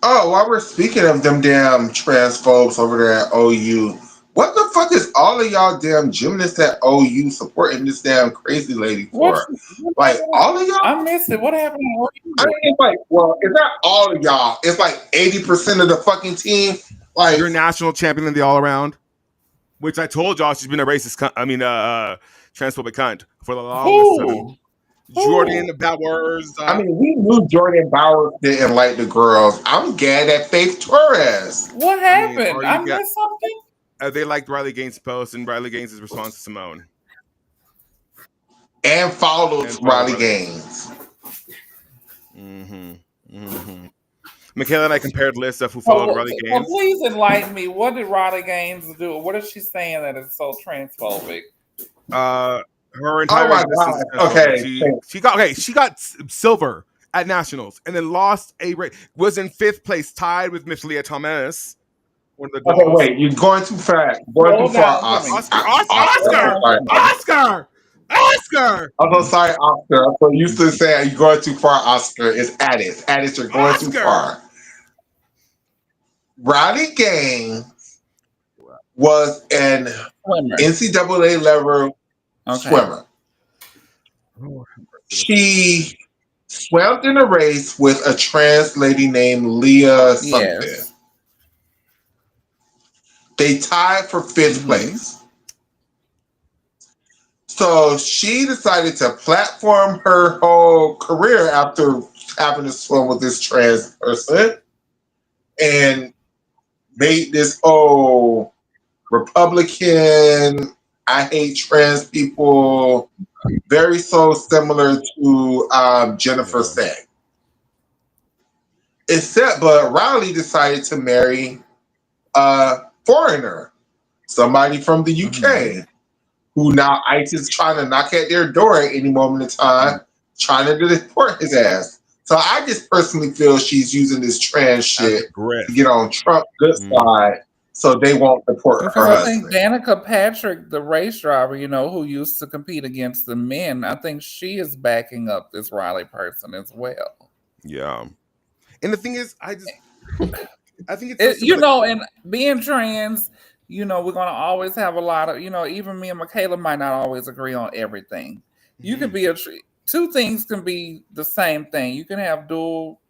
Speaker 3: Oh, while we're speaking of them damn transphobes over there at OU, what the fuck is all of y'all damn gymnasts at OU supporting this damn crazy lady
Speaker 4: What?
Speaker 3: for? Like all of y'all?
Speaker 4: I missed it. What happened? What
Speaker 3: I mean, it's like, well, it's not all of y'all. It's like 80% of the fucking team. Like,
Speaker 1: You're national champion in the all around, which I told y'all she's been a racist cunt. I mean, transphobic cunt for the longest time. Jordan Bowers.
Speaker 3: I mean, we knew Jordan Bowers didn't like the girls. I'm glad at Faith Torres.
Speaker 4: What
Speaker 1: I mean,
Speaker 4: happened?
Speaker 1: or
Speaker 4: I
Speaker 1: you got-
Speaker 4: missed something.
Speaker 1: they liked Riley Gaines' post and Riley Gaines' response to Simone.
Speaker 3: And followed
Speaker 1: And
Speaker 3: Riley
Speaker 1: followed.
Speaker 3: Gaines.
Speaker 1: Michaela and I compared lists of who followed Riley
Speaker 4: So
Speaker 1: Gaines.
Speaker 4: please enlighten me. What did Riley Gaines do? What is she saying that is so transphobic?
Speaker 1: Her entire
Speaker 3: Oh my
Speaker 1: existence.
Speaker 3: God. Okay.
Speaker 1: She got silver at nationals and then lost a race. Was in 5th place, tied with Miss Leah Thomas. One of the
Speaker 3: Okay,
Speaker 1: dogs.
Speaker 3: wait, you're going too fast. Going too far, Oscar.
Speaker 1: Oscar!
Speaker 3: I'm so sorry, Oscar. I'm so used to saying you're going too far, Oscar. It's Addis. Addis, you're going too
Speaker 1: Oscar!
Speaker 3: far. Riley Gaines was an NCAA level swimmer. She swam in a race with a trans lady named Leah something.
Speaker 4: Yes.
Speaker 3: They tied for 5th place. So she decided to platform her whole career after having to swim with this trans person and made this whole Republican, I hate trans people, very so similar to Jennifer Say. But Riley decided to marry a foreigner, somebody from the UK, who now ICE is trying to knock at their door at any moment in time, trying to deport his ass. So I just personally feel she's using this trans shit to get on Trump's good side so they won't deport her
Speaker 4: Because I think
Speaker 3: husband.
Speaker 4: Danica Patrick, the race driver, who used to compete against the men, I think she is backing up this Riley person as well.
Speaker 1: Yeah. And the thing is, I think it's
Speaker 4: and being trans, we're gonna always have a lot of, even me and Michaela might not always agree on everything. You can be two things can be the same thing. You can have dual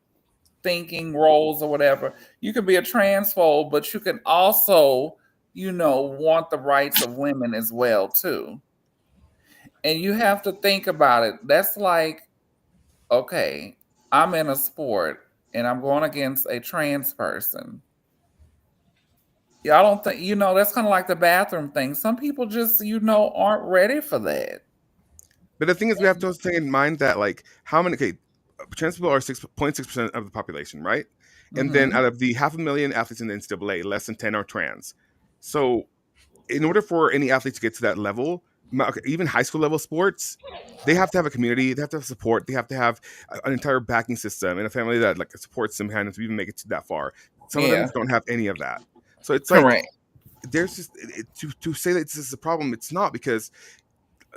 Speaker 4: thinking roles or whatever. You can be a transphobe, but you can also, want the rights of women as well too. And you have to think about it. That's like, okay, I'm in a sport and I'm going against a trans person. Yeah, I don't think, that's kind of like the bathroom thing. Some people just, aren't ready for that.
Speaker 1: But the thing is, we have to take in mind that, like, how many, trans people are 6.6% of the population, right? And then out of the 500,000 athletes in the NCAA, less than 10 are trans. So in order for any athlete to get to that level, even high school level sports, they have to have a community, they have to have support, they have to have an entire backing system and a family that like supports them behind them to even make it to that far. Some of them don't have any of that. So it's like, there's just, to say that this is a problem, it's not, because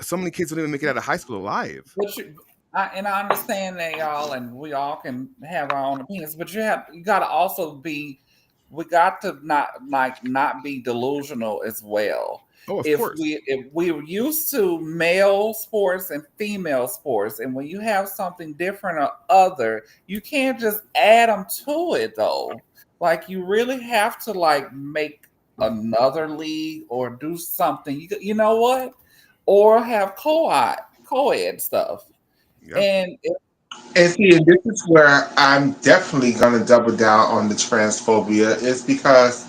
Speaker 1: so many kids don't even make it out of high school alive.
Speaker 4: I understand that, y'all, and we all can have our own opinions, but you got to also we got to not be delusional as well.
Speaker 1: Oh, of course.
Speaker 4: If we're used to male sports and female sports, and when you have something different or other, you can't just add them to it though. Like, you really have to like make another league or do something. You know what? Or have co-ed stuff.
Speaker 1: Yeah.
Speaker 3: And see, and this is where I'm definitely gonna double down on the transphobia, is because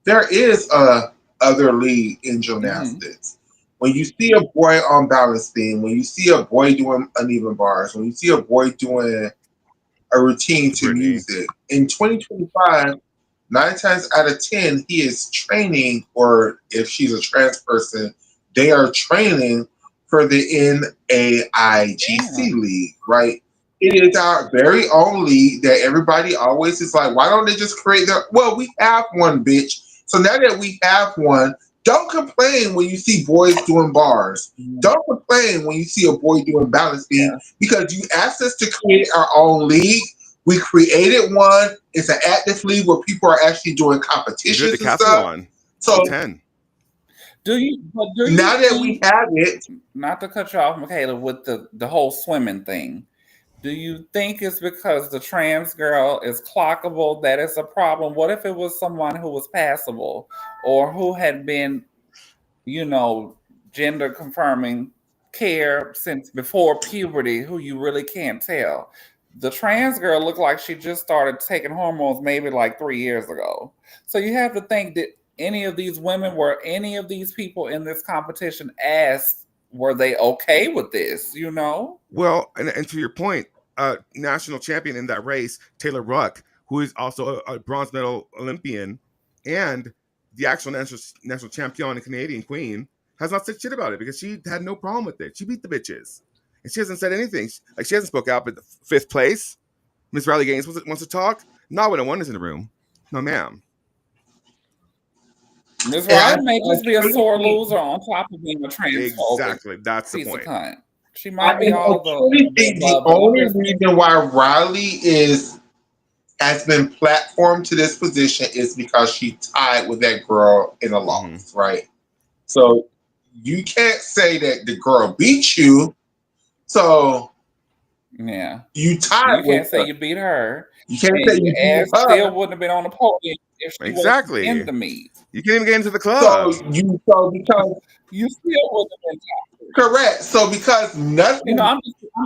Speaker 3: there is a other league in gymnastics. When you see a boy on balance beam, when you see a boy doing uneven bars, when you see a boy doing a routine to music, in 2025, 9 times out of 10, he is training, or if she's a trans person, they are training for the NAIGC league, right? It is our very own league that everybody always is like, why don't they just create their, well, we have one, bitch. So now that we have one, don't complain when you see boys doing bars. Don't complain when you see a boy doing balance beam, because you asked us to create our own league. We created one. It's an active league where people are actually doing
Speaker 1: We did
Speaker 3: competitions
Speaker 1: the
Speaker 3: and stuff.
Speaker 1: decathlon.
Speaker 3: So
Speaker 1: All 10.
Speaker 4: Do you
Speaker 3: now that we
Speaker 4: think,
Speaker 3: have it,
Speaker 4: not to cut you off, Michaela, with the whole swimming thing, do you think it's because the trans girl is clockable that it's a problem? What if it was someone who was passable or who had been, gender confirming care since before puberty, who you really can't tell? The trans girl looked like she just started taking hormones maybe like 3 years ago. So you have to think that any of these women, were any of these people in this competition asked, were they okay with this,
Speaker 1: Well, and to your point, national champion in that race, Taylor Ruck, who is also a bronze medal Olympian and the actual national champion and Canadian queen, has not said shit about it because she had no problem with it. She beat the bitches. And she hasn't said anything. She hasn't spoke out, but the 5th place, Miss Riley Gaines wants to talk. Not when a one is in the room. No, ma'am.
Speaker 4: Miss
Speaker 3: and
Speaker 4: Riley may just be a
Speaker 3: truly
Speaker 4: sore
Speaker 3: think-
Speaker 4: loser on top of being a transphobic
Speaker 1: Exactly. That's the
Speaker 4: piece of
Speaker 1: point.
Speaker 4: cunt. She
Speaker 3: I
Speaker 4: might be all
Speaker 3: truly think the
Speaker 4: above, but I'm
Speaker 3: only
Speaker 4: just-
Speaker 3: reason why Riley has been platformed to this position is because she tied with that girl in a loss, right? So you can't say that the girl beat you. So
Speaker 4: yeah.
Speaker 3: you tied
Speaker 4: You
Speaker 3: with
Speaker 4: can't say
Speaker 3: her.
Speaker 4: you beat her.
Speaker 3: You can't
Speaker 4: And
Speaker 3: say you
Speaker 4: your ass
Speaker 3: beat her.
Speaker 4: still wouldn't have been on the podium if she
Speaker 1: Exactly.
Speaker 4: wasn't in the meet.
Speaker 1: You can't even get into the
Speaker 3: So
Speaker 1: club.
Speaker 3: because
Speaker 4: You still wouldn't have been top.
Speaker 3: correct. So because nothing.
Speaker 4: I'm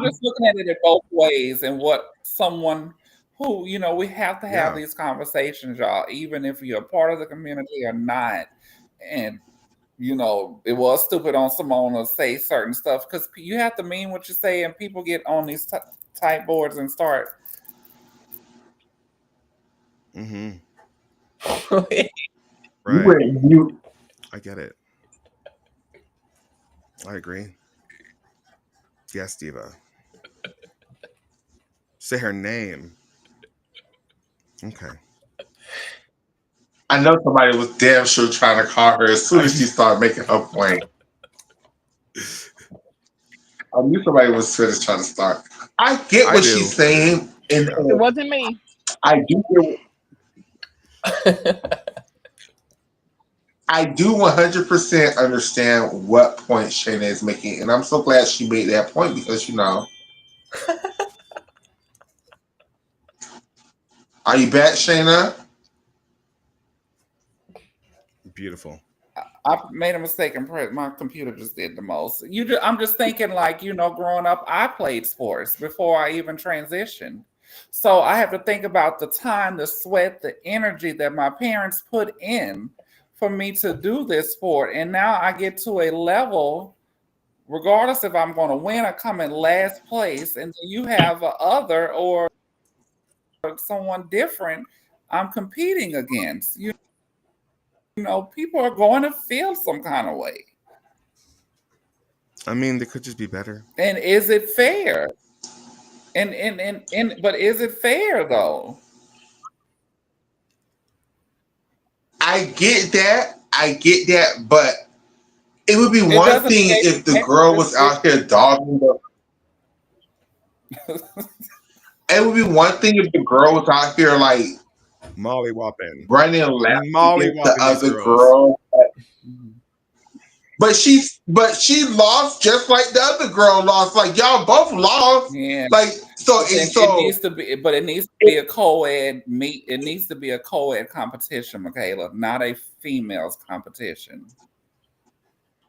Speaker 4: just looking at it in both ways, and what someone who, we have to have
Speaker 1: Yeah.
Speaker 4: these conversations, y'all, even if you're a part of the community or not. And it was stupid on Simone to say certain stuff because you have to mean what you say, and people get on these type boards and start.
Speaker 1: Mm-hmm.
Speaker 3: You
Speaker 1: Right.
Speaker 3: went mute.
Speaker 1: I get it. I agree. Yes, Diva. Say her name. Okay.
Speaker 3: I know somebody was damn sure trying to call her as soon as she started making her point. I knew somebody was finished trying to start. I get what she's saying, and
Speaker 5: It wasn't me.
Speaker 3: I do I do 100% understand what point Shayna is making, and I'm so glad she made that point because Are you back, Shayna?
Speaker 1: Beautiful.
Speaker 4: I made a mistake and my computer just did the most. I'm just thinking, like, growing up, I played sports before I even transitioned. So I have to think about the time, the sweat, the energy that my parents put in for me to do this sport. And now I get to a level, regardless if I'm going to win or come in last place, and then you have a other or someone different I'm competing against. People are going to feel some kind of way.
Speaker 1: I mean, they could just be better.
Speaker 4: And is it fair? But is it fair though?
Speaker 3: I get that, but it would be one thing if the girl was out here dogging the. It would be one thing if the girl was out here like
Speaker 1: mollywopping,
Speaker 3: running laps against the other girl. But she lost just like the other girl lost. Like y'all both lost.
Speaker 4: Yeah.
Speaker 3: Like
Speaker 4: it needs to be, but it needs to be a co-ed meet. It needs to be a co-ed competition, Michaela, not a females competition.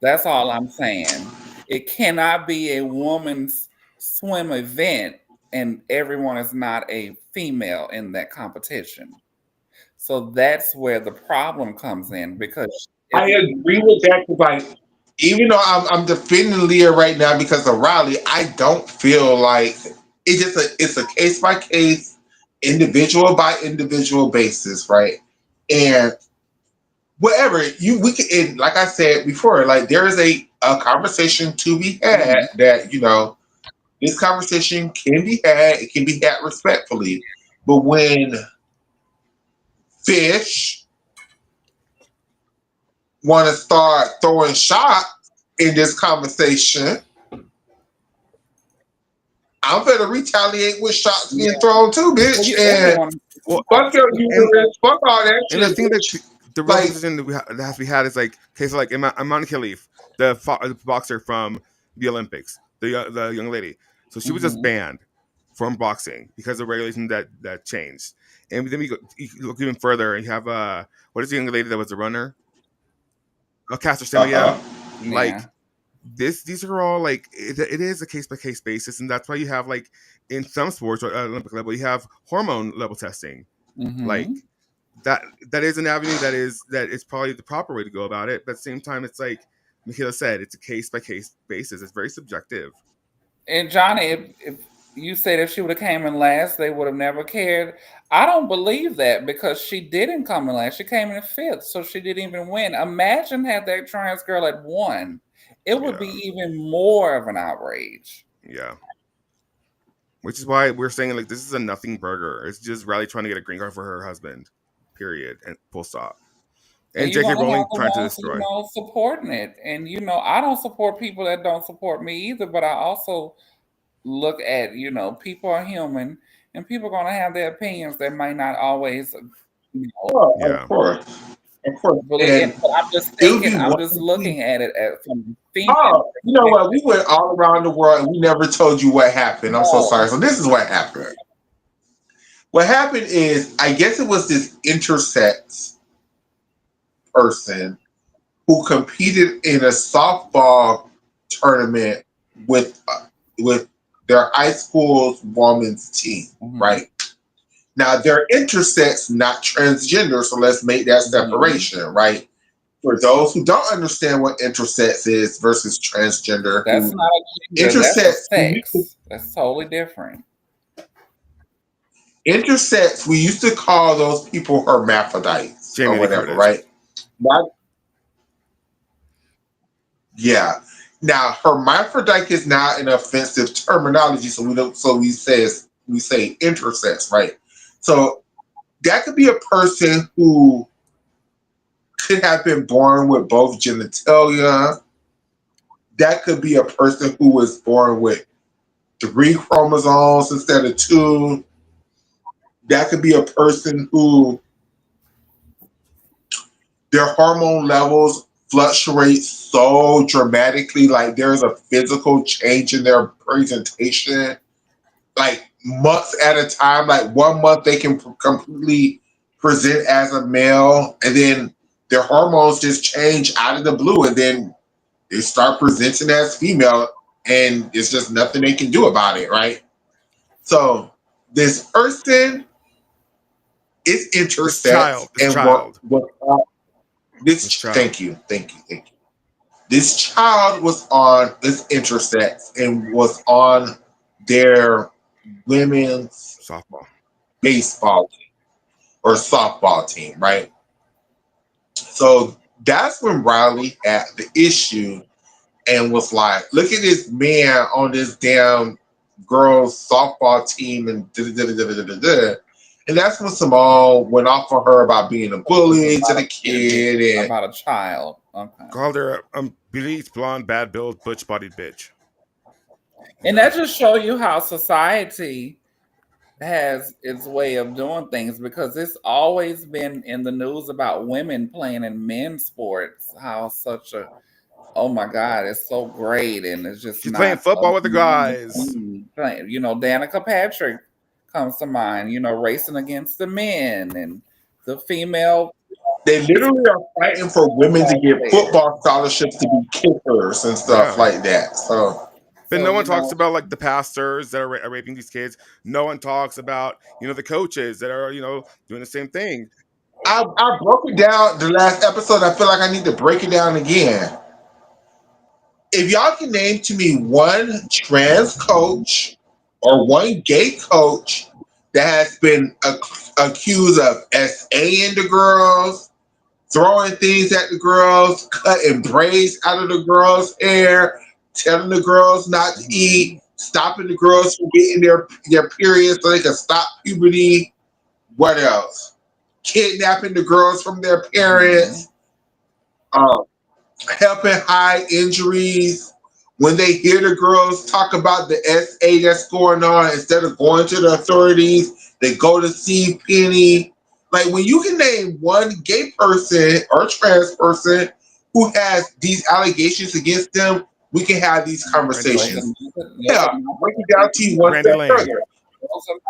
Speaker 4: That's all I'm saying. It cannot be a woman's swim event and everyone is not a female in that competition. So that's where the problem comes in, because
Speaker 3: I agree with that. Like, even though I'm defending Leah right now because of Riley, I don't feel like it's a case by case, individual by individual basis, right? And whatever we can, and like I said before, like there is a conversation to be had that this conversation can be had. It can be had respectfully, but when fish want to start throwing shots in this conversation, I'm gonna retaliate with shots being
Speaker 4: Yeah.
Speaker 3: thrown too,
Speaker 4: Well,
Speaker 3: bitch.
Speaker 4: you
Speaker 3: And
Speaker 4: everyone
Speaker 1: Well,
Speaker 3: fuck your
Speaker 1: and
Speaker 3: uterus, fuck all that
Speaker 1: and the
Speaker 3: shit,
Speaker 1: thing that
Speaker 3: bitch.
Speaker 1: the real
Speaker 3: Like,
Speaker 1: position that has to be had is like, okay, so like Imani Khalif, the boxer from the Olympics, the young lady. So she was just
Speaker 4: Mhm.
Speaker 1: banned from boxing because of regulation that changed. And then you look even further, and you have what is the young lady that was a runner? Caster Semenya. Like
Speaker 4: Yeah.
Speaker 1: these are all like it is a case by case basis, and that's why you have like in some sports at Olympic level, you have hormone level testing. Like
Speaker 4: Mhm.
Speaker 1: that is an avenue that is probably the proper way to go about it. But at the same time, it's like Michaela said, it's a case by case basis. It's very subjective.
Speaker 4: And Johnny, if you said if she would have came in last, they would have never cared. I don't believe that because she didn't come in last. She came in fifth, so she didn't even win. Imagine had that trans girl had won. It would be
Speaker 1: Yeah.
Speaker 4: even more of an outrage.
Speaker 1: Yeah. Which is why we're saying like this is a nothing burger. It's just Riley trying to get a green card for her husband. Period. And full stop.
Speaker 4: And
Speaker 1: And
Speaker 4: you're
Speaker 1: J.K.
Speaker 4: gonna have
Speaker 1: Rowling
Speaker 4: the
Speaker 1: trying to
Speaker 4: ones,
Speaker 1: destroy.
Speaker 4: supporting it. And I don't support people that don't support me either, but I also look at, people are human and people are gonna have their opinions that might not always,
Speaker 3: oh,
Speaker 1: Yeah.
Speaker 3: of course.
Speaker 4: believe.
Speaker 3: And
Speaker 4: But I'm just
Speaker 3: it would
Speaker 4: thinking,
Speaker 3: be
Speaker 4: I'm
Speaker 3: one
Speaker 4: just
Speaker 3: thing.
Speaker 4: looking at it from female
Speaker 3: Oh, you know what? We
Speaker 4: perspective.
Speaker 3: went all around the world and we never told you what happened. I'm so sorry.
Speaker 4: No.
Speaker 3: So this is what happened. What happened is, I guess it was this intersex person who competed in a softball tournament with their high school's women's team,
Speaker 4: Mhm.
Speaker 3: right? Now they're intersex, not transgender, so let's make that separation, right? For those who don't understand what intersex is versus transgender,
Speaker 4: That's
Speaker 3: who
Speaker 4: not a gender, that's a
Speaker 3: intersex,
Speaker 4: sex. That's totally different.
Speaker 3: we used to call those people hermaphrodites
Speaker 1: Jamie
Speaker 3: or
Speaker 1: Lee
Speaker 3: whatever,
Speaker 1: Curtis.
Speaker 3: right? Not, yeah. Now hermaphrodite is not an offensive terminology, so we say intersex, right? So that could be a person who could have been born with both genitalia. That could be a person who was born with 3 chromosomes instead of 2. That could be a person who their hormone levels fluctuate so dramatically, like there's a physical change in their presentation, like months at a time. Like 1 month they can completely present as a male, and then their hormones just change out of the blue, and then they start presenting as female, and it's just nothing they can do about it, right? So this person is intersex,
Speaker 1: This
Speaker 3: and
Speaker 1: child.
Speaker 3: thank you. This child was on this intersex and was on their women's
Speaker 1: Softball.
Speaker 3: baseball team or softball team, right? So that's when Riley had the issue and was like, look at this man on this damn girls softball team and da-da-da-da-da-da-da. And that's when Simone went off on her about being a bully to the kid. And
Speaker 4: About a child. Okay.
Speaker 1: Called her bleached, blonde, bad build, butch bodied bitch.
Speaker 4: And that just show you how society has its way of doing things, because it's always been in the news about women playing in men's sports, how such a, oh my God, it's so great, and it's just
Speaker 1: She's
Speaker 4: not
Speaker 1: playing football with the
Speaker 4: a
Speaker 1: guys.
Speaker 4: thing. Danica Patrick comes to mind, racing against the men and the female.
Speaker 3: they literally are fighting for women to get football scholarships to be kickers and stuff
Speaker 1: Yeah.
Speaker 3: like that. So,
Speaker 1: But no one talks about like the pastors that are raping these kids. No one talks about the coaches that are doing the same thing.
Speaker 3: I broke it down the last episode. I feel like I need to break it down again. If y'all can name to me one trans coach or one gay coach that has been accused of SAing the girls, throwing things at the girls, cutting braids out of the girls' hair, telling the girls not to eat, stopping the girls from getting their periods so they can stop puberty. What else? Kidnapping the girls from their parents, helping hide injuries, when they hear the girls talk about the SA that's going on, instead of going to the authorities, they go to see Penny. Like, when you can name one gay person or trans person who has these allegations against them, we can have these conversations. Yeah, break it down to you one
Speaker 1: Brandy
Speaker 3: step
Speaker 1: Lane.
Speaker 3: further.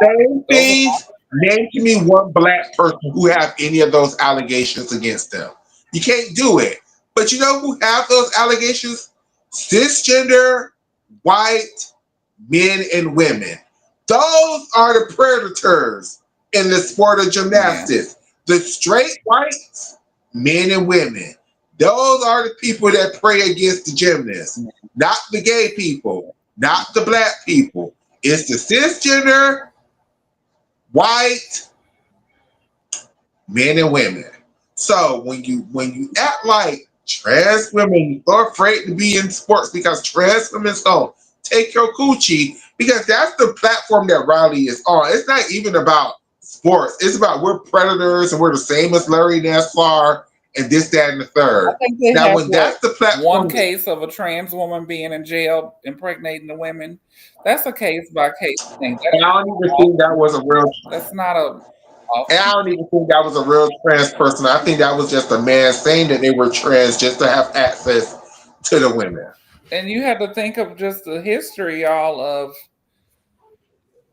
Speaker 3: Same things. Name to me one black person who have any of those allegations against them. You can't do it. But you know who have those allegations? Cisgender, white men and women. Those are the predators in the sport of gymnastics. The straight whites, men and women. Those are the people that prey against the gymnasts, not the gay people, not the black people. It's the cisgender, white men and women. So when you act like trans women are afraid to be in sports because trans women's gonna take your coochie, because that's the platform that Riley is on. It's not even about sports. It's about we're predators and we're the same as Larry Nassar and this, that, and the third.
Speaker 4: I think they
Speaker 3: Now,
Speaker 4: have
Speaker 3: when that's the platform,
Speaker 4: one case of a trans woman being in jail impregnating the women. That's a case by case thing.
Speaker 3: and I don't even think that was a real.
Speaker 4: That's not a.
Speaker 3: And I don't even think that was a real trans person. I think that was just a man saying that they were trans just to have access to the women.
Speaker 4: And you have to think of just the history, y'all, of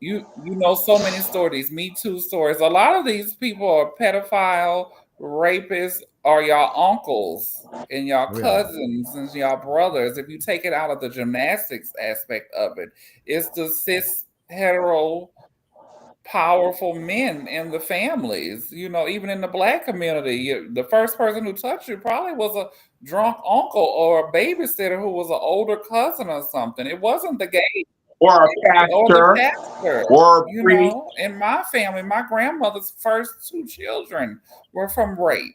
Speaker 4: you know so many stories, Me Too stories. A lot of these people are pedophile, rapists, or y'all uncles and y'all cousins and y'all brothers. If you take it out of the gymnastics aspect of it, it's the cis hetero powerful men in the families. You know, even in the black community, the first person who touched you probably was a drunk uncle or a babysitter who was an older cousin or something. It wasn't the gay
Speaker 3: or a
Speaker 4: or the
Speaker 3: pastor,
Speaker 4: pastor.
Speaker 3: or a
Speaker 4: You
Speaker 3: priest.
Speaker 4: know, in my family, my grandmother's first 2 children were from rape.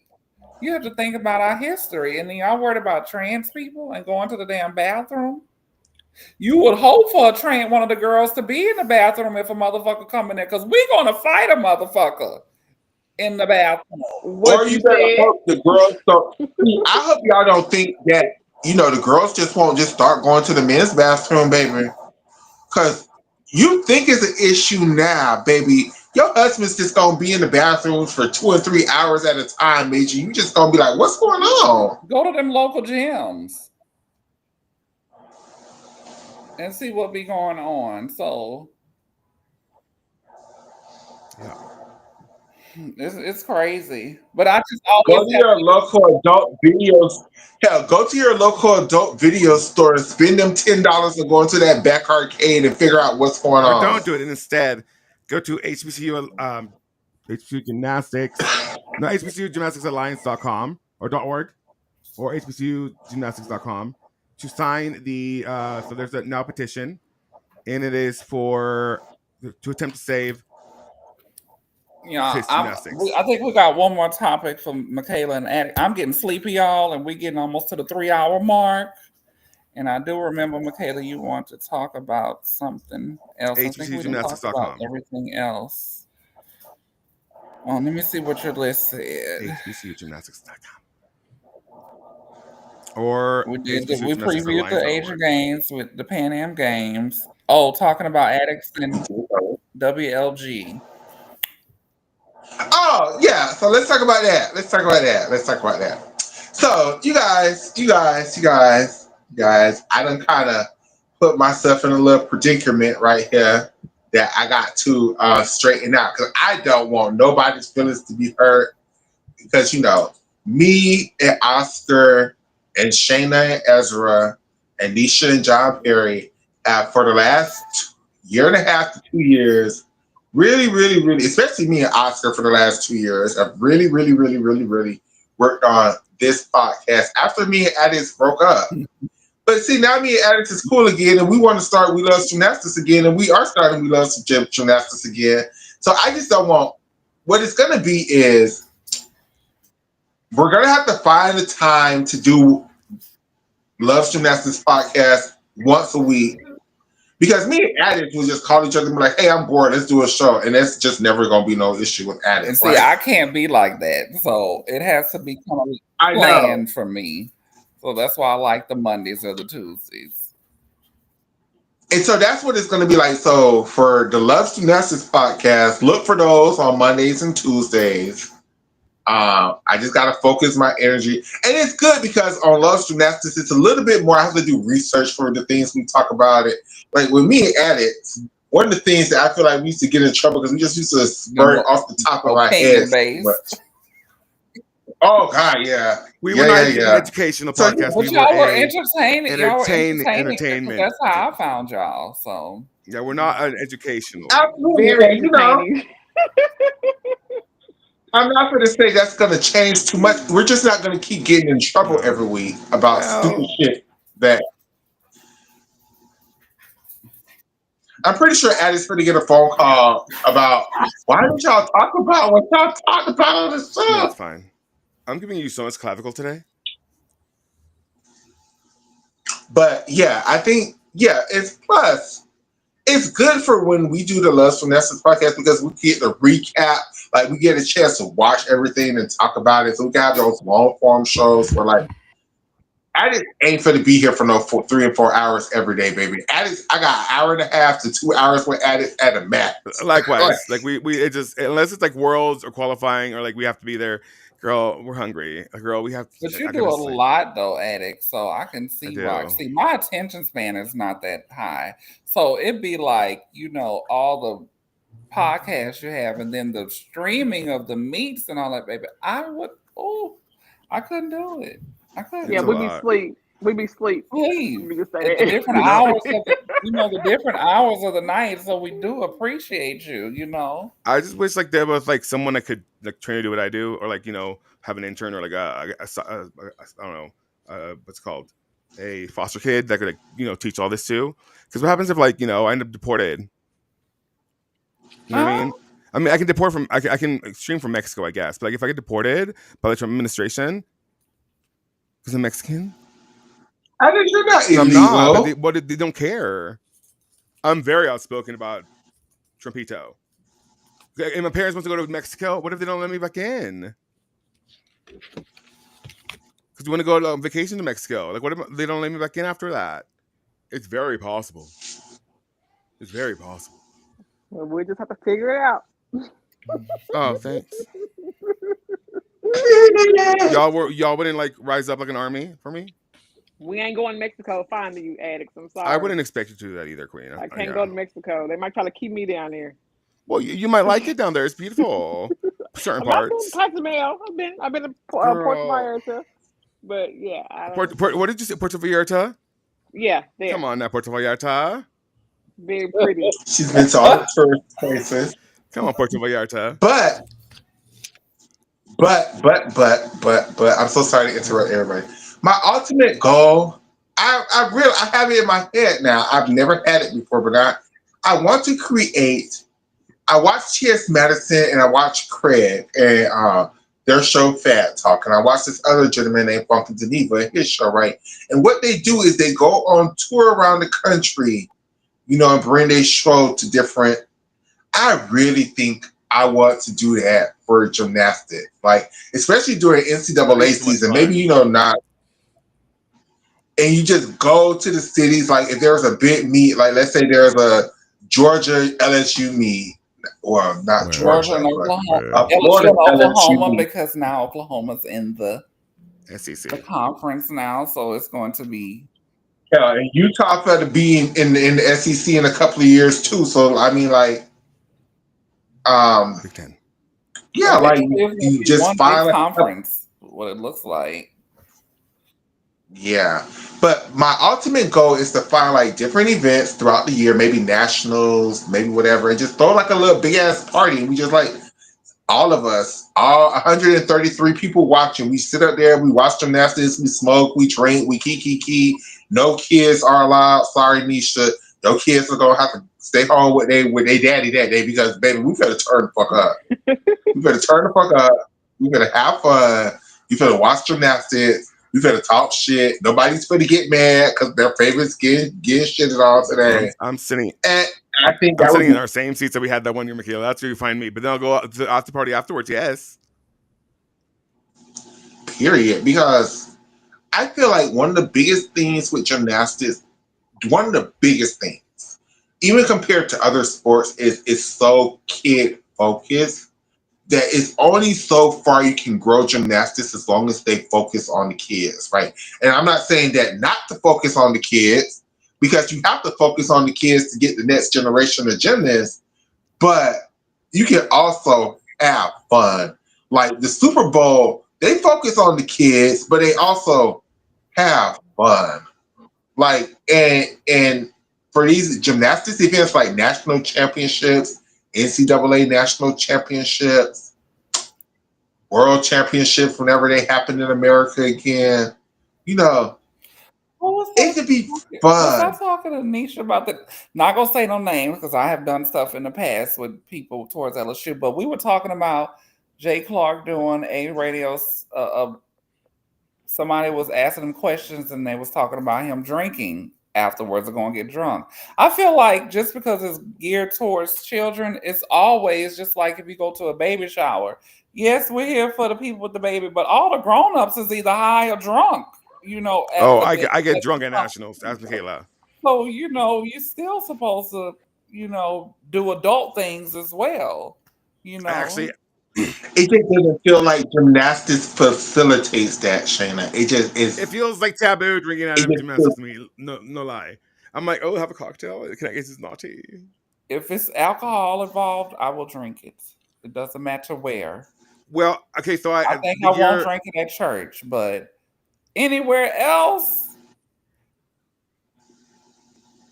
Speaker 4: You have to think about our history, and then y'all worried about trans people and going to the damn bathroom. You would hope for one of the girls to be in the bathroom if a motherfucker come in there, because we're gonna fight a motherfucker in the bathroom.
Speaker 3: Or you better hope the girls don't. I hope y'all don't think that, the girls just won't just start going to the men's bathroom, baby. Because you think it's an issue now, baby. Your husband's just gonna be in the bathrooms for 2 or 3 hours at a time, Major. You just gonna be like, what's going on?
Speaker 4: Go to them local gyms and see what be going on. So it's crazy. But I just
Speaker 3: Go
Speaker 4: always
Speaker 3: to your local adult videos. Hell, go to your local adult video store and spend them $10 and go into that back arcade and figure out what's going
Speaker 1: Or
Speaker 3: on.
Speaker 1: don't do it. And instead, go to HBCU Gymnastics, no, HBCUGymnasticsAlliance.com or .org or HBCUGymnastics.com to sign the. So there's a now petition, and it is to attempt to save.
Speaker 4: I think we got one more topic from Michaela and Addie. I'm getting sleepy, y'all, and we're getting almost to the 3-hour mark. And I do remember, Michaela, you want to talk about something else.
Speaker 1: HBCUGymnastics.com.
Speaker 4: Everything else. Oh, let me see what your list said.
Speaker 1: HBCUGymnastics.com. Or
Speaker 4: we previewed the Asian Games with the Pan Am Games. Oh, talking about addicts and WLG.
Speaker 3: Oh, yeah. So let's talk about that. So you guys, I done kind of put myself in a little predicament right here that I got to straighten out, because I don't want nobody's feelings to be hurt, because, me and Oscar and Shayna and Ezra and Nisha and John Perry have, for the last 1.5 to 2 years, really, really, really, especially me and Oscar for the last 2 years, have really, really, really, really, really worked on this podcast after me and Addicts broke up. But see, now me and Addicts is cool again, and we want to start We Love Gymnastics again, and we are starting We Love Gymnastics again. So I just don't want, what it's going to be is, we're going to have to find a time to do Love Gymnastics podcast once a week. Because me and Addicts will just call each other and be like, hey, I'm bored, let's do a show. And that's just never going to be no issue with Addicts.
Speaker 4: And see, right? I can't be like that. So it has to be kind of planned for me. So that's why I like the Mondays or the Tuesdays.
Speaker 3: And so that's what it's going to be like. So for the Love Gymnastics podcast, look for those on Mondays and Tuesdays. I just got to focus my energy. And it's good because on Love Gymnastics, it's a little bit more. I have to do research for the things we talk about it. Like with me and Addicts, one of the things that I feel like we used to get in trouble because we just used to spur it off the top of our heads. Oh, God, yeah.
Speaker 1: We were not an educational podcast.
Speaker 4: But y'all were entertaining.
Speaker 1: Entertainment.
Speaker 4: That's how I found y'all. So
Speaker 1: yeah, we're not an educational.
Speaker 3: Absolutely.
Speaker 5: Very
Speaker 3: You know,
Speaker 5: entertaining.
Speaker 3: I'm not going to say that's going to change too much. We're just not going to keep getting in trouble every week about stupid shit that. I'm pretty sure Addie's going to get a phone call about why didn't y'all talk about what y'all talked about on the show?
Speaker 1: That's fine. I'm giving you so much clavicle today.
Speaker 3: But yeah, I think, it's plus. It's good for when we do the Love Gymnastics podcast because we get the recap. Like, we get a chance to watch everything and talk about it. So we can have those long form shows where, like, I didn't aim for to be here for 3 and 4 hours every day, baby. I got an hour and a half to 2 hours with Addicts at a max.
Speaker 1: Likewise, like we it just unless it's like worlds or qualifying or like we have to be there. Girl, we're hungry. Girl, we have.
Speaker 4: But you do a lot though, Addict. So I can see why. See, my attention span is not that high. So it'd be like, all the podcasts you have and then the streaming of the meets and all that, baby. I couldn't do it. I couldn't.
Speaker 5: Yeah, we be sleep.
Speaker 4: Please. The different hours of the different hours of the night. So we do appreciate you,
Speaker 1: I just wish like there was like someone that could like train to do what I do, or like, have an intern or like I don't know, what's it called? A foster kid that could like, teach all this too. Because what happens if like, I end up deported? You know what I mean? I mean, I can deport from, I can stream from Mexico, I guess. But like if I get deported by the Trump administration, because I'm Mexican.
Speaker 3: I think you're not illegal.
Speaker 1: I'm not, but they don't care. I'm very outspoken about Trumpito. And my parents want to go to Mexico. What if they don't let me back in? Because we want to go on vacation to Mexico. Like, what if they don't let me back in after that? It's very possible. It's very possible.
Speaker 5: Well, we just have to figure it out.
Speaker 1: Oh, thanks. Y'all wouldn't like rise up like an army for me?
Speaker 5: We ain't going to Mexico finding you, Addicts. I'm sorry.
Speaker 1: I wouldn't expect you to do that either, Queen.
Speaker 5: I can't go to Mexico. They might try to keep me down there.
Speaker 1: Well, you might like it down there. It's beautiful. Certain parts.
Speaker 5: I've been to Puerto Vallarta, but yeah.
Speaker 1: What did you say? Puerto Vallarta?
Speaker 5: Yeah, there.
Speaker 1: Come on now, Puerto Vallarta.
Speaker 5: Very pretty.
Speaker 3: She's been to all the tourist places.
Speaker 1: Come on, Puerto Vallarta.
Speaker 3: But I'm so sorry to interrupt everybody. My ultimate goal, I have it in my head now. I've never had it before, but I want to create. I watch T.S. Madison and I watch Craig and their show Fat Talk, and I watch this other gentleman named Funky Geneva and his show, right? And what they do is they go on tour around the country, and bring their show to different. I really think I want to do that for gymnastics, like especially during NCAA season. Maybe not. And you just go to the cities, like if there's a big meet, like let's say there's a Georgia LSU meet, or not Georgia,
Speaker 4: and Oklahoma.
Speaker 3: Florida
Speaker 4: Oklahoma, because now Oklahoma's in the
Speaker 1: SEC,
Speaker 4: the conference now, so it's going to be.
Speaker 3: Yeah, and Utah fell to be in the SEC in a couple of years too. So I mean, like,
Speaker 1: Big Ten.
Speaker 3: Yeah, like you just find
Speaker 4: conference. What it looks like.
Speaker 3: Yeah, but my ultimate goal is to find like different events throughout the year, maybe nationals, maybe whatever, and just throw like a little big ass party. We just like all of us, all 133 people watching. We sit up there, we watch gymnastics, we smoke, we drink, we key. No kids are allowed. Sorry, Nisha. No kids are gonna have to stay home with their daddy that day because baby, we better turn the fuck up. We better turn the fuck up. We better have fun. You better watch gymnastics. We better talk shit. Nobody's gonna get mad because their favorites get shitted on today.
Speaker 1: I'm sitting.
Speaker 3: And I think
Speaker 1: I'm sitting in our same seats that we had that one year, Michaela. That's where you find me. But then I'll go out to the after party afterwards. Yes.
Speaker 3: Period. Because I feel like one of the biggest things with gymnastics, one of the biggest things even compared to other sports, is so kid focused that it's only so far you can grow gymnastics as long as they focus on the kids, right? And I'm not saying that not to focus on the kids, because you have to focus on the kids to get the next generation of gymnasts, but you can also have fun. Like the Super Bowl, they focus on the kids, but they also have fun. Like and for these gymnastics events like national championships, NCAA national championships, world championships, whenever they happen in America again, you know, it could be
Speaker 4: Was I
Speaker 3: fun.
Speaker 4: talking to Nisha about the? Not gonna say no names because I have done stuff in the past with people towards LSU, but we were talking about Jay Clark doing a radio. Somebody was asking him questions and they was talking about him drinking afterwards or going to get drunk. I feel like just because it's geared towards children, it's always just like if you go to a baby shower. Yes, we're here for the people with the baby, but all the grown-ups is either high or drunk, you know.
Speaker 1: Oh, I get drunk at nationals. Ask Michaela.
Speaker 4: So, you know, you're still supposed to, you know, do adult things as well, you know.
Speaker 1: Actually,
Speaker 3: It just doesn't feel like gymnastics facilitates that, Shayna. It just is.
Speaker 1: it feels like taboo drinking out
Speaker 3: It
Speaker 1: of
Speaker 3: just
Speaker 1: gymnastics to me. No lie. I'm like, oh, have a cocktail. Can I get this naughty?
Speaker 4: If it's alcohol involved, I will drink it. It doesn't matter where.
Speaker 1: Well, okay, so
Speaker 4: I think I won't drink it at church, but anywhere else,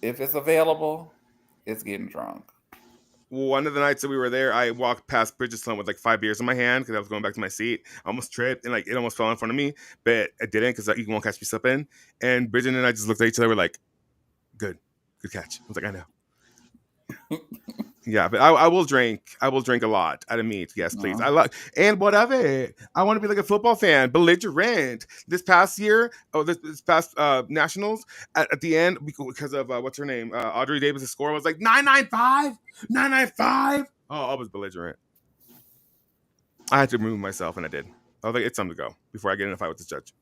Speaker 4: if it's available, it's getting drunk.
Speaker 1: One of the nights that we were there, I walked past Bridget's with like 5 beers in my hand because I was going back to my seat. I almost tripped and like it almost fell in front of me, but I didn't because you won't catch me slipping. And Bridget and I just looked at each other. We're like, good catch. I was like, I know. Yeah, but I will drink. I will drink a lot out of meat. Yes, please. I love and whatever. I want to be like a football fan, belligerent. This past year, this past nationals, at the end because of what's her name, Audrey Davis' score was like 995, 995. Oh, I was belligerent. I had to remove myself, and I did. I was like, it's time to go before I get in a fight with this judge.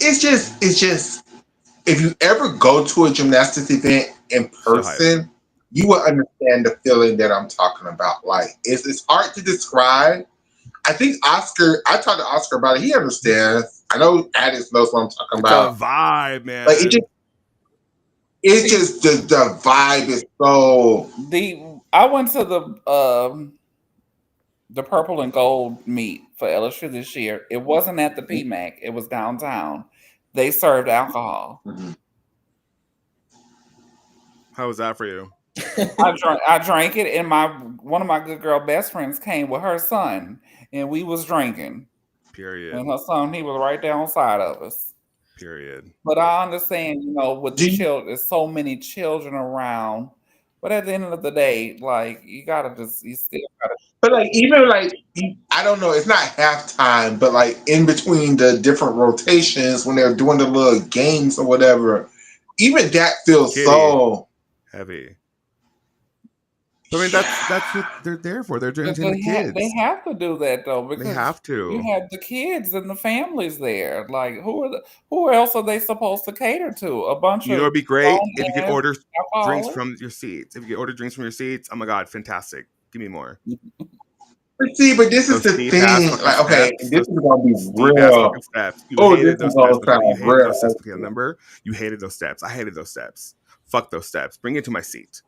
Speaker 3: It's just. If you ever go to a gymnastics event in person, you will understand the feeling that I'm talking about. Like it's hard to describe. I think Oscar. I talked to Oscar about it. He understands. I know Addis knows what I'm talking about.
Speaker 1: The vibe, man.
Speaker 3: Like it's just the vibe is so.
Speaker 4: I went to the purple and gold meet for LSU this year. It wasn't at the PMAC. It was downtown. They served alcohol.
Speaker 3: Mm-hmm.
Speaker 1: How was that for you?
Speaker 4: I drank it, and one of my good girl best friends came with her son, and we was drinking.
Speaker 1: Period.
Speaker 4: And her son, he was right there on side of us.
Speaker 1: Period.
Speaker 4: But I understand, you know, with the children, there's so many children around. But at the end of the day, like you still gotta.
Speaker 3: But like even like I don't know, it's not halftime, but like in between the different rotations when they're doing the little games or whatever, even that feels so
Speaker 1: heavy. I mean, that's what they're there for. They're entertaining the kids.
Speaker 4: They have to do that though because
Speaker 1: they have to.
Speaker 4: You have the kids and the families there. Like who else are they supposed to cater to? A bunch of.
Speaker 1: You know, it'd be great if you could order drinks from your seats. If you could order drinks from your seats, oh my god, fantastic! Give me more.
Speaker 3: But this is the thing. Like, okay, this is gonna be real.
Speaker 1: Steps. You hated those steps. Remember, you hated those steps. I hated those steps. Fuck those steps. Bring it to my seat.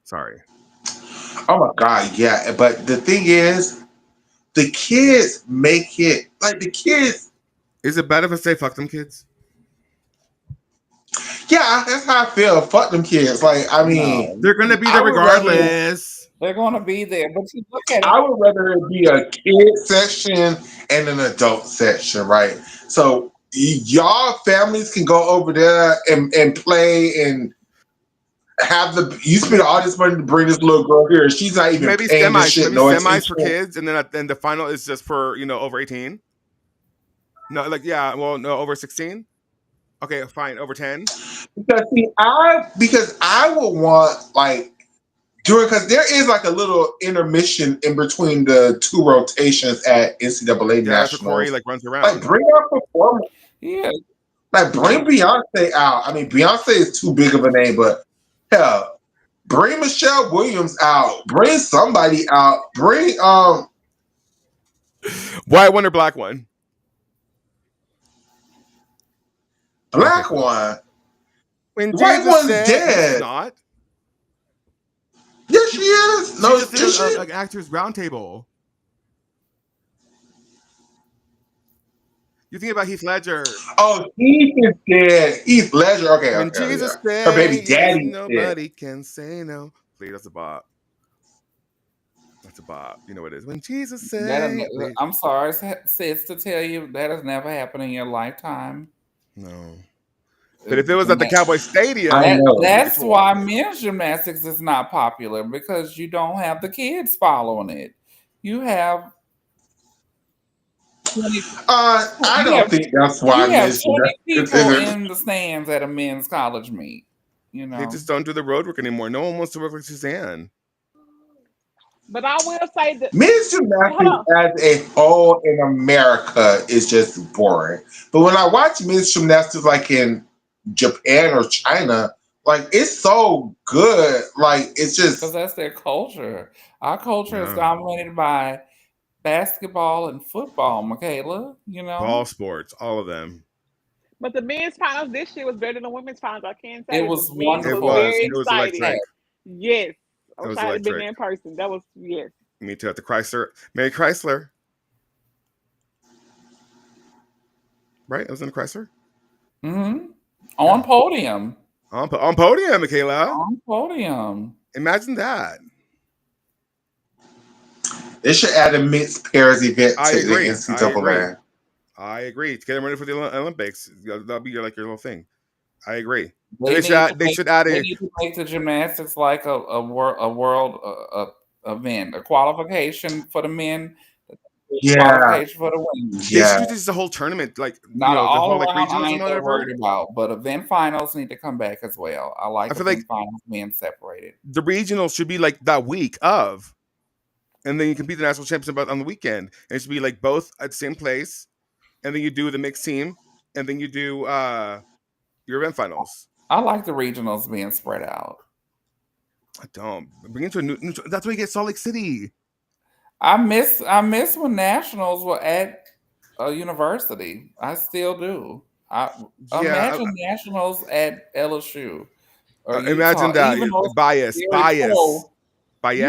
Speaker 1: Sorry.
Speaker 3: Oh my god, yeah. But the thing is, the kids make it like the kids.
Speaker 1: Is it bad if I say fuck them kids?
Speaker 3: Yeah, that's how I feel. Fuck them kids. Like, I mean,
Speaker 1: they're gonna be there regardless.
Speaker 4: They're gonna be there, but you look at it.
Speaker 3: I would rather it be a kid section and an adult section, right? So y'all families can go over there and play and have you spend all this money to bring this little girl here. She's not even
Speaker 1: maybe
Speaker 3: paying this shit. No
Speaker 1: semis for kids, and then the final is just for over 18. No, like no, over 16. Okay, fine, over 10.
Speaker 3: Because I would want like because there is like a little intermission in between the two rotations at NCAA nationals.
Speaker 1: Corey like runs around.
Speaker 3: Like bring out performance.
Speaker 4: Yeah.
Speaker 3: Like, bring Beyonce out. I mean, Beyonce is too big of a name, but hell, bring Michelle Williams out. Bring somebody out. Bring
Speaker 1: White one or black one?
Speaker 3: black one.
Speaker 1: When
Speaker 3: The white
Speaker 1: Jesus
Speaker 3: one's
Speaker 1: said,
Speaker 3: dead.
Speaker 1: She's not.
Speaker 3: Yes, she is. No,
Speaker 1: She just
Speaker 3: is
Speaker 1: did
Speaker 3: she?
Speaker 1: an actors roundtable. You think about Heath Ledger.
Speaker 3: Oh, Heath is dead. Heath Ledger. Okay,
Speaker 1: When
Speaker 3: okay,
Speaker 1: Jesus
Speaker 3: yeah.
Speaker 1: said,
Speaker 3: Her baby
Speaker 1: yes,
Speaker 3: daddy dead.
Speaker 1: nobody can say no. Please, that's a bop. That's a bop. You know what it is. When Jesus said,
Speaker 4: I'm sorry, sis, to tell you that has never happened in your lifetime.
Speaker 1: no. But if it was at the Cowboy Stadium,
Speaker 3: I know.
Speaker 4: That's why men's gymnastics is not popular, because you don't have the kids following it. You have 20,
Speaker 3: I
Speaker 4: you
Speaker 3: don't
Speaker 4: have-
Speaker 3: think that's why
Speaker 4: you have
Speaker 3: Miss
Speaker 4: 20 people
Speaker 3: Gymnastics
Speaker 4: in the stands at a men's college meet. You know,
Speaker 1: they just don't do the road work anymore. No one wants to work like Suzanne.
Speaker 5: But I will say that
Speaker 3: Men's gymnastics as a whole in America is just boring. But when I watch men's gymnastics like in Japan or China, like it's so good. Like it's
Speaker 4: because
Speaker 3: just
Speaker 4: that's their culture. Our culture is
Speaker 1: Yeah.
Speaker 4: dominated by basketball and football, Michaela. You know,
Speaker 1: Ball sports, all of them.
Speaker 5: but the men's finals this year was better than the women's finals. I can't say
Speaker 4: It
Speaker 5: that.
Speaker 4: was
Speaker 5: The men's
Speaker 4: wonderful.
Speaker 5: very
Speaker 1: It was
Speaker 5: exciting.
Speaker 1: electric.
Speaker 5: Yes. I
Speaker 1: It
Speaker 5: wish
Speaker 1: was
Speaker 5: I had been
Speaker 1: electric.
Speaker 5: there in person. That was yes.
Speaker 1: Me too, at the Chrysler. Mary Chrysler. Right? It was in the Chrysler?
Speaker 4: On podium.
Speaker 1: On podium, Michaela.
Speaker 4: On podium.
Speaker 1: Imagine that.
Speaker 3: they should add a mixed pairs event
Speaker 1: I
Speaker 3: to
Speaker 1: agree.
Speaker 3: the NCAA.
Speaker 1: I agree. To get them ready for the Olympics. That'll be like your little thing. I agree.
Speaker 4: They
Speaker 1: Should add
Speaker 4: They
Speaker 1: a
Speaker 4: need to make the gymnastics like a world event, a qualification for the men,
Speaker 3: Yeah.
Speaker 4: qualification for the women.
Speaker 1: they should
Speaker 3: Yeah.
Speaker 1: do just a whole tournament, like
Speaker 4: Not
Speaker 1: the
Speaker 4: all
Speaker 1: whole like
Speaker 4: around.
Speaker 1: regionals
Speaker 4: I
Speaker 1: and
Speaker 4: ain't that
Speaker 1: whatever.
Speaker 4: worried about, but event finals need to come back as well. I like
Speaker 1: I feel
Speaker 4: event
Speaker 1: like
Speaker 4: finals being separated.
Speaker 1: the regionals should be like that week of, and then you compete the national championship on the weekend. And it should be like both at the same place, and then you do the mixed team, and then you do your event finals.
Speaker 4: I like the regionals being spread out.
Speaker 1: I don't bring it to a new. That's why you get Salt Lake City.
Speaker 4: I miss when nationals were at a university. I still do. Imagine nationals at LSU. Or
Speaker 1: Imagine
Speaker 4: Utah,
Speaker 1: that
Speaker 4: even though it's
Speaker 1: bias.
Speaker 4: you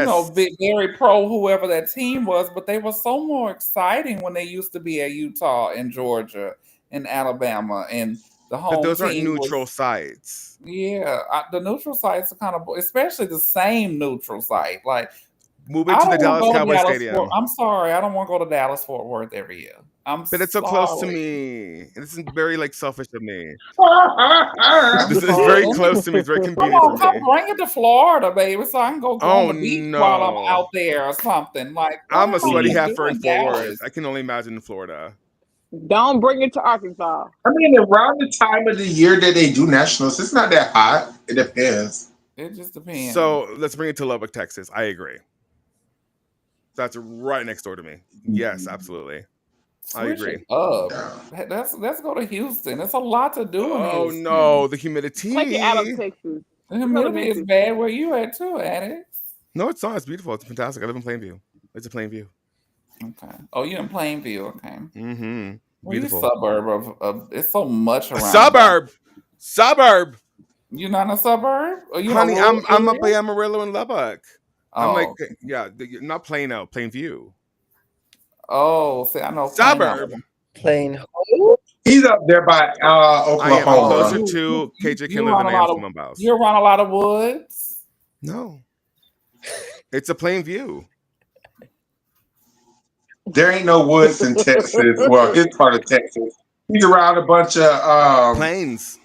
Speaker 4: know, very pro whoever that team was, but they were so more exciting when they used to be at Utah and Georgia and Alabama, and the home
Speaker 1: But those aren't
Speaker 4: team
Speaker 1: neutral
Speaker 4: was,
Speaker 1: sites.
Speaker 4: yeah, the neutral sites are kind of, especially the same neutral site. Like,
Speaker 1: Move it
Speaker 4: I
Speaker 1: to the
Speaker 4: don't wanna
Speaker 1: Dallas
Speaker 4: go to
Speaker 1: Cowboy
Speaker 4: Dallas
Speaker 1: Stadium.
Speaker 4: Fort- I'm sorry, I don't want to go to Dallas Fort Worth every year.
Speaker 1: But it's so close to
Speaker 4: sorry.
Speaker 1: me. This is very like selfish of me.
Speaker 4: I'm
Speaker 1: This is
Speaker 4: sorry.
Speaker 1: very close to me. It's very
Speaker 4: Come
Speaker 1: convenient
Speaker 4: on,
Speaker 1: for
Speaker 4: come
Speaker 1: me.
Speaker 4: bring it to Florida, baby, so I can go
Speaker 1: Oh,
Speaker 4: on the beach while I'm
Speaker 1: no.
Speaker 4: out there or something. Like,
Speaker 1: I'm a
Speaker 4: what am I
Speaker 1: sweaty
Speaker 4: gonna
Speaker 1: heifer
Speaker 4: do
Speaker 1: in
Speaker 4: in
Speaker 1: Fort Worth.
Speaker 4: Dallas?
Speaker 1: I can only imagine in Florida.
Speaker 5: Don't bring it to Arkansas.
Speaker 3: I mean, around the time of the year that they do nationals, it's not that hot. It depends.
Speaker 4: It just depends.
Speaker 1: So let's bring it to Lubbock, Texas. I agree. That's right next door to me. Yes, absolutely. I
Speaker 4: Switch
Speaker 1: agree.
Speaker 4: it up.
Speaker 3: Yeah.
Speaker 4: Let's go to Houston. There's a lot to do in
Speaker 1: Oh
Speaker 4: Houston.
Speaker 1: no, the humidity.
Speaker 5: Take it out of Texas.
Speaker 4: The humidity is bad where you at too, Alex.
Speaker 1: No, it's not. It's beautiful. It's fantastic. I live in Plainview. It's a Plainview.
Speaker 4: Okay. Oh, you're in Plainview. Okay.
Speaker 1: Mm-hmm.
Speaker 4: Well, you
Speaker 1: Beautiful.
Speaker 4: suburb of. It's so much
Speaker 1: A
Speaker 4: around.
Speaker 1: suburb.
Speaker 4: You're not in a suburb? Or you
Speaker 1: Honey,
Speaker 4: in a rural
Speaker 1: I'm up by
Speaker 4: area?
Speaker 1: Amarillo and Lubbock.
Speaker 4: Oh.
Speaker 1: I'm like, yeah, not Plano, Plainview.
Speaker 4: Oh, see, I know
Speaker 1: Suburb.
Speaker 2: Plain
Speaker 3: He's up there by
Speaker 1: I am
Speaker 3: Oklahoma.
Speaker 1: closer to KJ Kindler than I am to Mumbai.
Speaker 4: You're around a lot of woods.
Speaker 1: No. It's a plain view.
Speaker 3: There ain't no woods in Texas. Well, his part of Texas. He's around a bunch of
Speaker 1: Plains.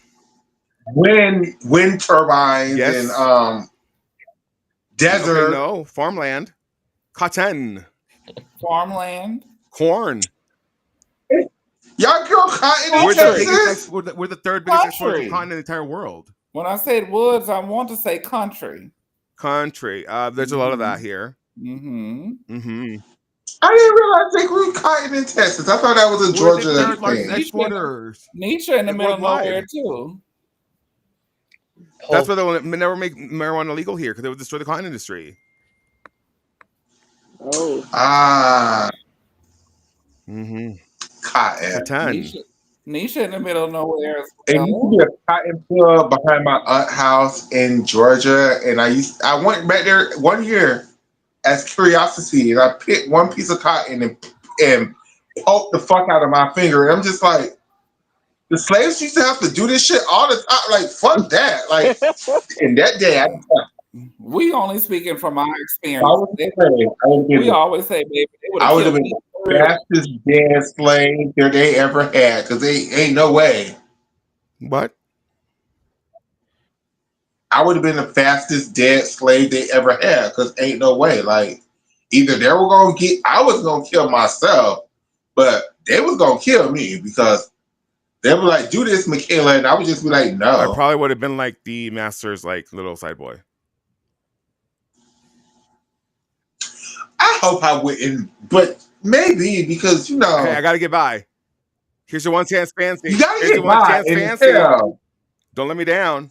Speaker 3: wind turbines
Speaker 1: Yes.
Speaker 3: and desert.
Speaker 1: Okay, no, farmland. Cotton.
Speaker 4: Farmland.
Speaker 1: Corn.
Speaker 3: Y'all grow cotton
Speaker 1: We're
Speaker 3: in
Speaker 1: the, biggest
Speaker 3: Texas?
Speaker 1: we're the third biggest exporter
Speaker 4: Country.
Speaker 1: of cotton in the entire world.
Speaker 4: When I said woods, I want to say country.
Speaker 1: Country. There's a lot of that here.
Speaker 4: Mm-hmm.
Speaker 1: Mm-hmm.
Speaker 3: I didn't realize they grew cotton in Texas. I thought that was a
Speaker 1: We're the
Speaker 3: Georgia
Speaker 1: third largest
Speaker 3: thing.
Speaker 1: exporters.
Speaker 4: Nietzsche in the
Speaker 1: Like,
Speaker 4: middle of
Speaker 1: worldwide.
Speaker 4: nowhere too.
Speaker 1: That's why they'll never make marijuana legal here because they would destroy the cotton industry.
Speaker 5: Oh,
Speaker 3: Ah,
Speaker 1: Mm-hmm.
Speaker 3: cotton.
Speaker 1: Cotton.
Speaker 4: Nietzsche in the middle of nowhere as
Speaker 3: It used to
Speaker 4: well.
Speaker 3: be a cotton field behind my aunt's house in Georgia, and I went back there one year as curiosity, and I picked one piece of cotton and poked the fuck out of my finger, and I'm just like, the slaves used to have to do this shit all the time. Like, fuck that. Like, in that day,
Speaker 4: We only speaking from our
Speaker 3: I
Speaker 4: experience.
Speaker 3: was afraid.
Speaker 4: We always say, baby, they would
Speaker 3: I
Speaker 4: have
Speaker 3: would have
Speaker 4: killed
Speaker 3: been
Speaker 4: me
Speaker 3: the fastest dead slave that they ever had, because they ain't no way.
Speaker 1: What?
Speaker 3: I would have been the fastest dead slave they ever had, because ain't no way. Like, either they were gonna I was gonna kill myself, but they was gonna kill me because they were like, "Do this, Michaela," and I would just be like, "No."
Speaker 1: I probably would have been like the master's like little side boy.
Speaker 3: I hope I wouldn't, but maybe because
Speaker 1: Hey, I gotta get by. Here's your one chance, fancy.
Speaker 3: you gotta
Speaker 1: Here's
Speaker 3: get
Speaker 1: your one
Speaker 3: by
Speaker 1: chance,
Speaker 3: and
Speaker 1: fancy.
Speaker 3: tell.
Speaker 1: Don't let me down.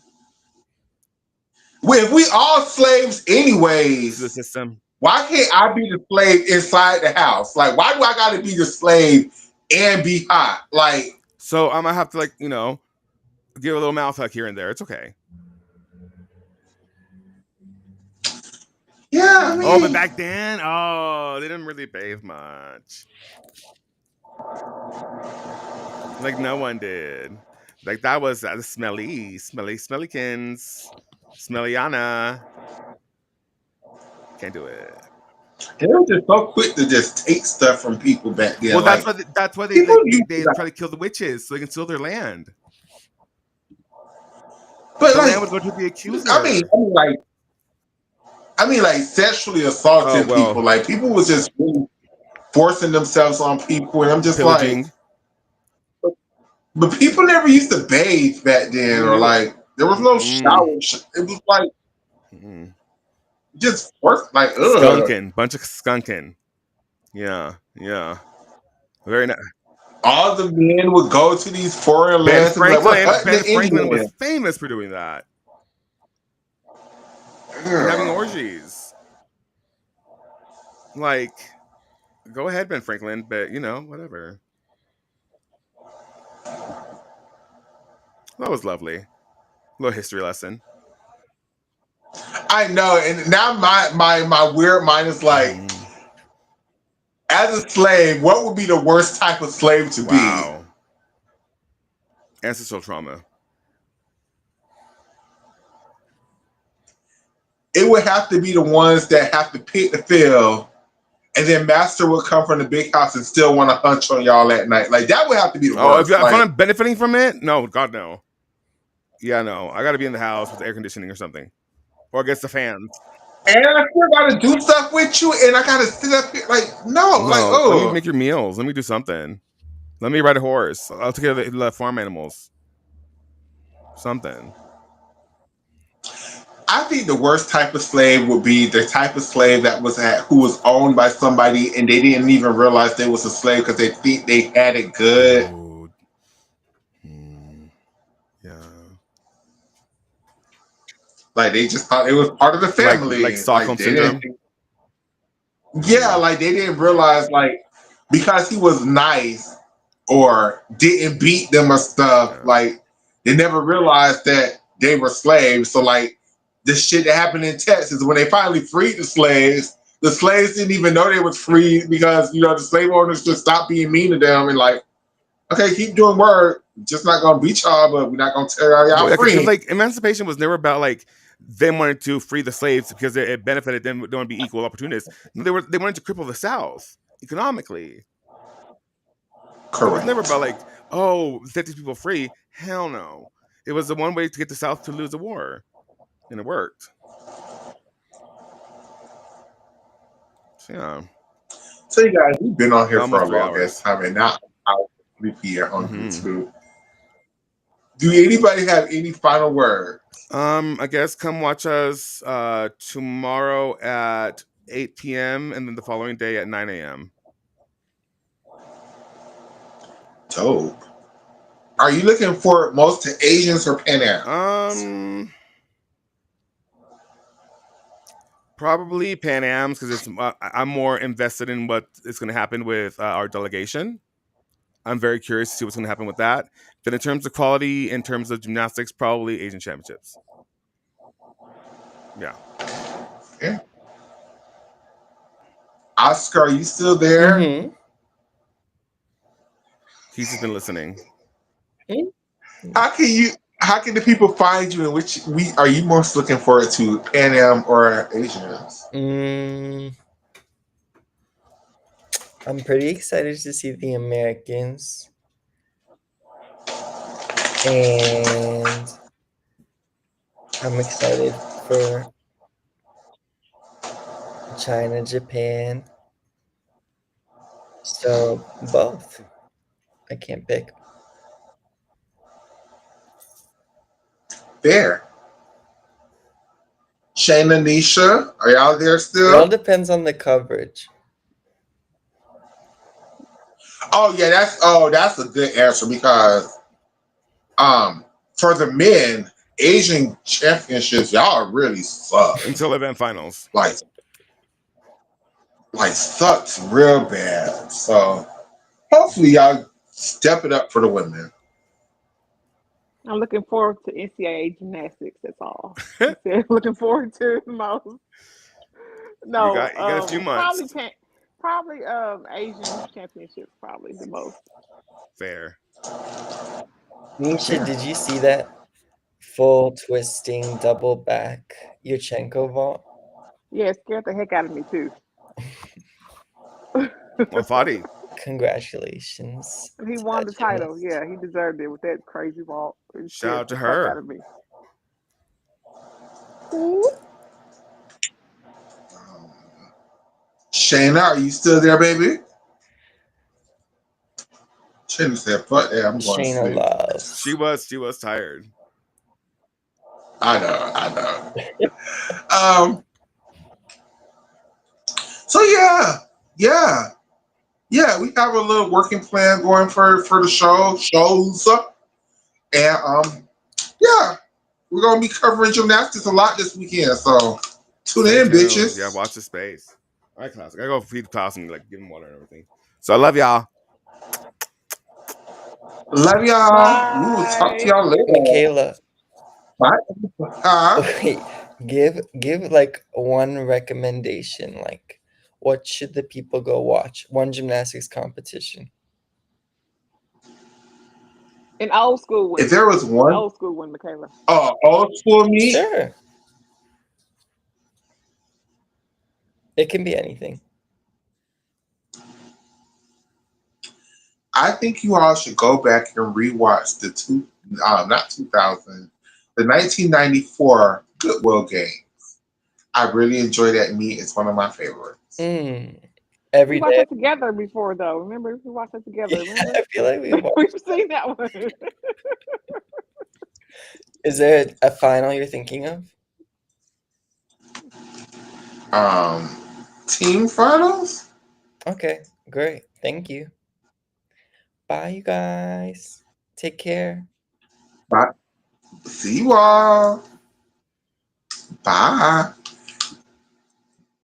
Speaker 3: If we all slaves
Speaker 1: This is the
Speaker 3: anyways,
Speaker 1: system.
Speaker 3: why can't I be the slave inside the house? Like, why do I gotta be the slave and be hot? Like,
Speaker 1: So I'm gonna have to like, you know, give a little mouth hug here and there. It's okay.
Speaker 3: yeah, I mean,
Speaker 1: Oh, but back then, they didn't really bathe much. Like no one did. Like that was smellykins, smellyana. Can't do it.
Speaker 3: they were just so quick to just take stuff from people back then.
Speaker 1: Well,
Speaker 3: like,
Speaker 1: that's why
Speaker 3: people used
Speaker 1: they
Speaker 3: to-
Speaker 1: try to kill the witches so they can steal their land.
Speaker 3: but
Speaker 1: The
Speaker 3: like,
Speaker 1: land would go to the accuser.
Speaker 3: I mean, like sexually assaulting people. Like, people was just really forcing themselves on people, and I'm just
Speaker 1: pillaging.
Speaker 3: like, but people never used to bathe back then, or like there was no shower. It was like just forced, like
Speaker 1: skunking, bunch of skunking. Yeah. Very nice.
Speaker 3: All the men would go to these foreign lands.
Speaker 1: Ben Franklin was famous for doing that. And having orgies. Like, go ahead, Ben Franklin, but you know, whatever. That was lovely. A little history lesson.
Speaker 3: I know, and now my weird mind is like, as a slave, what would be the worst type of slave to be?
Speaker 1: Ancestral trauma.
Speaker 3: It would have to be the ones that have to pick the field, and then master would come from the big house and still want to hunch on y'all at night. Like, that would have to be the worst.
Speaker 1: If I'm benefiting from it, no, God no. Yeah, no, I got to be in the house with air conditioning or something, or against the fans.
Speaker 3: And I still got to do stuff with you, and I got to sit up here like, no, like, oh.
Speaker 1: Let me make your meals. Let me do something. Let me ride a horse. I'll take care of the farm animals. Something.
Speaker 3: I think the worst type of slave would be the type of slave that who was owned by somebody and they didn't even realize they was a slave because they think they had it good.
Speaker 1: Yeah.
Speaker 3: Like they just thought it was part of the family.
Speaker 1: Like Stockholm syndrome.
Speaker 3: Yeah, like they didn't realize, like, because he was nice or didn't beat them or stuff, like they never realized that they were slaves. So like the shit that happened in Texas when they finally freed the slaves didn't even know they was free because, you know, the slave owners just stopped being mean to them and like, okay, keep doing work, just not gonna beat y'all, but we're not gonna tear y'all free.
Speaker 1: Because like emancipation was never about like they wanted to free the slaves because it benefited them. They want to be equal opportunists. They wanted to cripple the South economically.
Speaker 3: Correct.
Speaker 1: It was never about like, set these people free. Hell no. It was the one way to get the South to lose the war, and it worked. Yeah.
Speaker 3: So you guys, we've been on here
Speaker 1: Almost
Speaker 3: for a
Speaker 1: 3
Speaker 3: long
Speaker 1: hours.
Speaker 3: time, and now I'll sleep here on YouTube. Do anybody have any final words?
Speaker 1: I guess come watch us tomorrow at 8 p.m. and then the following day at 9 a.m.
Speaker 3: Dope. Are you looking for most to Asians or Pan Am?
Speaker 1: Probably Pan Am's because it's I'm more invested in what is going to happen with our delegation. I'm very curious to see what's going to happen with that. But in terms of quality, in terms of gymnastics, probably Asian Championships. Yeah.
Speaker 3: Okay. Oscar, are you still there?
Speaker 2: Mm-hmm.
Speaker 1: He's just been listening.
Speaker 3: How can the people find you, and which are you most looking forward to, Pan Am or Asians?
Speaker 2: I'm pretty excited to see the Americans. And I'm excited for China, Japan. So both. I can't pick.
Speaker 3: There. Shayna, Nisha, are y'all there
Speaker 2: It
Speaker 3: still?
Speaker 2: all depends on the coverage.
Speaker 3: Oh yeah, that's a good answer because for the men, Asian championships, y'all really suck.
Speaker 1: Until event finals.
Speaker 3: Like sucks real bad. So hopefully y'all step it up for the women.
Speaker 5: I'm looking forward to NCAA gymnastics. That's all. Looking forward to it the most. No,
Speaker 1: you got a few months.
Speaker 5: Probably Asian championships. Probably the most.
Speaker 1: Fair.
Speaker 2: Nisha, did you see that full twisting double back Yurchenko vault?
Speaker 5: Yeah, it scared the heck out of me too.
Speaker 1: Well, Fadi.
Speaker 2: Congratulations.
Speaker 5: He won the title. Yeah, he deserved it with that crazy vault.
Speaker 1: Shout out to
Speaker 5: Fuck
Speaker 1: her.
Speaker 5: out of me.
Speaker 3: Shayna, are you still there, baby? Shayna said, "Fuck that, I'm going to
Speaker 2: Shayna
Speaker 3: sleep."
Speaker 2: loves.
Speaker 1: She was tired.
Speaker 3: I know. So yeah, we have a little working plan going for the shows, and yeah, we're gonna be covering gymnastics a lot this weekend. So tune in, bitches.
Speaker 1: Yeah, watch the space. All right, Klaus. I gotta go feed Klaus and like give him water and everything. So I love y'all.
Speaker 3: Love y'all.
Speaker 5: Bye.
Speaker 3: We will talk to y'all later.
Speaker 2: Michaela.
Speaker 3: Bye.
Speaker 2: Wait, give like one recommendation. Like, what should the people go watch? One gymnastics competition.
Speaker 5: An old school one.
Speaker 3: If there was one,
Speaker 5: old school one, Michaela.
Speaker 3: Oh, old school meet.
Speaker 2: Sure. It can be anything.
Speaker 3: I think you all should go back and rewatch the 1994 Goodwill Games. I really enjoy that meet. It's one of my favorites.
Speaker 2: Every
Speaker 5: we watched
Speaker 2: day.
Speaker 5: that together before, though. Remember, we watched that together. Remember?
Speaker 2: I feel like
Speaker 5: we've seen that one.
Speaker 2: Is there a final you're thinking of?
Speaker 3: Team finals?
Speaker 2: Okay, great. Thank you. Bye, you guys. Take care.
Speaker 3: Bye. See you all. Bye.